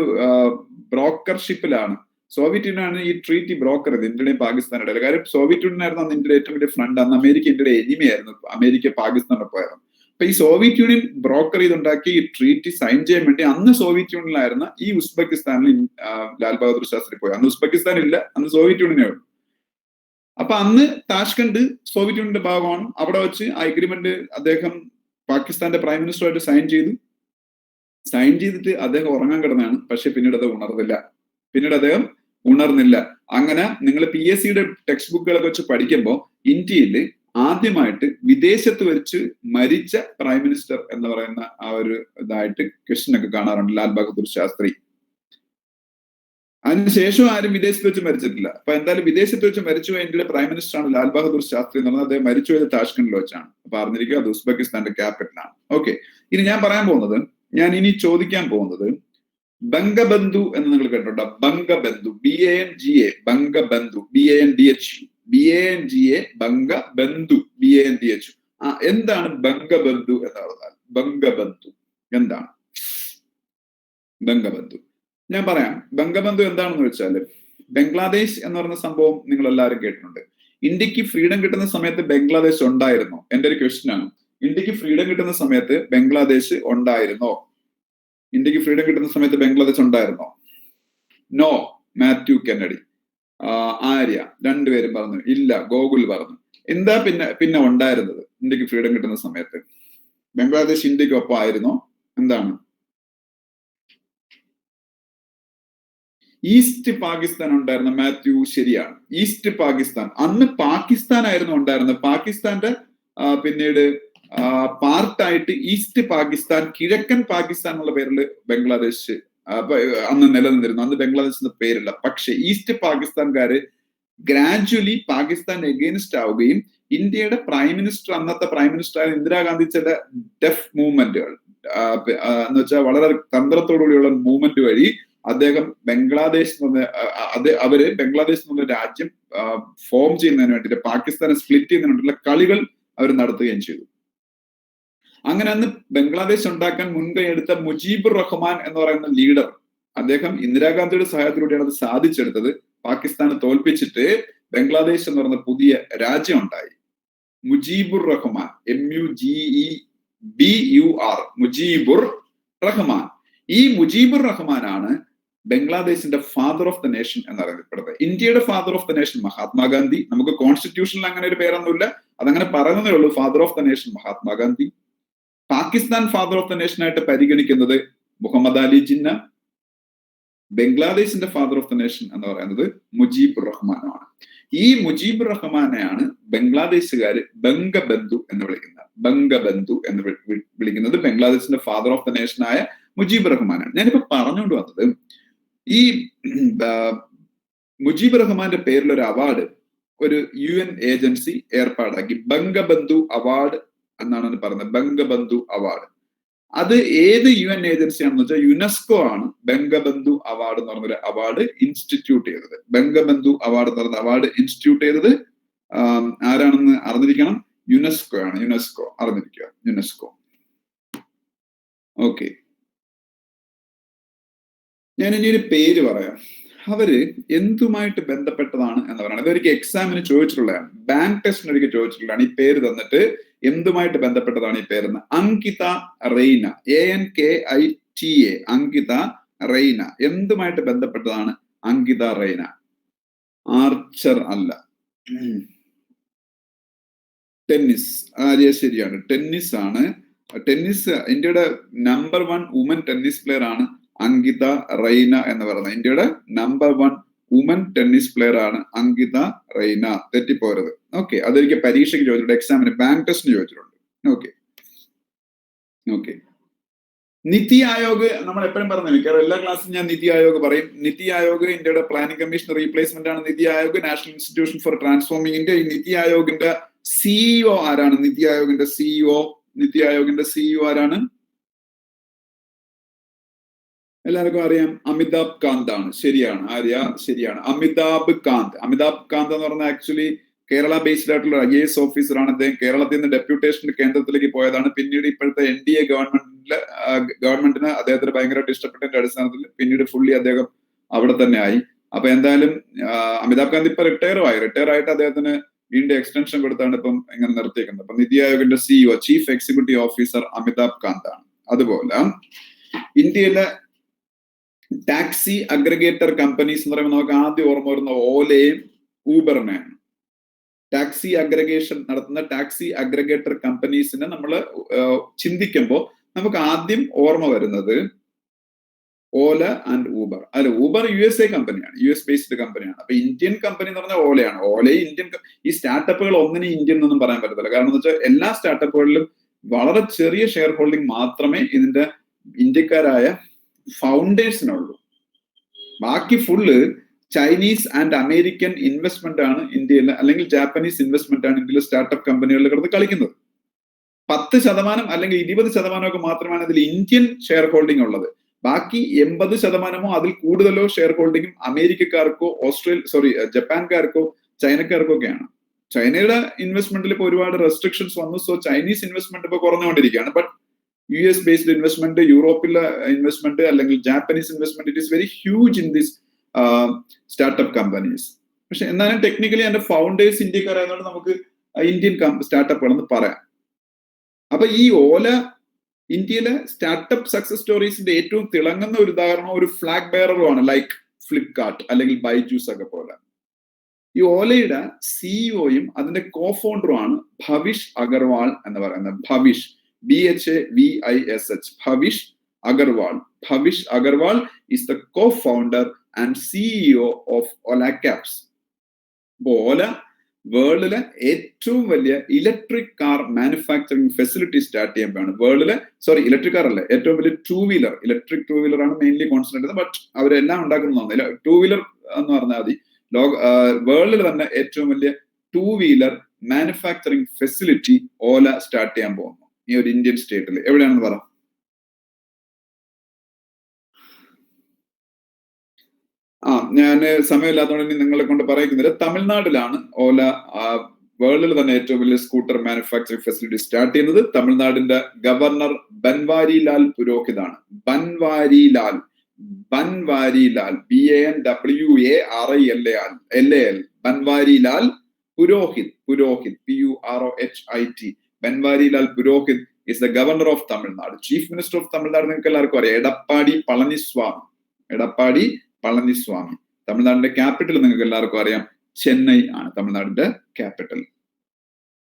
ബ്രോക്കർഷിപ്പിലാണ്. സോവിയറ്റ് യൂണിയൻ ആണ് ഈ ട്രീറ്റി ബ്രോക്കർ ചെയ്ത് ഇന്ത്യയുടെയും പാകിസ്ഥാനുടെ. കാര്യം സോവിയറ്റ് യൂണിയൻ ആയിരുന്നു അന്ന് ഇന്ത്യയുടെ ഏറ്റവും വലിയ ഫ്രണ്ട്. അന്ന് അമേരിക്ക ഇന്ത്യയുടെ എനിമയായിരുന്നു, അമേരിക്ക പാകിസ്ഥാനൊപ്പമായിരുന്നു. അപ്പൊ ഈ സോവിയറ്റ് യൂണിയൻ ബ്രോക്കർ ചെയ്തുണ്ടാക്കി ഈ ട്രീറ്റി സൈൻ ചെയ്യാൻ വേണ്ടി അന്ന് സോവിയറ്റ് യൂണിയനിലായിരുന്ന ഈ ഉസ്ബെക്കിസ്ഥാനിൽ ലാൽ ബഹാദൂർ ശാസ്ത്രി പോയി. അന്ന് ഉസ്ബെക്കിസ്ഥാൻ ഇല്ല, അന്ന് സോവിയറ്റ് യൂണിയനായിരുന്നു. അപ്പൊ അന്ന് താഷ്കന്റ് സോവിയറ്റ് യൂണിയന്റെ ഭാഗമാണ്. അവിടെ വെച്ച് ആ അഗ്രിമെന്റ് അദ്ദേഹം പാകിസ്ഥാന്റെ പ്രൈം മിനിസ്റ്ററുമായിട്ട് സൈൻ ചെയ്തിട്ട് അദ്ദേഹം ഉറങ്ങാൻ കിടന്നാണ്. പക്ഷെ പിന്നീട് അദ്ദേഹം ഉണർന്നില്ല. അങ്ങനെ നിങ്ങൾ PSCയുടെ ടെക്സ്റ്റ് ബുക്കുകളൊക്കെ വെച്ച് പഠിക്കുമ്പോൾ ഇന്ത്യയിൽ ആദ്യമായിട്ട് വിദേശത്ത് വെച്ച് മരിച്ച പ്രൈം മിനിസ്റ്റർ എന്ന് പറയുന്ന ആ ഒരു ഇതായിട്ട് ക്വസ്റ്റ്യൻ ഒക്കെ കാണാറുണ്ട്, ലാൽ ബഹാദൂർ ശാസ്ത്രി. അതിനുശേഷം ആരും വിദേശത്ത് വെച്ച് മരിച്ചിട്ടില്ല. അപ്പൊ എന്തായാലും വിദേശത്ത് വെച്ച് മരിച്ചുപോയ ഇന്ത്യയുടെ പ്രൈം മിനിസ്റ്റർ ആണ് ലാൽ ബഹാദൂർ ശാസ്ത്രി എന്ന് പറഞ്ഞാൽ അദ്ദേഹം മരിച്ചുപോയത് താഷ്കണ്ടിൽ വെച്ചാണ്. അപ്പൊ അറിഞ്ഞിരിക്കുക, അത് ഉസ്ബെക്കിസ്ഥാന്റെ ക്യാപിറ്റലാണ്. ഓക്കെ, ഇനി ഞാൻ ഇനി ചോദിക്കാൻ പോകുന്നത് ബംഗബന്ധു എന്ന് നിങ്ങൾ കേട്ടിട്ടുണ്ടോ? Bangabandhu, BANGA, Bangabandhu, BANDHU, Bangabandhu, BANDHU. എന്താണ് ബംഗബന്ധു എന്ന് പറഞ്ഞാൽ? ബംഗബന്ധു എന്താണ്? ഞാൻ പറയാം. ബംഗബന്ധു എന്താണെന്ന് വെച്ചാല്, ബംഗ്ലാദേശ് എന്ന് പറയുന്ന സംഭവം നിങ്ങൾ എല്ലാവരും കേട്ടിട്ടുണ്ട്. ഇന്ത്യക്ക് ഫ്രീഡം കിട്ടുന്ന സമയത്ത് ബംഗ്ലാദേശ് ഉണ്ടായിരുന്നോ? എന്റെ ഒരു ക്വസ്റ്റ്യൻ ആണ്. ഇന്ത്യക്ക് ഫ്രീഡം കിട്ടുന്ന സമയത്ത് ബംഗ്ലാദേശ് ഉണ്ടായിരുന്നോ? ഇന്ത്യക്ക് ഫ്രീഡം കിട്ടുന്ന സമയത്ത് ബംഗ്ലാദേശ് ഉണ്ടായിരുന്നോ? നോ. മാത്യു കെന്നഡി. ആര്യ രണ്ടുപേരും പറഞ്ഞു ഇല്ല. ഗോകുൽ പറഞ്ഞു. എന്താ പിന്നെ ഉണ്ടായിരുന്നത് ഇന്ത്യക്ക് ഫ്രീഡം കിട്ടുന്ന സമയത്ത്? ബംഗ്ലാദേശ് ഇന്ത്യക്ക് ഒപ്പം ആയിരുന്നോ? എന്താണ്? ഈസ്റ്റ് പാകിസ്ഥാൻ ഉണ്ടായിരുന്ന മാത്യു ശരിയാണ്. ഈസ്റ്റ് പാകിസ്ഥാൻ അന്ന് പാകിസ്ഥാൻ ആയിരുന്നു ഉണ്ടായിരുന്നത്. പാകിസ്ഥാന്റെ പിന്നീട് പാർട്ടായിട്ട് ഈസ്റ്റ് പാകിസ്ഥാൻ, കിഴക്കൻ പാകിസ്ഥാൻ എന്നുള്ള പേരിൽ ബംഗ്ലാദേശ് അന്ന് നിലനിന്നിരുന്നു. അന്ന് ബംഗ്ലാദേശ് എന്ന പേരില്ല. പക്ഷെ ഈസ്റ്റ് പാകിസ്ഥാൻകാര് ഗ്രാജുവലി പാകിസ്ഥാൻ എഗെയിൻസ്റ്റ് ആവുകയും ഇന്ത്യയുടെ പ്രൈം മിനിസ്റ്റർ, അന്നത്തെ പ്രൈം മിനിസ്റ്റർ ആയ ഇന്ദിരാഗാന്ധി ചില ഡെഫ് മൂവ്മെന്റുകൾ എന്ന് വെച്ചാൽ വളരെ തന്ത്രത്തോടുകൂടിയുള്ള മൂവ്മെന്റ് വഴി അദ്ദേഹം ബംഗ്ലാദേശ് അവര് ബംഗ്ലാദേശ് എന്നുള്ള രാജ്യം ഫോം ചെയ്യുന്നതിന് വേണ്ടിയിട്ട്, പാകിസ്ഥാനെ സ്പ്ലിറ്റ് ചെയ്യുന്നതിന് വേണ്ടിയിട്ടുള്ള കളികൾ അവർ നടത്തുകയും ചെയ്തു. അങ്ങനെ അന്ന് ബംഗ്ലാദേശ് ഉണ്ടാക്കാൻ മുൻകൈ എടുത്ത മുജീബുർ റഹ്മാൻ എന്ന് പറയുന്ന ലീഡർ, അദ്ദേഹം ഇന്ദിരാഗാന്ധിയുടെ സഹായത്തിലൂടെയാണ് അത് സാധിച്ചെടുത്തത്. പാകിസ്ഥാനെ തോൽപ്പിച്ചിട്ട് ബംഗ്ലാദേശ് എന്ന് പറയുന്ന പുതിയ രാജ്യം ഉണ്ടായി. മുജീബുർ റഹ്മാൻ, MUGEBUR, മുജീബുർ റഹ്മാൻ. ഈ മുജീബുർ റഹ്മാനാണ് ബംഗ്ലാദേശിന്റെ ഫാദർ ഓഫ് ദ നേഷൻ എന്നറിയപ്പെടുന്നത്. ഇന്ത്യയുടെ father of the nation Mahatma Gandhi. നമുക്ക് കോൺസ്റ്റിറ്റ്യൂഷനിൽ അങ്ങനെ ഒരു പേരൊന്നുമില്ല, അതങ്ങനെ പറയുന്നതേ ഉള്ളൂ. Father of the nation Mahatma Gandhi. Pakistan father of the nation ആയിട്ട് പരിഗണിക്കുന്നത് മുഹമ്മദ് അലി ജിന്ന. ബംഗ്ലാദേശിന്റെ ഫാദർ ഓഫ് ദ നേഷൻ എന്ന് പറയുന്നത് മുജീബുർ റഹ്മാനാണ്. ഈ മുജീബുർ റഹ്മാനെയാണ് ബംഗ്ലാദേശുകാര് ബംഗബന്ധു എന്ന് വിളിക്കുന്നത്. ബംഗബന്ധു എന്ന് വിളിക്കുന്നത് ബംഗ്ലാദേശിന്റെ ഫാദർ ഓഫ് ദ നേഷനായ മുജീബുർ റഹ്മാനാണ്. ഞാനിപ്പോ പറഞ്ഞുകൊണ്ട് വന്നത്, ഈ മുജീബുർ റഹ്മാന്റെ പേരിൽ ഒരു അവാർഡ് ഒരു UN ഏജൻസി ഏർപ്പാടാക്കി. ബംഗബന്ധു അവാർഡ് എന്നാണ് പറയുന്നത്. ബംഗബന്ധു അവാർഡ്. അത് ഏത് UN ഏജൻസിയാണെന്ന് വെച്ചാൽ യുനെസ്കോ ആണ് ബംഗബന്ധു അവാർഡ് എന്ന് പറഞ്ഞൊരു അവാർഡ് ഇൻസ്റ്റിറ്റ്യൂട്ട് ചെയ്തത്. ബംഗബന്ധു അവാർഡ് എന്ന് പറയുന്ന അവാർഡ് ഇൻസ്റ്റിറ്റ്യൂട്ട് ചെയ്തത് ആരാണെന്ന് അറിഞ്ഞിരിക്കണം. യുനെസ്കോ ആണ്. യുനെസ്കോ അറിഞ്ഞിരിക്കുക. യുനെസ്കോ. ഓക്കെ, ഞാൻ ഇനി ഒരു പേര് പറയാം. അവര് എന്തുമായിട്ട് ബന്ധപ്പെട്ടതാണ് എന്ന് പറയുന്നത് ഇതൊരിക്കൽ എക്സാമിന് ചോദിച്ചിട്ടുള്ളതാണ്. ബാങ്ക് ടെസ്റ്റിന് ഒരിക്കൽ ചോദിച്ചിട്ടുള്ളതാണ്. ഈ പേര് തന്നിട്ട് എന്തുമായിട്ട് ബന്ധപ്പെട്ടതാണ് ഈ പേരെന്ന്. അങ്കിത റെയ്ന, ANKITA, അങ്കിത റെയ്ന. എന്തുമായിട്ട് ബന്ധപ്പെട്ടതാണ് അങ്കിത റെയ്ന? ആർച്ചർ അല്ല. ടെന്നീസ്. ആര്യ ശരിയാണ്. ടെന്നീസ് ആണ്. ടെന്നീസ് ഇന്ത്യയുടെ നമ്പർ 1 വുമൻ ടെന്നീസ് പ്ലെയർ ആണ് അങ്കിത റെയ്ന എന്ന് പറയുന്നത്. ഇന്ത്യയുടെ നമ്പർ 1 വുമൻ ടെന്നീസ് പ്ലെയർ ആണ് അങ്കിത റെയ്ന. തെറ്റിപ്പോരുത്. ഓക്കെ, അതൊരിക്കൽ പരീക്ഷയ്ക്ക് ചോദിച്ചിട്ടുണ്ട്, എക്സാമിന് ബാങ്ക് ടെസ്റ്റിന് ചോദിച്ചിട്ടുണ്ട്. Okay okay. നിതി ആയോഗ് നമ്മൾ എപ്പോഴും പറഞ്ഞു മിക്കവാറും എല്ലാ ക്ലാസ്സിലും ഞാൻ നിതി ആയോഗ് പറയും. നിതി ആയോഗ് ഇന്ത്യയുടെ പ്ലാനിംഗ് കമ്മീഷൻ റീപ്ലേസ്മെന്റ് ആണ്. NITI Aayog national institution for transforming India. ഈ നിതി ആയോഗിന്റെ CEO ആരാണ്? നിതി ആയോഗിന്റെ CEO ആരാണ്? എല്ലാവർക്കും അറിയാം. അമിതാഭ് കാന്ത് ആണ്. ശരിയാണ്. ആര്യ ശരിയാണ്. അമിതാഭ് കാന്ത്. അമിതാഭ് കാന്ത് എന്ന് പറഞ്ഞാൽ ആക്ച്വലി കേരള ബേസ്ഡ് ആയിട്ടുള്ള IAS ഓഫീസറാണ്. അദ്ദേഹം കേരളത്തിൽ നിന്ന് ഡെപ്യൂട്ടേഷൻ കേന്ദ്രത്തിലേക്ക് പോയതാണ്. പിന്നീട് ഇപ്പോഴത്തെ NDA ഗവൺമെന്റിന് അദ്ദേഹത്തിന് ഭയങ്കരമായിട്ട് ഇഷ്ടപ്പെട്ടതിന്റെ അടിസ്ഥാനത്തിൽ പിന്നീട് ഫുള്ളി അദ്ദേഹം അവിടെ തന്നെ ആയി. അപ്പൊ എന്തായാലും അമിതാഭ് കാന്ത് ഇപ്പൊ റിട്ടയർ ആയിട്ട് അദ്ദേഹത്തിന് വീണ്ടും എക്സ്റ്റൻഷൻ കൊടുത്താണ് ഇപ്പം ഇങ്ങനെ നിർത്തിയേക്കുന്നത്. അപ്പൊ നിതി ആയോഗിന്റെ CEO, chief executive officer Amitabh Kant ആണ്. അതുപോലെ ഇന്ത്യയിലെ ടാക്സി അഗ്രഗേറ്റർ കമ്പനീസ് എന്ന് പറയുമ്പോൾ നമുക്ക് ആദ്യം ഓർമ്മ വരുന്ന ഓലയും ഊബറിനെയാണ്. ടാക്സി അഗ്രഗേഷൻ നടത്തുന്ന ടാക്സി അഗ്രഗേറ്റർ കമ്പനീസിനെ നമ്മൾ ചിന്തിക്കുമ്പോൾ നമുക്ക് ആദ്യം ഓർമ്മ വരുന്നത് ഓല ആൻഡ് ഊബർ. അല്ല, ഊബർ USA കമ്പനിയാണ്, US ബേസ്ഡ് കമ്പനിയാണ്. അപ്പൊ ഇന്ത്യൻ കമ്പനി എന്ന് പറഞ്ഞാൽ ഓലയാണ്. ഓലയും ഇന്ത്യൻ. ഈ സ്റ്റാർട്ടപ്പുകൾ ഒന്നിനും ഇന്ത്യൻ എന്നൊന്നും പറയാൻ പറ്റത്തില്ല. കാരണം എന്ന് വെച്ചാൽ എല്ലാ സ്റ്റാർട്ടപ്പുകളിലും വളരെ ചെറിയ ഷെയർ ഹോൾഡിംഗ് മാത്രമേ ഇതിന്റെ ഇന്ത്യക്കാരായ ഫൗണ്ടേഴ്സിനുള്ളൂ. ബാക്കി full Chinese and American investment ആണ് ഇന്ത്യയിൽ, അല്ലെങ്കിൽ ജാപ്പനീസ് ഇൻവെസ്റ്റ്മെന്റ് ആണ് ഇന്ത്യയിലെ സ്റ്റാർട്ടപ്പ് കമ്പനികളിൽ കിടന്ന് കളിക്കുന്നത്. 10% അല്ലെങ്കിൽ 20% മാത്രമാണ് ഇതിൽ ഇന്ത്യൻ ഷെയർ ഹോൾഡിംഗ് ഉള്ളത്. ബാക്കി 80% അതിൽ കൂടുതലോ ഷെയർ ഹോൾഡിംഗും അമേരിക്കക്കാർക്കോ ജപ്പാൻകാർക്കോ ചൈനക്കാർക്കോ ഒക്കെയാണ്. ചൈനയുടെ ഇൻവെസ്റ്റ്മെന്റിൽ ഇപ്പോൾ ഒരുപാട് റെസ്ട്രിക്ഷൻസ് വന്നു. സോ ചൈനീസ് ഇൻവെസ്റ്റ്മെന്റ് ഇപ്പോൾ കുറഞ്ഞുകൊണ്ടിരിക്കുകയാണ്. ബട്ട് US ബേസ്ഡ് ഇൻവെസ്റ്റ്മെന്റ്, യൂറോപ്പിലെ ഇൻവെസ്റ്റ്മെന്റ് അല്ലെങ്കിൽ Japanese investment, it is very huge in this startup companies. പക്ഷെ എന്നാലും ടെക്നിക്കലി അതിന്റെ ഫൗണ്ടേഴ്സ് ഇന്ത്യക്കാരായതുകൊണ്ട് നമുക്ക് ഇന്ത്യൻ സ്റ്റാർട്ടപ്പുകളെന്ന് പറയാം. അപ്പൊ ഈ ഓല ഇന്ത്യയിലെ സ്റ്റാർട്ടപ്പ് സക്സസ് സ്റ്റോറീസിന്റെ ഏറ്റവും തിളങ്ങുന്ന ഒരു ഉദാഹരണം ഒരു ഫ്ലാഗ് ബെയററുമാണ്, ലൈക്ക് ഫ്ലിപ്കാർട്ട് അല്ലെങ്കിൽ ബൈജൂസ് ഒക്കെ പോലെ. ഈ ഓലയുടെ സിഇഒയും അതിന്റെ കോഫൗണ്ടറുമാണ് ഭവിഷ് അഗർവാൾ എന്ന് പറയുന്നത്. Bhavish, BHAVISH, Bhavish Agarwal. Bhavish Agarwal is the co-founder and CEO of Ola Cabs. ഓല വേൾഡിലെ ഏറ്റവും വലിയ electric car manufacturing facility start ചെയ്യാൻ പോവാണ്. വേൾഡിലെ ഇലക്ട്രിക് കാർ അല്ല, ഏറ്റവും വലിയ ഇലക്ട്രിക് ടൂ വീലർ ആണ് മെയിൻലി കോൺസെൻട്രേറ്റ് ചെയ്യുന്നത്. ബട്ട് അവരെല്ലാം ഉണ്ടാക്കുന്നതാണ് ടൂ വീലർ എന്ന് പറഞ്ഞാൽ മതി. വേൾഡിൽ തന്നെ ഏറ്റവും വലിയ ടൂ വീലർ മാനുഫാക്ചറിങ് ഫെസിലിറ്റി ഓല സ്റ്റാർട്ട് ചെയ്യാൻ പോകുന്നു ഈ ഒരു ഇന്ത്യൻ സ്റ്റേറ്റിൽ. എവിടെയാണെന്ന് പറ. ഞാൻ സമയമില്ലാത്തതുകൊണ്ട് നിങ്ങളെ കൊണ്ട് പറയുന്നില്ല. തമിഴ്നാട്ടിലാണ് ഓല വേൾഡിൽ തന്നെ ഏറ്റവും വലിയ സ്കൂട്ടർ മാനുഫാക്ചറിങ് ഫെസിലിറ്റി സ്റ്റാർട്ട് ചെയ്യുന്നത്. തമിഴ്നാടിന്റെ ഗവർണർ ബൻവാരിലാൽ പുരോഹിതാണ്. Banwarilal BANWARILAL, Banwarilal Purohit, PUROHIT. Banwarilal Purohit is the governor of Tamil Nadu. Chief Minister of Tamil Nadu നിങ്ങൾക്ക് എല്ലാവർക്കും അറിയാം, എടപ്പാടി പളനിസ്വാമി. തമിഴ്നാടിന്റെ ക്യാപിറ്റൽ നിങ്ങൾക്ക് എല്ലാവർക്കും അറിയാം, ചെന്നൈ ആണ് തമിഴ്നാടിന്റെ ക്യാപിറ്റൽ.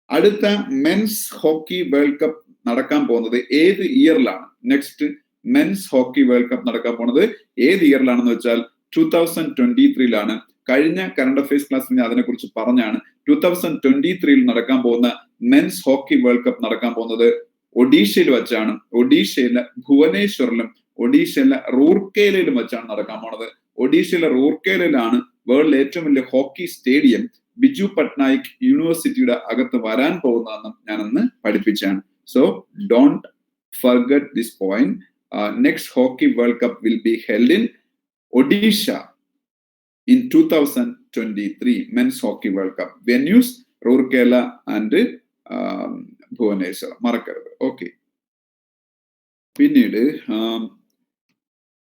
അടുത്ത മെൻസ് ഹോക്കി വേൾഡ് കപ്പ് നടക്കാൻ പോകുന്നത് ഏത് ഇയറിലാണ്? Next men's hockey world cup നടക്കാൻ പോകുന്നത് ഏത് ഇയറിലാണെന്ന് വെച്ചാൽ 2023 കഴിഞ്ഞ കറണ്ട് അഫയേഴ്സ് ക്ലാസ്സിൽ ഞാൻ അതിനെക്കുറിച്ച് പറഞ്ഞാണ്. 2023 നടക്കാൻ പോകുന്ന മെൻസ് ഹോക്കി വേൾഡ് കപ്പ് നടക്കാൻ പോകുന്നത് ഒഡീഷയിൽ വെച്ചാണ്. ഒഡീഷയിലെ ഭുവനേശ്വറിലും ഒഡീഷയിലെ റൂർക്കേലയിലും വെച്ചാണ് നടക്കാൻ പോണത്. ഒഡീഷയിലെ റൂർക്കേലയിലാണ് വേൾഡിലെ ഏറ്റവും വലിയ ഹോക്കി സ്റ്റേഡിയം ബിജു പട്നായിക് യൂണിവേഴ്സിറ്റിയുടെ അകത്ത് വരാൻ പോകുന്നതെന്നും ഞാനന്ന് പഠിപ്പിച്ചാണ്. So don't forget this point. Next hockey world cup will be held in Odisha in 2023. Men's hockey world cup venues Rourkela and Bhubaneswar. മറക്കരുത്. ഓക്കെ. പിന്നീട്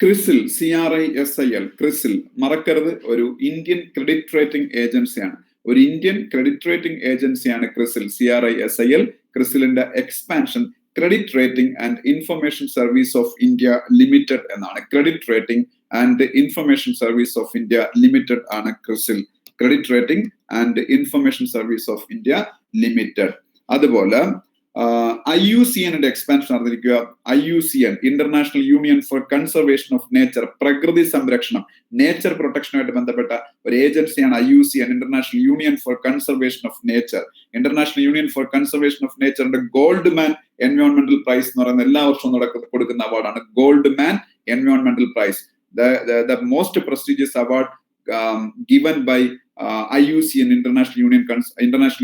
ക്രിസിൽ, CRISIL, ക്രിസിൽ മറക്കരുത്, ഒരു ഇന്ത്യൻ ക്രെഡിറ്റ് റേറ്റിംഗ് ഏജൻസിയാണ്. CRISIL, CRISIL. ക്രിസിലിന്റെ expansion credit rating and information service of India limited എന്നാണ്. Credit rating and information service of India limited ആണ് CRISIL. Credit rating and information service of India limited. അതുപോലെ IUCN എക്സ്പാൻഷൻ അറിഞ്ഞിരിക്കുക. IUCN, international union for conservation of nature, പ്രകൃതി സംരക്ഷണം, നേച്ചർ പ്രൊട്ടക്ഷനുമായിട്ട് ബന്ധപ്പെട്ട ഒരു ഏജൻസിയാണ് IUCN, international union for conservation of nature. International union for conservation of നേച്ചറിന്റെ gold man എൻവയോൺമെന്റൽ പ്രൈസ് എന്ന് പറയുന്ന എല്ലാ വർഷവും കൊടുക്കുന്ന അവാർഡാണ് ഗോൾഡ് മാൻ എൻവയോൺമെന്റൽ prize. The most prestigious award given by IUCN, international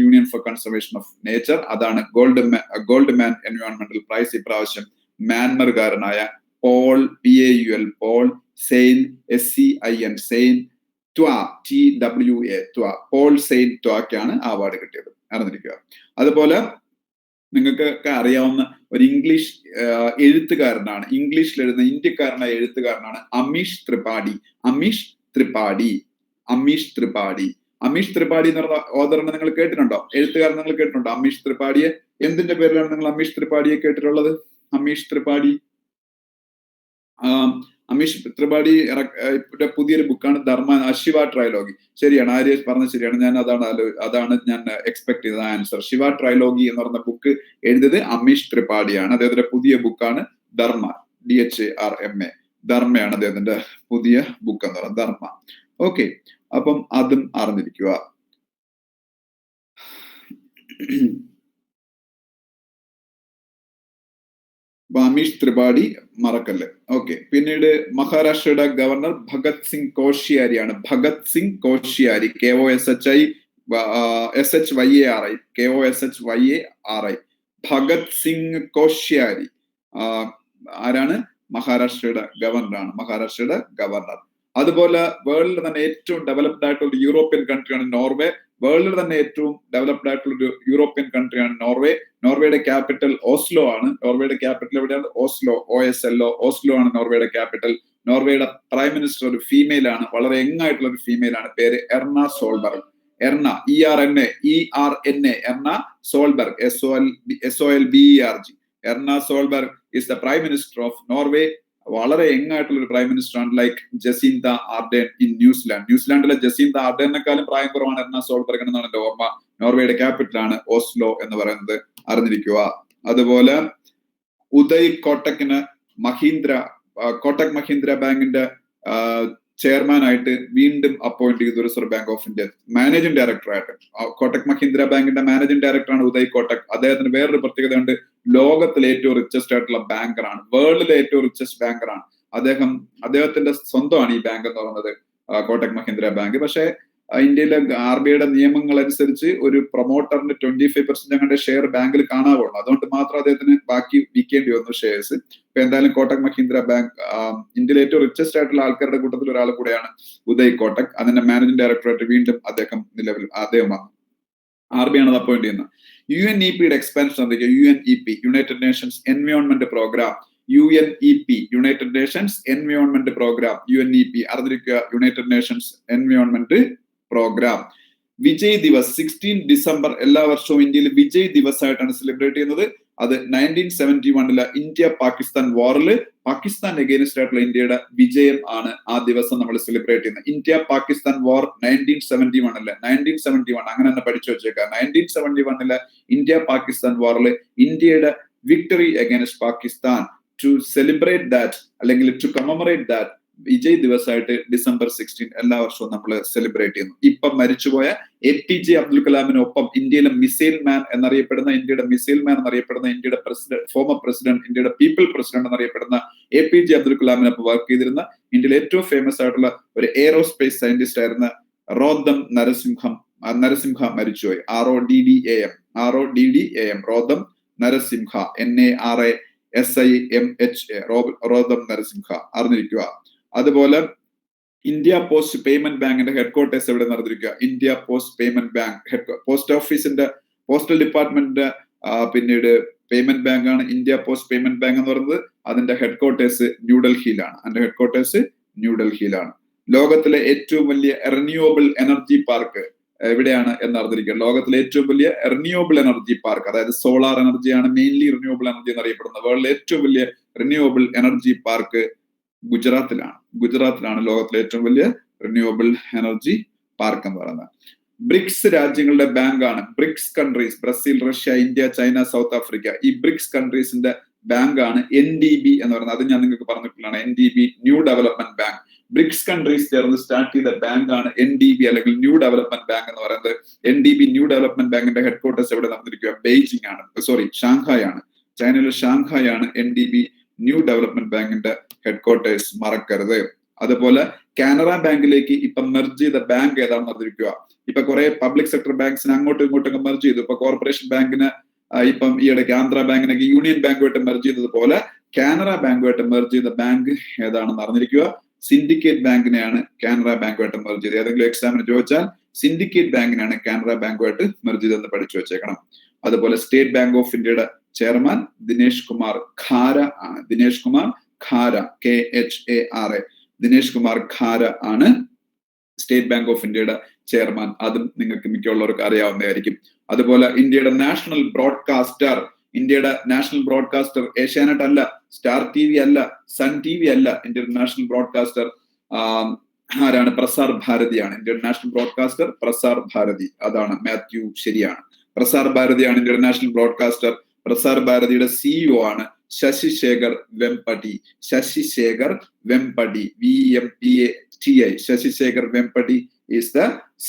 union for conservation of nature. അതാണ് ഗോൾഡ് മാൻ എൻവയോൺമെന്റൽ പ്രൈസ്. ഇപ്രാവശ്യം മ്യാൻമർകാരനായ പോൾ സെയിൻ പോൾ സെയിൻ ത്വാക്കാണ് അവാർഡ് കിട്ടിയത്, അറിഞ്ഞിരിക്കുക. അതുപോലെ നിങ്ങൾക്ക് അറിയാവുന്ന ഒരു ഇംഗ്ലീഷ് എഴുത്തുകാരനാണ്, ഇംഗ്ലീഷിൽ എഴുതുന്ന ഇന്ത്യക്കാരനായ എഴുത്തുകാരനാണ് അമീഷ് ത്രിപാഠി എന്ന് പറഞ്ഞ ഓദറിനെ നിങ്ങൾ കേട്ടിട്ടുണ്ടോ? എഴുത്തുകാരൻ നിങ്ങൾ കേട്ടിട്ടുണ്ടോ? അമീഷ് ത്രിപാഠിയെ എന്തിന്റെ പേരിലാണ് നിങ്ങൾ അമീഷ് ത്രിപാഠിയെ കേട്ടിട്ടുള്ളത്? അമീഷ് ത്രിപാഠി പുതിയൊരു ബുക്കാണ് ധർമ്മ ശിവ ട്രൈലോഗി. ശരിയാണ്, ആര്യേഷ് പറഞ്ഞത് ശരിയാണ്. ഞാൻ അതാണ് ഞാൻ എക്സ്പെക്ട് ചെയ്ത ആൻസർ. ശിവ ട്രൈലോഗി എന്ന് പറഞ്ഞ ബുക്ക് എഴുതിയത് അമീഷ് ത്രിപാഠിയാണ്. അദ്ദേഹത്തിന്റെ പുതിയ ബുക്കാണ് ധർമ്മ, DHARMA. ധർമ്മയാണ് അദ്ദേഹത്തിന്റെ പുതിയ ബുക്ക് എന്ന് പറയുന്നത്, ധർമ്മ. ഓക്കെ, അപ്പം അതും അറിഞ്ഞിരിക്കുക. അമീഷ് ത്രിപാഠി മറക്കല്ലേ. ഓക്കെ. പിന്നീട് മഹാരാഷ്ട്രയുടെ ഗവർണർ ഭഗത് സിംഗ് കോഷിയാരിയാണ്. ഭഗത് സിംഗ് കോഷിയാരി, KOSHYARI. ഭഗത് സിംഗ് കോഷിയാരി ആരാണ്? മഹാരാഷ്ട്രയുടെ ഗവർണർ. അതുപോലെ വേൾഡിൽ തന്നെ ഏറ്റവും ഡെവലപ്ഡ് ആയിട്ടുള്ള യൂറോപ്യൻ കൺട്രിയാണ് നോർവേ. വേൾഡിൽ തന്നെ ഏറ്റവും ഡെവലപ്ഡ് ആയിട്ടുള്ള ഒരു യൂറോപ്യൻ കൺട്രിയാണ് നോർവേ. നോർവേയുടെ ക്യാപിറ്റൽ ഓസ്ലോ ആണ്. നോർവേയുടെ ക്യാപിറ്റൽ എവിടെയാണ്? OSLO ഓസ്ലോ ആണ് നോർവേയുടെ ക്യാപിറ്റൽ. നോർവേയുടെ പ്രൈം മിനിസ്റ്റർ ഒരു ഫീമെയിൽ ആണ്, വളരെ യങ് ആയിട്ടുള്ള ഒരു ഫീമെയിൽ ആണ്. പേര് Erna Solberg. Erna ERNA Erna Solberg, SOLBERG. Erna Solberg is the prime minister of Norway. വളരെ യങ് ആയിട്ടുള്ള ഒരു പ്രൈം മിനിസ്റ്റർ ആണ്, like Jacinda Ardern in New Zealand. ന്യൂസിലാൻഡിലെ ജസീന്ത ആർഡേണിനെക്കാളും പ്രായം കുറവാണ് എർണ സോൾബർഗ് എന്നാണ് എന്റെ ഓർമ്മ. നോർവേയുടെ ക്യാപിറ്റലാണ് ഓസ്ലോ എന്ന് പറയുന്നത്, അറിഞ്ഞിരിക്കുക. അതുപോലെ ഉദയ് കോട്ടക്കിന് കോട്ടക് മഹീന്ദ്ര ബാങ്കിന്റെ ചെയർമാൻ ആയിട്ട് വീണ്ടും അപ്പോയിന്റ് ചെയ്തു reserve bank of India managing ഡയറക്ടറായിട്ട്. കോട്ടക് മഹീന്ദ്ര ബാങ്കിന്റെ മാനേജിംഗ് ഡയറക്ടറാണ് ഉദയ് കോട്ടക്. അദ്ദേഹത്തിന് വേറൊരു പ്രത്യേകത ഉണ്ട്, ലോകത്തിലെ ഏറ്റവും റിച്ചസ്റ്റ് ആയിട്ടുള്ള ബാങ്കറാണ്, വേൾഡിലെ ഏറ്റവും റിച്ചസ്റ്റ് ബാങ്കറാണ് അദ്ദേഹത്തിന്റെ സ്വന്തമാണ് ഈ ബാങ്ക് എന്ന് പറയുന്നത്, കോട്ടക് മഹീന്ദ്ര ബാങ്ക്. പക്ഷേ ഇന്ത്യയിലെ RBIയുടെ നിയമങ്ങൾ അനുസരിച്ച് ഒരു പ്രൊമോട്ടറിന് 25% ഞങ്ങളുടെ ഷെയർ ബാങ്കിൽ കാണാവുള്ളൂ. അതുകൊണ്ട് മാത്രം അദ്ദേഹത്തിന് ബാക്കി വിൽക്കേണ്ടി വന്നു ഷെയർസ്. ഇപ്പൊ എന്തായാലും കോട്ടക് മഹീന്ദ്ര ബാങ്ക് ഇന്ത്യയിലെ ഏറ്റവും റിച്ചസ്റ്റ് ആയിട്ടുള്ള ആൾക്കാരുടെ കൂട്ടത്തിൽ ഒരാൾ കൂടെയാണ് ഉദയ് കോട്ടക്. അതിന്റെ മാനേജിംഗ് ഡയറക്ടറായിട്ട് വീണ്ടും അദ്ദേഹമാണ് RBI ആണ് അത് അപ്പോയിന്റ് ചെയ്യുന്നത്. UNEPയുടെ എക്സ്പാൻഷൻ എന്തൊക്കെയാ? UNEP United Nations Environment Programme. UNEP United Nations Environment Programme. UNEP അറിഞ്ഞിരിക്കുക, United Nations Environment Programme. Vijay Diwas 16 December എല്ലാ വർഷവും ഇന്ത്യയിൽ വിജയ് ദിവസ് ആയിട്ടാണ് സെലിബ്രേറ്റ് ചെയ്യുന്നത്. അത് 1971 ഇന്ത്യ പാകിസ്ഥാൻ വാറില് പാകിസ്ഥാൻ അഗെയിൻസ്റ്റ് ആയിട്ടുള്ള ഇന്ത്യയുടെ വിജയം ആണ് ആ ദിവസം നമ്മൾ സെലിബ്രേറ്റ് ചെയ്യുന്നത്. ഇന്ത്യ പാകിസ്ഥാൻ വാർ 1971 അങ്ങനെ തന്നെ പഠിച്ചു വെച്ചേക്കാം. 1971 ഇന്ത്യ പാകിസ്ഥാൻ വാറില് ഇന്ത്യയുടെ victory against Pakistan. To celebrate that അല്ലെങ്കിൽ to commemorate that Vijay Diwas ആയിട്ട് December 16 എല്ലാ വർഷവും നമ്മൾ സെലിബ്രേറ്റ് ചെയ്യുന്നു. ഇപ്പം മരിച്ചുപോയ APJ അബ്ദുൽ കലാമിനൊപ്പം ഇന്ത്യയുടെ മിസൈൽ മാൻ എന്നറിയപ്പെടുന്ന ഇന്ത്യയുടെ പ്രസിഡന്റ്, ഫോമർ പ്രസിഡന്റ്, ഇന്ത്യയുടെ പീപ്പിൾ പ്രസിഡന്റ് എന്നറിയപ്പെടുന്ന APJ അബ്ദുൽ കലാമിനൊപ്പം വർക്ക് ചെയ്തിരുന്ന ഇന്ത്യയിലെ ഏറ്റവും ഫേമസ് ആയിട്ടുള്ള ഒരു എയറോസ്പേസ് സയന്റിസ്റ്റ് ആയിരുന്ന റോദം നരസിംഹ മരിച്ചുപോയി. RODDAM റോദം നരസിംഹ, NARASIMHA റോദം നരസിംഹ, അറിഞ്ഞിരിക്കുക. അതുപോലെ ഇന്ത്യ പോസ്റ്റ് പേയ്മെന്റ് ബാങ്കിന്റെ ഹെഡ്ക്വാർട്ടേഴ്സ് എവിടെ നടന്നിരിക്കുക? India post payment bank post ഓഫീസിന്റെ പോസ്റ്റൽ ഡിപ്പാർട്ട്മെന്റിന്റെ പിന്നീട് പേയ്മെന്റ് ബാങ്ക് ആണ് ഇന്ത്യ പോസ്റ്റ് പേയ്മെന്റ് ബാങ്ക് എന്ന് പറയുന്നത്. അതിന്റെ ഹെഡ്ക്വാർട്ടേഴ്സ് ന്യൂഡൽഹിയിലാണ്. ലോകത്തിലെ ഏറ്റവും വലിയ റിന്യൂവബിൾ എനർജി പാർക്ക് എവിടെയാണ് എന്ന് അറിഞ്ഞിരിക്കുക? ലോകത്തിലെ ഏറ്റവും വലിയ റിന്യൂവബിൾ എനർജി പാർക്ക്, അതായത് സോളാർ എനർജിയാണ് മെയിൻലി റിന്യൂവബിൾ എനർജി എന്നറിയപ്പെടുന്നത്. വേൾഡിലെ ഏറ്റവും വലിയ റിന്യൂവബിൾ എനർജി പാർക്ക് ഗുജറാത്തിലാണ് ലോകത്തിലെ ഏറ്റവും വലിയ റിന്യൂവബിൾ എനർജി പാർക്ക് എന്ന് പറയുന്നത്. ബ്രിക്സ് രാജ്യങ്ങളുടെ ബാങ്കാണ് BRICS countries, Brazil, Russia, India, China, South Africa. ഈ ബ്രിക്സ് കൺട്രീസിന്റെ ബാങ്കാണ് NDB എന്ന് പറയുന്നത്. അത് ഞാൻ നിങ്ങൾക്ക് പറഞ്ഞിട്ടുള്ളതാണ്. NDB new development bank. BRICS countries ചേർന്ന് സ്റ്റാർട്ട് ചെയ്ത ബാങ്കാണ് NDB അല്ലെങ്കിൽ ന്യൂ ഡെവലപ്മെന്റ് ബാങ്ക് എന്ന് പറയുന്നത്. NDB ന്യൂ ഡെവലപ്മെന്റ് ബാങ്കിന്റെ ഹെഡ്ക്വാർട്ടേഴ്സ് എവിടെ നടന്നിരിക്കുക? ഷാങ്ഹായ് ആണ്. ചൈനയിലെ ഷാങ്ഹായ് ആണ് NDB ന്യൂ ഡെവലപ്മെന്റ് ബാങ്കിന്റെ ഹെഡ്ക്വാർട്ടേഴ്സ്, മറക്കരുത്. അതുപോലെ കാനറ ബാങ്കിലേക്ക് ഇപ്പൊ മെർജ് ചെയ്ത ബാങ്ക് ഏതാണെന്ന് അറിഞ്ഞിരിക്കുക? ഇപ്പൊ കുറെ പബ്ലിക് സെക്ടർ ബാങ്ക്സിന് അങ്ങോട്ടും ഇങ്ങോട്ടും മെർജ് ചെയ്തു. ഇപ്പൊ കോർപ്പറേഷൻ ബാങ്കിന് ഇപ്പം ഈയിടയ്ക്ക് ആന്ധ്ര ബാങ്കിനൊക്കെ യൂണിയൻ ബാങ്കുമായിട്ട് മെർജ് ചെയ്തതുപോലെ കാനറ ബാങ്കുമായിട്ട് മെർജ് ചെയ്ത ബാങ്ക് ഏതാണെന്ന് അറിഞ്ഞിരിക്കുക? സിൻഡിക്കേറ്റ് ബാങ്കിനെയാണ് കാനറ ബാങ്കുമായിട്ട് മെർജ് ചെയ്തത്. ഏതെങ്കിലും എക്സാമിന് ചോദിച്ചാൽ സിൻഡിക്കേറ്റ് ബാങ്കിനാണ് കാനറ ബാങ്കുമായിട്ട് മെർജ് ചെയ്തതെന്ന് പഠിച്ചു വെച്ചേക്കണം. അതുപോലെ സ്റ്റേറ്റ് ബാങ്ക് ഓഫ് ഇന്ത്യയുടെ ചെയർമാൻ ദിനേശ് കുമാർ ഖാര ആണ്. KHARA ദിനേശ് കുമാർ ഖാര ആണ് സ്റ്റേറ്റ് ബാങ്ക് ഓഫ് ഇന്ത്യയുടെ ചെയർമാൻ. അതും നിങ്ങൾക്ക് മിക്കുള്ളവർക്ക് അറിയാവുന്നതായിരിക്കും. അതുപോലെ ഇന്ത്യയുടെ നാഷണൽ ബ്രോഡ്കാസ്റ്റർ ഏഷ്യാനെറ്റ് അല്ല, സ്റ്റാർ TV അല്ല, സൺ TV അല്ല. ഇന്ത്യയുടെ നാഷണൽ ബ്രോഡ്കാസ്റ്റർ ആരാണ്? പ്രസാർ ഭാരതിയാണ്. ഇന്ത്യയുടെ നാഷണൽ ബ്രോഡ്കാസ്റ്റർ പ്രസാർ ഭാരതി. അതാണ് മാത്യു, ശരിയാണ്. പ്രസാർ ഭാരതിയാണ് ഇന്ത്യയുടെ നാഷണൽ ബ്രോഡ്കാസ്റ്റർ. പ്രസാർ ഭാരതിയുടെ CEO ആണ് Shashi Shekhar Vempati. VEMPATI. Shashi Shekhar Vempati is the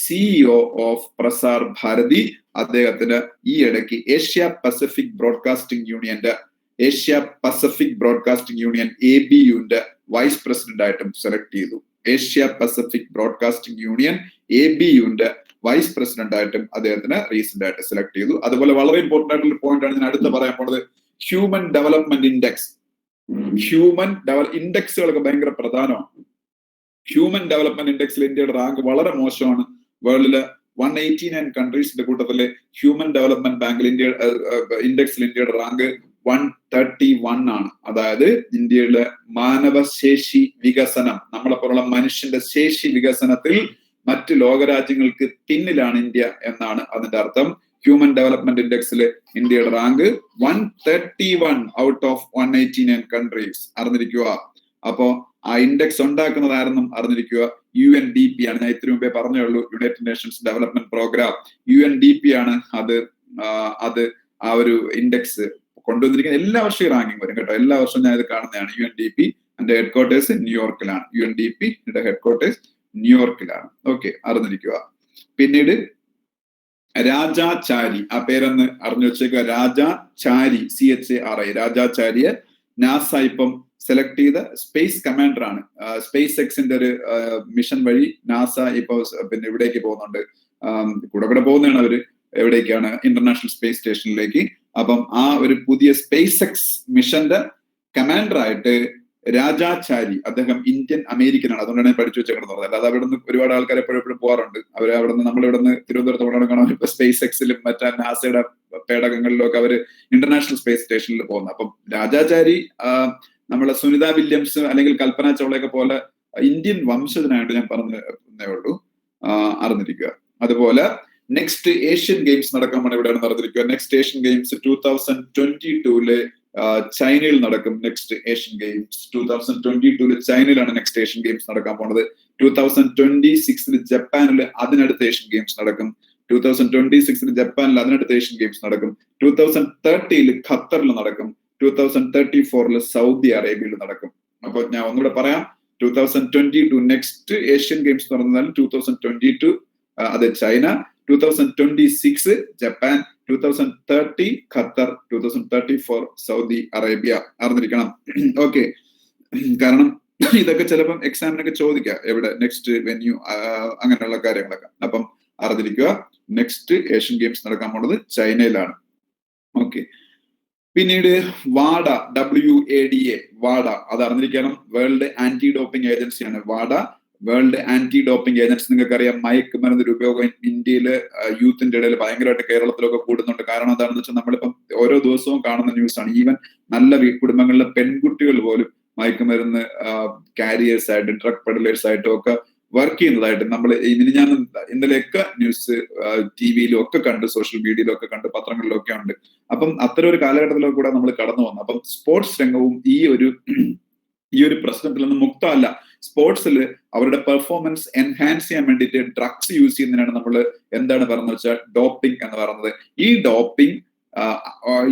CEO of Prasar Bharati. അദ്ദേഹത്തിന് ഈ ഇടയ്ക്ക് ഏഷ്യ പസഫിക് ബ്രോഡ്കാസ്റ്റിംഗ് യൂണിയൻ ABUന്റെ വൈസ് പ്രസിഡന്റ് ആയിട്ടും സെലക്ട് ചെയ്തു. ഏഷ്യ പസഫിക് ബ്രോഡ്കാസ്റ്റിംഗ് യൂണിയൻ ABUന്റെ വൈസ് പ്രസിഡന്റ് ആയിട്ടും അദ്ദേഹത്തിന് റീസെന്റ് ആയിട്ട് സെലക്ട് ചെയ്തു. അതുപോലെ വളരെ ഇമ്പോർട്ടന്റ് ആയിട്ടുള്ള പോയിന്റ് ആണ് ഞാൻ അടുത്ത് പറയാൻ പോണത്. Human development index. ഇൻഡെക്സുകളൊക്കെ ഭയങ്കര പ്രധാനമാണ്. ഹ്യൂമൻ ഡെവലപ്മെന്റ് ഇൻഡെക്സിൽ ഇന്ത്യയുടെ റാങ്ക് വളരെ മോശമാണ്. വേൾഡിലെ 189 കൺട്രീസിന്റെ കൂട്ടത്തില് ഹ്യൂമൻ ഡെവലപ്മെന്റ് ബാങ്കിൽ ഇൻഡെക്സിൽ ഇന്ത്യയുടെ റാങ്ക് 131 ആണ്. അതായത് ഇന്ത്യയുടെ മാനവശേഷി വികസനം, നമ്മളെപ്പോലുള്ള മനുഷ്യന്റെ ശേഷി വികസനത്തിൽ മറ്റ് ലോകരാജ്യങ്ങൾക്ക് പിന്നിലാണ് ഇന്ത്യ എന്നാണ് അതിന്റെ അർത്ഥം. ഹ്യൂമൻ ഡെവലപ്മെന്റ് ഇൻഡെക്സിൽ ഇന്ത്യയുടെ റാങ്ക് 131 ഔട്ട് ഓഫ് 189 കൺട്രീസ്. അറിഞ്ഞിരിക്കുക. അപ്പോ ആ ഇൻഡെക്സ് ഉണ്ടാക്കുന്നതാരെന്നും അറിഞ്ഞിരിക്കുക. UNDP ആണ്. ഞാൻ ഇത്തിരി മുമ്പേ പറഞ്ഞേ ഉള്ളൂ, United Nations development Programme. UNDP ആണ് അത് ആ ഒരു ഇൻഡെക്സ് കൊണ്ടുവന്നിരിക്കുന്നത്. എല്ലാ വർഷവും റാങ്കിങ് വരും കേട്ടോ. എല്ലാ വർഷവും ഞാൻ ഇത് കാണുന്നതാണ്. UNDP അതിന്റെ ഹെഡ്ക്വാർട്ടേഴ്സ് ന്യൂയോർക്കിലാണ്. UNDP ഹെഡ്ക്വാർട്ടേഴ്സ് ന്യൂയോർക്കിലാണ്. ഓക്കെ, അറിഞ്ഞിരിക്കുക. പിന്നീട് രാജാചാരി, ആ പേരൊന്ന് അറിഞ്ഞു വെച്ചേക്കുക. രാജാചാരി, CHARI, രാജാചാരിയെ നാസ ഇപ്പം സെലക്ട് ചെയ്ത സ്പേസ് കമാൻഡർ ആണ്. സ്പേസ് എക്സിന്റെ ഒരു മിഷൻ വഴി നാസ ഇപ്പൊ പിന്നെ ഇവിടേക്ക് പോകുന്നുണ്ട്. കൂടെ പോകുന്നതാണ് അവര്. എവിടേക്കാണ്? ഇന്റർനാഷണൽ സ്പേസ് സ്റ്റേഷനിലേക്ക്. അപ്പം ആ ഒരു പുതിയ സ്പേസ് എക്സ് മിഷന്റെ കമാൻഡർ ആയിട്ട് രാജാചാരി, അദ്ദേഹം ഇന്ത്യൻ അമേരിക്കൻ ആണ്. അതുകൊണ്ടാണ് ഞാൻ പഠിച്ചു വെച്ചേക്കുന്നത്. അല്ലാതെ അവിടെ നിന്ന് ഒരുപാട് ആൾക്കാർ എപ്പോഴും പോകാറുണ്ട്. അവർ അവിടെ നിന്ന് നമ്മളിവിടെ നിന്ന് തിരുവനന്തപുരത്ത് കാണാൻ ഇപ്പൊ സ്പേസ് എക്സിലും മറ്റേ നാസയുടെ പേടകങ്ങളിലും ഒക്കെ അവര് ഇന്റർനാഷണൽ സ്പേസ് സ്റ്റേഷനിൽ പോകുന്നത്. അപ്പം രാജാചാരി നമ്മളെ സുനിത വില്യംസ് അല്ലെങ്കിൽ കൽപ്പന ചൗളയൊക്കെ പോലെ ഇന്ത്യൻ വംശജനായിട്ട് ഞാൻ പറഞ്ഞേ ഉള്ളൂ. അറിഞ്ഞിരിക്കുക. അതുപോലെ നെക്സ്റ്റ് ഏഷ്യൻ ഗെയിംസ് നടക്കാൻ വേണ്ടി എവിടെയാണ് അറിഞ്ഞിരിക്കുക. നെക്സ്റ്റ് ഏഷ്യൻ ഗെയിംസ് 2022 ചൈനയിൽ നടക്കും. നെക്സ്റ്റ് ഏഷ്യൻ ഗെയിംസ് 2022 ചൈനയിലാണ് നെക്സ്റ്റ് ഏഷ്യൻ ഗെയിംസ് നടക്കാൻ പോണത്. 2026 ജപ്പാനിൽ അതിനടുത്ത ഏഷ്യൻ ഗെയിംസ് നടക്കും. 2026 ജപ്പാനിൽ അതിനടുത്ത ഏഷ്യൻ ഗെയിംസ് നടക്കും. 2030 ഖത്തറിൽ നടക്കും. 2034 സൗദി അറേബ്യയിൽ നടക്കും. അപ്പൊ ഞാൻ ഒന്നുകൂടെ പറയാം. 2022 നെക്സ്റ്റ് ഏഷ്യൻ ഗെയിംസ് നടന്നാൽ 2022 അത് China, 2026 Japan, 2030 Qatar, 2034 Saudi Arabia. അറിഞ്ഞിരിക്കണം. ഓക്കെ, കാരണം ഇതൊക്കെ ചിലപ്പം എക്സാമിനൊക്കെ ചോദിക്കാം, എവിടെ നെക്സ്റ്റ് വെന്യൂ, അങ്ങനെയുള്ള കാര്യങ്ങളൊക്കെ. അപ്പം അറിഞ്ഞിരിക്കുക. നെക്സ്റ്റ് ഏഷ്യൻ ഗെയിംസ് നടക്കാൻ പോണത് ചൈനയിലാണ്. ഓക്കെ, പിന്നീട് വാഡ, WADA, വാഡ, അത് അറിഞ്ഞിരിക്കണം. വേൾഡ് ആന്റി ഡോപ്പിംഗ് ഏജൻസിയാണ് വാഡ. വേൾഡ് ആന്റി ഡോപ്പിംഗ് ഏജൻസി, നിങ്ങൾക്കറിയാം മയക്കുമരുന്ന് ഉപയോഗം ഇന്ത്യയില് യൂത്തിന്റെ ഇടയിൽ ഭയങ്കരമായിട്ട് കേരളത്തിലൊക്കെ കൂടുന്നുണ്ട്. കാരണം എന്താണെന്ന് വെച്ചാൽ നമ്മളിപ്പം ഓരോ ദിവസവും കാണുന്ന ന്യൂസാണ്. ഈവൻ നല്ല കുടുംബങ്ങളിലെ പെൺകുട്ടികൾ പോലും മയക്കുമരുന്ന് കാരിയേഴ്സ് ആയിട്ട്, ഡ്രഗ് പെഡലേഴ്സ് ആയിട്ടും ഒക്കെ വർക്ക് ചെയ്യുന്നതായിട്ട് നമ്മൾ ഇന്നലെയൊക്കെ ന്യൂസ് TV-യിലും ഒക്കെ കണ്ട്, സോഷ്യൽ മീഡിയയിലും ഒക്കെ കണ്ട്, പത്രങ്ങളിലും ഒക്കെ ഉണ്ട്. അപ്പം അത്തരം ഒരു കാലഘട്ടത്തിലൊക്കെ കൂടെ നമ്മൾ കടന്നു വന്നു. അപ്പം സ്പോർട്സ് രംഗവും ഈ ഒരു പ്രശ്നത്തിൽ നിന്ന് മുക്തമല്ല. സ്പോർട്സിൽ അവരുടെ പെർഫോമൻസ് എൻഹാൻസ് ചെയ്യാൻ വേണ്ടിയിട്ട് ഡ്രഗ്സ് യൂസ് ചെയ്യുന്നതിനാണ് നമ്മൾ എന്താണ് പറയുന്നത് വെച്ചാൽ ഡോപ്പിംഗ് എന്ന് പറയുന്നത്. ഈ ഡോപ്പിംഗ്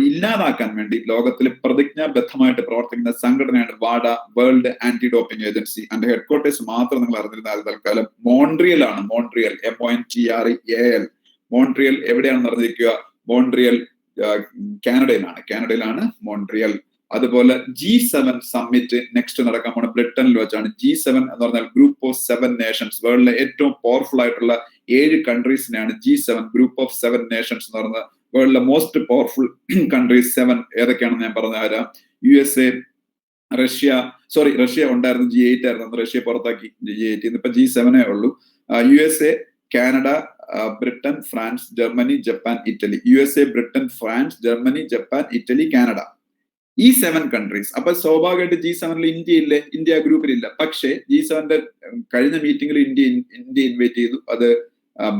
ഇല്ലാതാക്കാൻ വേണ്ടി ലോകത്തിൽ പ്രതിജ്ഞാബദ്ധമായിട്ട് പ്രവർത്തിക്കുന്ന സംഘടനയാണ് വാഡ, വേൾഡ് ആന്റി ഡോപ്പിംഗ് ഏജൻസി. അതിന്റെ ഹെഡ്ക്വാർട്ടേഴ്സ് മാത്രം നിങ്ങൾ അറിഞ്ഞിരുന്നാൽ തൽക്കാലം മോൺട്രിയൽ ആണ്. Montreal, MONTREAL. മോൺട്രിയൽ എവിടെയാണെന്ന് അറിഞ്ഞിരിക്കുക. മോൺട്രിയൽ കാനഡയിലാണ് മോൺട്രിയൽ. അതുപോലെ G7 സമ്മിറ്റ് നെക്സ്റ്റ് നടക്കാൻ പോണ ബ്രിട്ടനിൽ വെച്ചാണ്. G7 എന്ന് പറഞ്ഞാൽ ഗ്രൂപ്പ് ഓഫ് 7 നേഷൻസ്. വേൾഡിലെ ഏറ്റവും പവർഫുൾ ആയിട്ടുള്ള 7 കൺട്രീസിനെയാണ് G7, ഗ്രൂപ്പ് ഓഫ് 7 നേഷൻസ് എന്ന് പറയുന്നത്. വേൾഡിലെ മോസ്റ്റ് പവർഫുൾ കൺട്രീസ് 7 ഏതൊക്കെയാണെന്ന് ഞാൻ പറഞ്ഞു തരാം. USA, റഷ്യ ഉണ്ടായിരുന്നു. G8 ആയിരുന്നു, റഷ്യ പുറത്താക്കി. G8 ഇന്നിപ്പോ G7 ഉള്ളൂ. USA, Canada, Britain, France, Germany, Japan, Italy. USA, Britain, France, Germany, Japan, Italy, Canada. ഈ 7 കൺട്രീസ്. അപ്പൊ സ്വാഭാവികമായിട്ട് G7 ഇന്ത്യ ഗ്രൂപ്പിലില്ല. പക്ഷേ G7 കഴിഞ്ഞ മീറ്റിംഗിൽ ഇന്ത്യ ഇൻവൈറ്റ് ചെയ്തു. അത്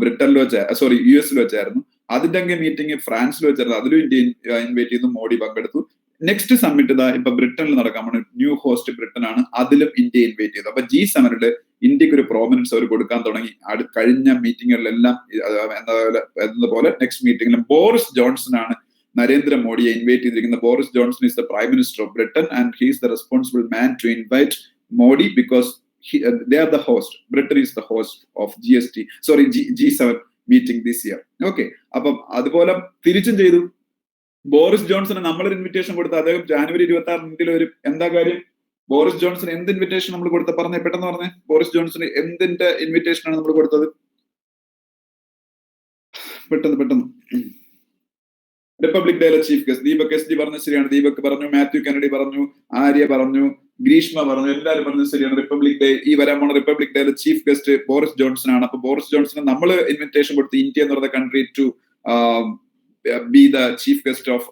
ബ്രിട്ടനിൽ US വെച്ചായിരുന്നു. അതിന്റെ അങ്ങ് മീറ്റിംഗ് ഫ്രാൻസിൽ വെച്ചായിരുന്നു. അതിലും ഇന്ത്യ ഇൻവൈറ്റ് ചെയ്തു. മോഡി പങ്കെടുത്തു. നെക്സ്റ്റ് സമ്മിറ്റ് ഇപ്പൊ ബ്രിട്ടനിൽ നടക്കാൻ പോണ ന്യൂ ഹോസ്റ്റ് ബ്രിട്ടൻ ആണ്. അതിലും ഇന്ത്യ ഇൻവൈറ്റ് ചെയ്തു. അപ്പൊ G7 ഇന്ത്യക്ക് ഒരു പ്രോമിനൻസ് അവർ കൊടുക്കാൻ തുടങ്ങി. കഴിഞ്ഞ മീറ്റിങ്ങുകളിലെല്ലാം എന്നതുപോലെ നെക്സ്റ്റ് മീറ്റിംഗിലും ബോറിസ് ജോൺസൺ ആണ് നരേന്ദ്രമോദിയെ ഇൻവൈറ്റ് ചെയ്തിരിക്കുന്നത്. Boris Johnson is the prime minister of Britain and he is the responsible man to invite Modi because they are the host. Britain is the host of G7 meeting this year. Okay, അപ്പം അതുപോലെ തിരിച്ചും ചെയ്തു. ബോറിസ് ജോൺസന് നമ്മളൊരു ഇൻവിറ്റേഷൻ കൊടുത്ത അദ്ദേഹം ജാനുവരി 26 ഇന്ത്യയിൽ വരും. എന്താ കാര്യം? ബോറിസ് ജോൺസൺ എന്ത് ഇൻവിറ്റേഷൻ നമ്മൾ കൊടുത്ത? പെട്ടെന്ന് പറഞ്ഞേ. ബോറിസ് ജോൺസന് എന്തിന്റെ ഇൻവിറ്റേഷൻ ആണ് നമ്മൾ കൊടുത്തത്? പെട്ടെന്ന് റിപ്പബ്ലിക് ഡേയിലെ ചീഫ് ഗസ്റ്റ് ദീപക് SD പറഞ്ഞ ശരിയാണ്. ദീപക് പറഞ്ഞു, മാത്യു കെനഡി പറഞ്ഞു, ആര്യ പറഞ്ഞു, ഗ്രീഷ്മ പറഞ്ഞു, എല്ലാവരും പറഞ്ഞത് ശരിയാണ്. റിപ്പബ്ലിക് ഡേ ഈ വരാൻ പോണ റിപ്പബ്ലിക് ഡേയിലെ ചീഫ് ഗസ്റ്റ് ബോറിസ് ജോൺസൺ ആണ്. അപ്പൊ ബോറിസ് ജോൺസൺ നമ്മൾ ഇൻവിറ്റേഷൻ കൊടുത്ത് ഇന്ത്യ എന്ന് പറഞ്ഞ country to be the chief guest of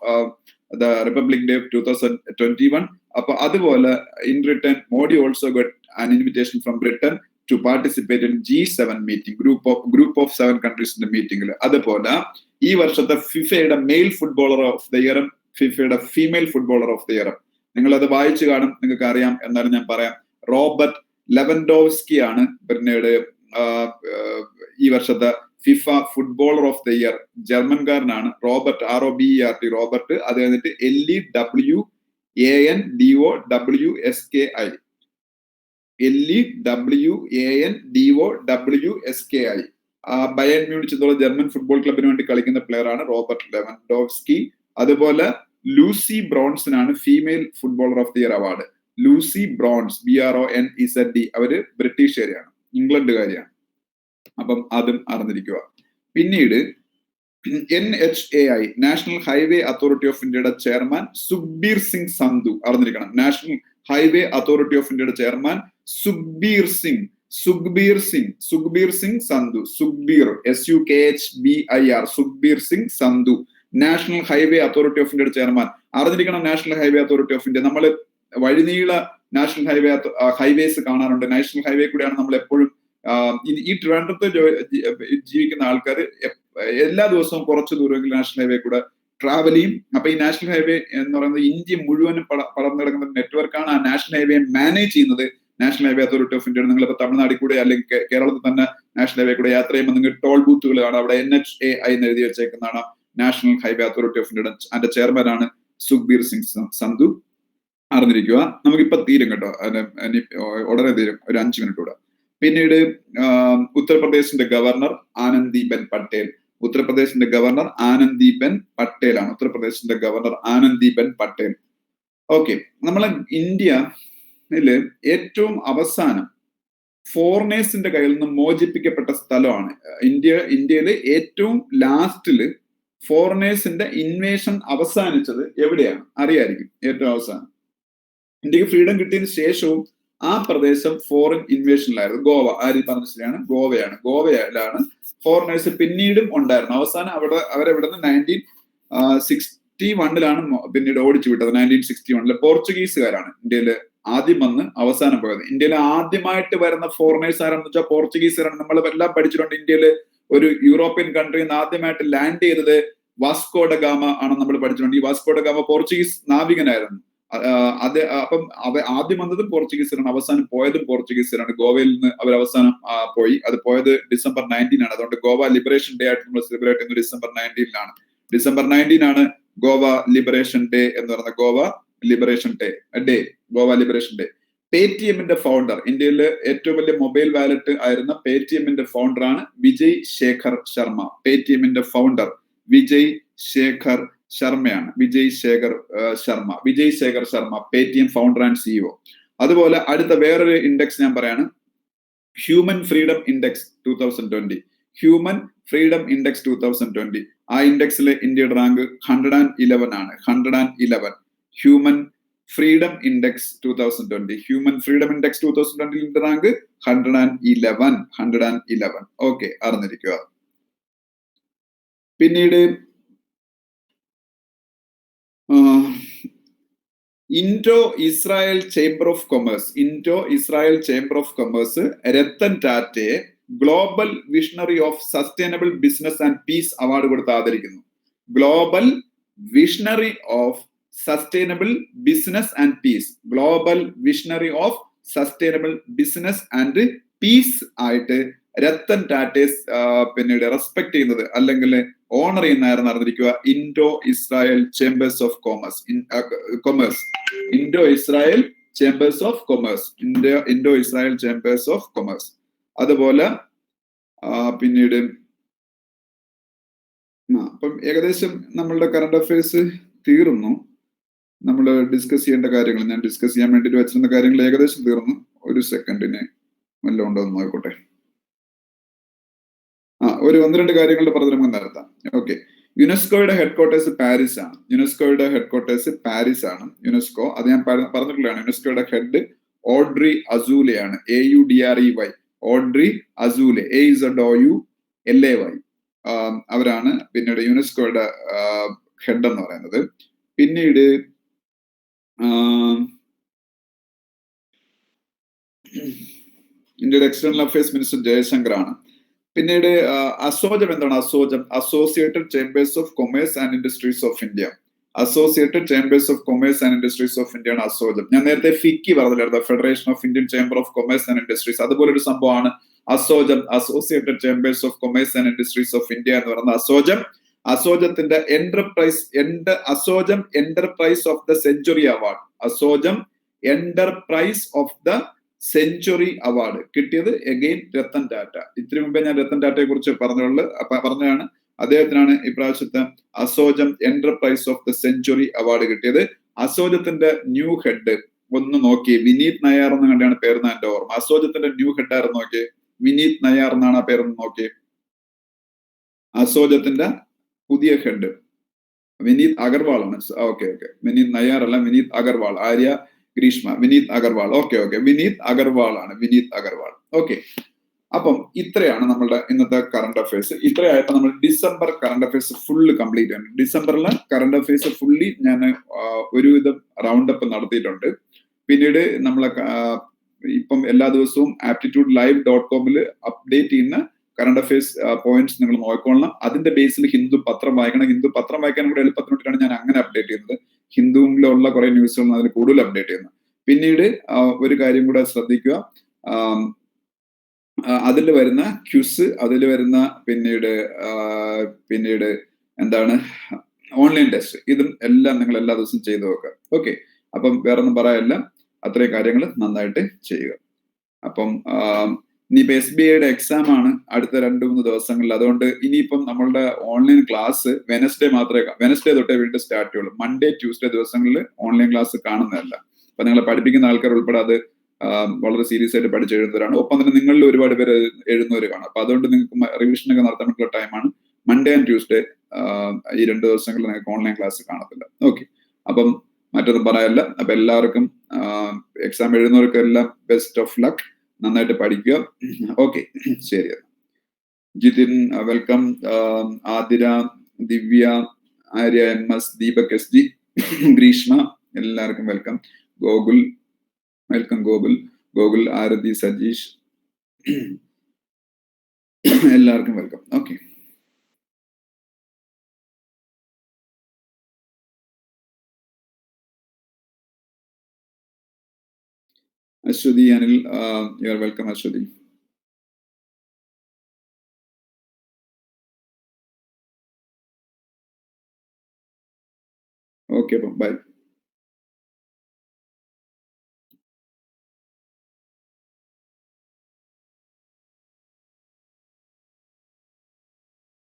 the republic day 2021. അപ്പൊ അതുപോലെ in return Modi also got an invitation from Britain to participate in G7 meeting, group of 7 countries in the meeting. അതുപോലെ ഈ വർഷത്തെ ഫിഫയുടെ മെയിൽ ഫുട്ബോളർ ഓഫ് ദ ഇയറും ഫിഫയുടെ ഫീമെയിൽ ഫുട്ബോളർ ഓഫ് ദ ഇയറും. നിങ്ങൾ അത് വായിച്ചു കാണും, നിങ്ങൾക്ക് അറിയാം, എന്നാലും ഞാൻ പറയാം. റോബർട്ട് ലെവൻഡോവ്സ്കി ആണ് പിന്നീട് ഈ വർഷത്തെ FIFA footballer of the year. ജർമ്മൻകാരനാണ് റോബർട്ട്, ROBERT റോബർട്ട്. അത് കഴിഞ്ഞിട്ട് LEWANDOWSKI LEWANDOWSKI ബയൺ മ്യൂണിച്ച് എന്നുള്ള ജർമ്മൻ ഫുട്ബോൾ ക്ലബിന് വേണ്ടി കളിക്കുന്ന പ്ലെയർ ആണ് റോബർട്ട് ലെവൻഡോവ്സ്കി. അതുപോലെ ലൂസി ബ്രോൺസിനാണ് female footballer of the year award. Lucy Bronze, BRONEZD, അവര് ബ്രിട്ടീഷുകാരിയാണ്, ഇംഗ്ലണ്ടുകാരിയാണ്. അപ്പം അതും അറിഞ്ഞിരിക്കുക. പിന്നീട് NHAI national highway authority of ഇന്ത്യയുടെ ചെയർമാൻ സുഖ്ബീർ സിംഗ് സന്ധു അറിഞ്ഞിരിക്കണം. നാഷണൽ ഹൈവേ അതോറിറ്റി ഓഫ് ഇന്ത്യയുടെ chairman Sukhbir Singh Sandhu. Sukhbir SUKHBIR Sukhbir Singh Sandhu national highway authority of ഇന്ത്യയുടെ ചെയർമാൻ അറിഞ്ഞിരിക്കണം. National highway authority of India, നമ്മൾ വഴിനീള നാഷണൽ ഹൈവേസ് കാണാറുണ്ട്. നാഷണൽ ഹൈവേ കൂടെയാണ് നമ്മൾ എപ്പോഴും ഈ ട്രിവാൻഡ്രത്ത് ജീവിക്കുന്ന ആൾക്കാർ എല്ലാ ദിവസവും കുറച്ച് ദൂരമെങ്കിലും നാഷണൽ ഹൈവേ കൂടെ ട്രാവൽ ചെയ്യും. അപ്പൊ ഈ നാഷണൽ ഹൈവേ എന്ന് പറയുന്നത് ഇന്ത്യ മുഴുവനും പടർന്നു കിടക്കുന്ന നെറ്റ്വർക്കാണ്. ആ നാഷണൽ ഹൈവേ മാനേജ് ചെയ്യുന്നത് നാഷണൽ ഹൈവേ അതോറിറ്റി ഓഫ് ഇന്ത്യയാണ്. നിങ്ങളിപ്പോ തമിഴ്നാട്ടിൽ കൂടെ അല്ലെങ്കിൽ കേരളത്തിൽ തന്നെ നാഷണൽ ഹൈവേ കൂടെ യാത്ര ചെയ്യുമ്പോൾ നിങ്ങൾ ടോൾ ബൂത്തുകൾ കാണാം, അവിടെ NHAI എന്ന് എഴുതി വെച്ചേക്കുന്നതാണ് നാഷണൽ ഹൈവേ അതോറിറ്റി ഓഫ് ഇന്ത്യയുടെ. അതിന്റെ ചെയർമാനാണ് സുഖ്ബീർ സിംഗ് സന്ധു. അറിഞ്ഞിരിക്കുക. നമുക്കിപ്പൊ തീരും കേട്ടോ, ഉടനെ തീരും, ഒരു 5 മിനിറ്റ് കൂടെ. പിന്നീട് ഉത്തർപ്രദേശിന്റെ ഗവർണർ ആനന്ദിബെൻ പട്ടേൽ. ഉത്തർപ്രദേശിന്റെ ഗവർണർ ആനന്ദിബെൻ പട്ടേലാണ്. ഉത്തർപ്രദേശിന്റെ ഗവർണർ ആനന്ദിബെൻ പട്ടേൽ. ഓക്കെ, നമ്മളെ ഇന്ത്യയില് ഏറ്റവും അവസാനം ഫോറിനേഴ്സിന്റെ കയ്യിൽ നിന്ന് മോചിപ്പിക്കപ്പെട്ട സ്ഥലമാണ് ഇന്ത്യയില് ഏറ്റവും ലാസ്റ്റില് ഫോറിനേഴ്സിന്റെ ഇൻവേഷൻ അവസാനിച്ചത് എവിടെയാണ് അറിയായിരിക്കും. ഏറ്റവും അവസാനം ഇന്ത്യക്ക് ഫ്രീഡം കിട്ടിയതിന് ശേഷവും ആ പ്രദേശം ഫോറിൻ ഇൻവേഷനിലായിരുന്നു. ഗോവ, ആര് പറഞ്ഞ ശരിയാണ്, ഗോവയിലാണ് ഫോറിനേഴ്സ് പിന്നീടും ഉണ്ടായിരുന്നു. അവസാനം അവരെവിടുന്ന് 1961 പിന്നീട് ഓടിച്ചു വിട്ടത്. 1961 പോർച്ചുഗീസുകാരാണ് ഇന്ത്യയിൽ ആദ്യം വന്ന് അവസാനം പോയത്. ഇന്ത്യയിൽ ആദ്യമായിട്ട് വരുന്ന ഫോറിനേഴ്സ് ആരാണെന്ന് വെച്ചാൽ പോർച്ചുഗീസുകാരാണ്. നമ്മൾ എല്ലാം പഠിച്ചിട്ടുണ്ട്. ഇന്ത്യയിൽ ഒരു യൂറോപ്യൻ കൺട്രിയിൽ നിന്ന് ആദ്യമായിട്ട് ലാൻഡ് ചെയ്തത് വാസ്കോ ഡ ഗാമ ആണെന്ന് നമ്മൾ പഠിച്ചിട്ടുണ്ട്. ഈ വാസ്കോ ഡ ഗാമ പോർച്ചുഗീസ് നാവികനായിരുന്നു. അപ്പം ആദ്യം വന്നതും പോർച്ചുഗീസുകാരാണ്, അവസാനം പോയതും പോർച്ചുഗീസുകാരാണ്. ഗോവയിൽ നിന്ന് അവർ അവസാനം പോയി. അത് പോയത് December 19 ആണ്. അതുകൊണ്ട് ഗോവ ലിബറേഷൻ ഡേ ആയിട്ട് നമ്മൾ സെലിബ്രേറ്റ് ചെയ്യുന്നത് December 19 December 19 Goa liberation day എന്ന് പറയുന്നത്. Goa liberation day. പേടിഎമ്മിന്റെ ഫൗണ്ടർ, ഇന്ത്യയിലെ ഏറ്റവും വലിയ മൊബൈൽ വാലറ്റ് ആയിരുന്ന പേടിഎമ്മിന്റെ ഫൗണ്ടർ ആണ് വിജയ് ശേഖർ ശർമ്മ. പേടിഎമ്മിന്റെ ഫൗണ്ടർ വിജയ് ശേഖർ ശർമ്മയാണ്. Vijay Shekhar Sharma Paytm founder and CEO. അതുപോലെ അടുത്ത വേറൊരു ഇൻഡെക്സ് ഞാൻ പറയാണ്, human freedom index 2020. Human freedom index 2020. ആ ഇൻഡെക്സിലെ ഇന്ത്യയുടെ റാങ്ക് 111 ആണ്. 111 human freedom index 2020. Human freedom index 2020 rank 111. Okay, അറിഞ്ഞിരിക്കുക. പിന്നീട് Indo Israel chamber of commerce Ratan ടാറ്റയെ global visionary of sustainable business and peace award കൊടുത്ത് ആദരിക്കുന്നു. Global visionary of sustainable business and peace. Global visionary of sustainable business and peace ആയിട്ട് രത്തൻ ടാറ്റയെ പിന്നീട് റെസ്പെക്ട് ചെയ്യുന്നത് അല്ലെങ്കിൽ ഓണർ ചെയ്യുന്നതായിരുന്നു അറിഞ്ഞിരിക്കുക Indo Israel chambers of commerce. Indo Israel chambers of commerce. അതുപോലെ പിന്നീട് അപ്പം ഏകദേശം നമ്മളുടെ കറണ്ട് അഫയേഴ്സ് തീർന്നു. നമ്മൾ ഡിസ്കസ് ചെയ്യേണ്ട കാര്യങ്ങൾ, ഞാൻ ഡിസ്കസ് ചെയ്യാൻ വേണ്ടിയിട്ട് വെച്ചിരുന്ന കാര്യങ്ങൾ ഏകദേശം തീർന്നു. ഒരു സെക്കൻഡിന് വല്ലതും ഉണ്ടോ എന്ന് നോക്കട്ടെ. ഒരു 1-2 കാര്യങ്ങളുടെ പ്രചരണം നടത്താം. ഓക്കെ, യുനെസ്കോയുടെ ഹെഡ്ക്വാർട്ടേഴ്സ് പാരീസ് ആണ്. യുനെസ്കോ അത് ഞാൻ പറഞ്ഞിട്ടുള്ളതാണ്. യുനെസ്കോയുടെ ഹെഡ് ഓഡ്രി അസൂലെയാണ്. AUDREY Audrey Azoulay. AZOULAY അവരാണ് പിന്നീട് യുനെസ്കോയുടെ ഹെഡ് എന്ന് പറയുന്നത്. പിന്നീട് ഇന്ത്യയുടെ എക്സ്റ്റേണൽ അഫയേഴ്സ് മിനിസ്റ്റർ ജയശങ്കർ ആണ്. പിന്നീട് അസോജം എന്താണ്? ASSOCHAM associated chambers of commerce and industries of India. Associated chambers of commerce and industries of India ആണ് അസോജം. ഞാൻ നേരത്തെ ഫിക്കി പറഞ്ഞില്ലായിരുന്നു, federation of Indian chamber of commerce and industries. അതുപോലെ ഒരു സംഭവമാണ് ASSOCHAM, associated chambers of commerce and industries of India എന്ന് പറയുന്ന അസോജം. അസോജത്തിന്റെ ASSOCHAM enterprise of the century award, ASSOCHAM enterprise of the century award കിട്ടിയത് എഗെയിൻ രത്തൻ ടാറ്റ. ഇത്തിരി മുമ്പേ ഞാൻ രത്തൻ ടാറ്റയെ കുറിച്ച് പറഞ്ഞതാണ്. അദ്ദേഹത്തിനാണ് ഇപ്രാവശ്യത്തെ ASSOCHAM enterprise of the century award കിട്ടിയത്. അസോജത്തിന്റെ ന്യൂ ഹെഡ് ഒന്ന് നോക്കി, വിനീത് നയ്യാർ എന്ന് കണ്ടാണ് പേരെന്ന് എന്റെ ഓർമ്മ. അസോജത്തിന്റെ ന്യൂ ഹെഡ് ആയിരുന്നു നോക്കി, വിനീത് നയ്യാർ എന്നാണ് ആ പേരെന്ന് നോക്കി. അസോജത്തിന്റെ പുതിയ ഹെഡ് വിനീത് അഗർവാൾ ആണ്. ഓക്കെ, വിനീത് നയ്യാർ അല്ല, വിനീത് അഗർവാൾ. ആര്യ ഗ്രീഷ്മ, വിനീത് അഗർവാൾ. ഓക്കെ, വിനീത് അഗർവാൾ ആണ്, വിനീത് അഗർവാൾ. ഓക്കെ, അപ്പം ഇത്രയാണ് നമ്മളുടെ ഇന്നത്തെ കറണ്ട് അഫയേഴ്സ്. ഇത്രയായപ്പോ നമ്മൾ December current affairs full complete ആണ്. ഡിസംബറിലെ കറണ്ട് അഫയേഴ്സ് ഫുള്ളി ഞാൻ ഒരുവിധം റൗണ്ട് അപ്പ് നടത്തിയിട്ടുണ്ട്. പിന്നീട് നമ്മളെ ഇപ്പം എല്ലാ ദിവസവും aptitudelive.com അപ്ഡേറ്റ് ചെയ്യുന്ന കറണ്ട് അഫയേഴ്സ് പോയിന്റ്സ് നിങ്ങൾ നോക്കിക്കൊള്ളണം. അതിന്റെ ബേസിൽ ഹിന്ദു പത്രം വായിക്കണം. ഹിന്ദു പത്രം വായിക്കാൻ കൂടെ എളുപ്പത്തിന് വേണ്ടിയിട്ടാണ് ഞാൻ അങ്ങനെ അപ്ഡേറ്റ് ചെയ്യുന്നത്. ഹിന്ദുവിലുള്ള കുറെ ന്യൂസുകളാണ് അതിൽ കൂടുതൽ അപ്ഡേറ്റ് ചെയ്യുന്നത്. പിന്നീട് ഒരു കാര്യം കൂടെ ശ്രദ്ധിക്കുക, അതിൽ വരുന്ന ക്യൂസ്, അതിൽ വരുന്ന പിന്നീട് എന്താണ് ഓൺലൈൻ ടെസ്റ്റ്, ഇതും എല്ലാം നിങ്ങൾ എല്ലാ ദിവസവും ചെയ്തു നോക്കുക. ഓക്കെ, അപ്പം വേറൊന്നും പറയാനില്ല. അത്രയും കാര്യങ്ങൾ നന്നായിട്ട് ചെയ്യുക. അപ്പം ഇനിയിപ്പോ SBIയുടെ എക്സാം ആണ് അടുത്ത 2-3 ദിവസങ്ങളിൽ. അതുകൊണ്ട് ഇനിയിപ്പം നമ്മളുടെ ഓൺലൈൻ ക്ലാസ് വെനസ്ഡേ തൊട്ടേ വീണ്ടും സ്റ്റാർട്ട് ചെയ്യുള്ളൂ. മൺഡേ ട്യൂസ്ഡേ ദിവസങ്ങളിൽ ഓൺലൈൻ ക്ലാസ് കാണുന്നതല്ല. അപ്പൊ നിങ്ങളെ പഠിപ്പിക്കുന്ന ആൾക്കാർ ഉൾപ്പെടെ അത് വളരെ സീരിയസ് ആയിട്ട് പഠിച്ചെഴുതുന്നവരാണ്. ഒപ്പം തന്നെ നിങ്ങളിൽ ഒരുപാട് പേര് എഴുതുന്നവർ കാണും. അപ്പൊ അതുകൊണ്ട് നിങ്ങൾക്ക് റിവിഷനൊക്കെ നടത്താൻ പറ്റുന്ന ടൈമാണ് മൺഡേ ആൻഡ് ട്യൂസ്ഡേ. ഈ 2 ദിവസങ്ങളിൽ നിങ്ങൾക്ക് ഓൺലൈൻ ക്ലാസ് കാണത്തില്ല. ഓക്കെ, അപ്പം മറ്റൊന്നും പറയാനില്ല. അപ്പൊ എല്ലാവർക്കും എക്സാം എഴുതുന്നവർക്കെല്ലാം ബെസ്റ്റ് ഓഫ് ലക്ക്. നന്നായിട്ട് പഠിക്കുക. ഓക്കെ, ശരി. Jithin welcome, Athira, Divya, Arya MS, Deepak SG, Greeshma എല്ലാവർക്കും വെൽക്കം. ഗോകുൽ വെൽക്കം, ഗോകുൽ, ആരതി, സജീഷ് എല്ലാവർക്കും welcome. Okay, Aswathy, Anil, you are welcome Aswathy. Okay, by.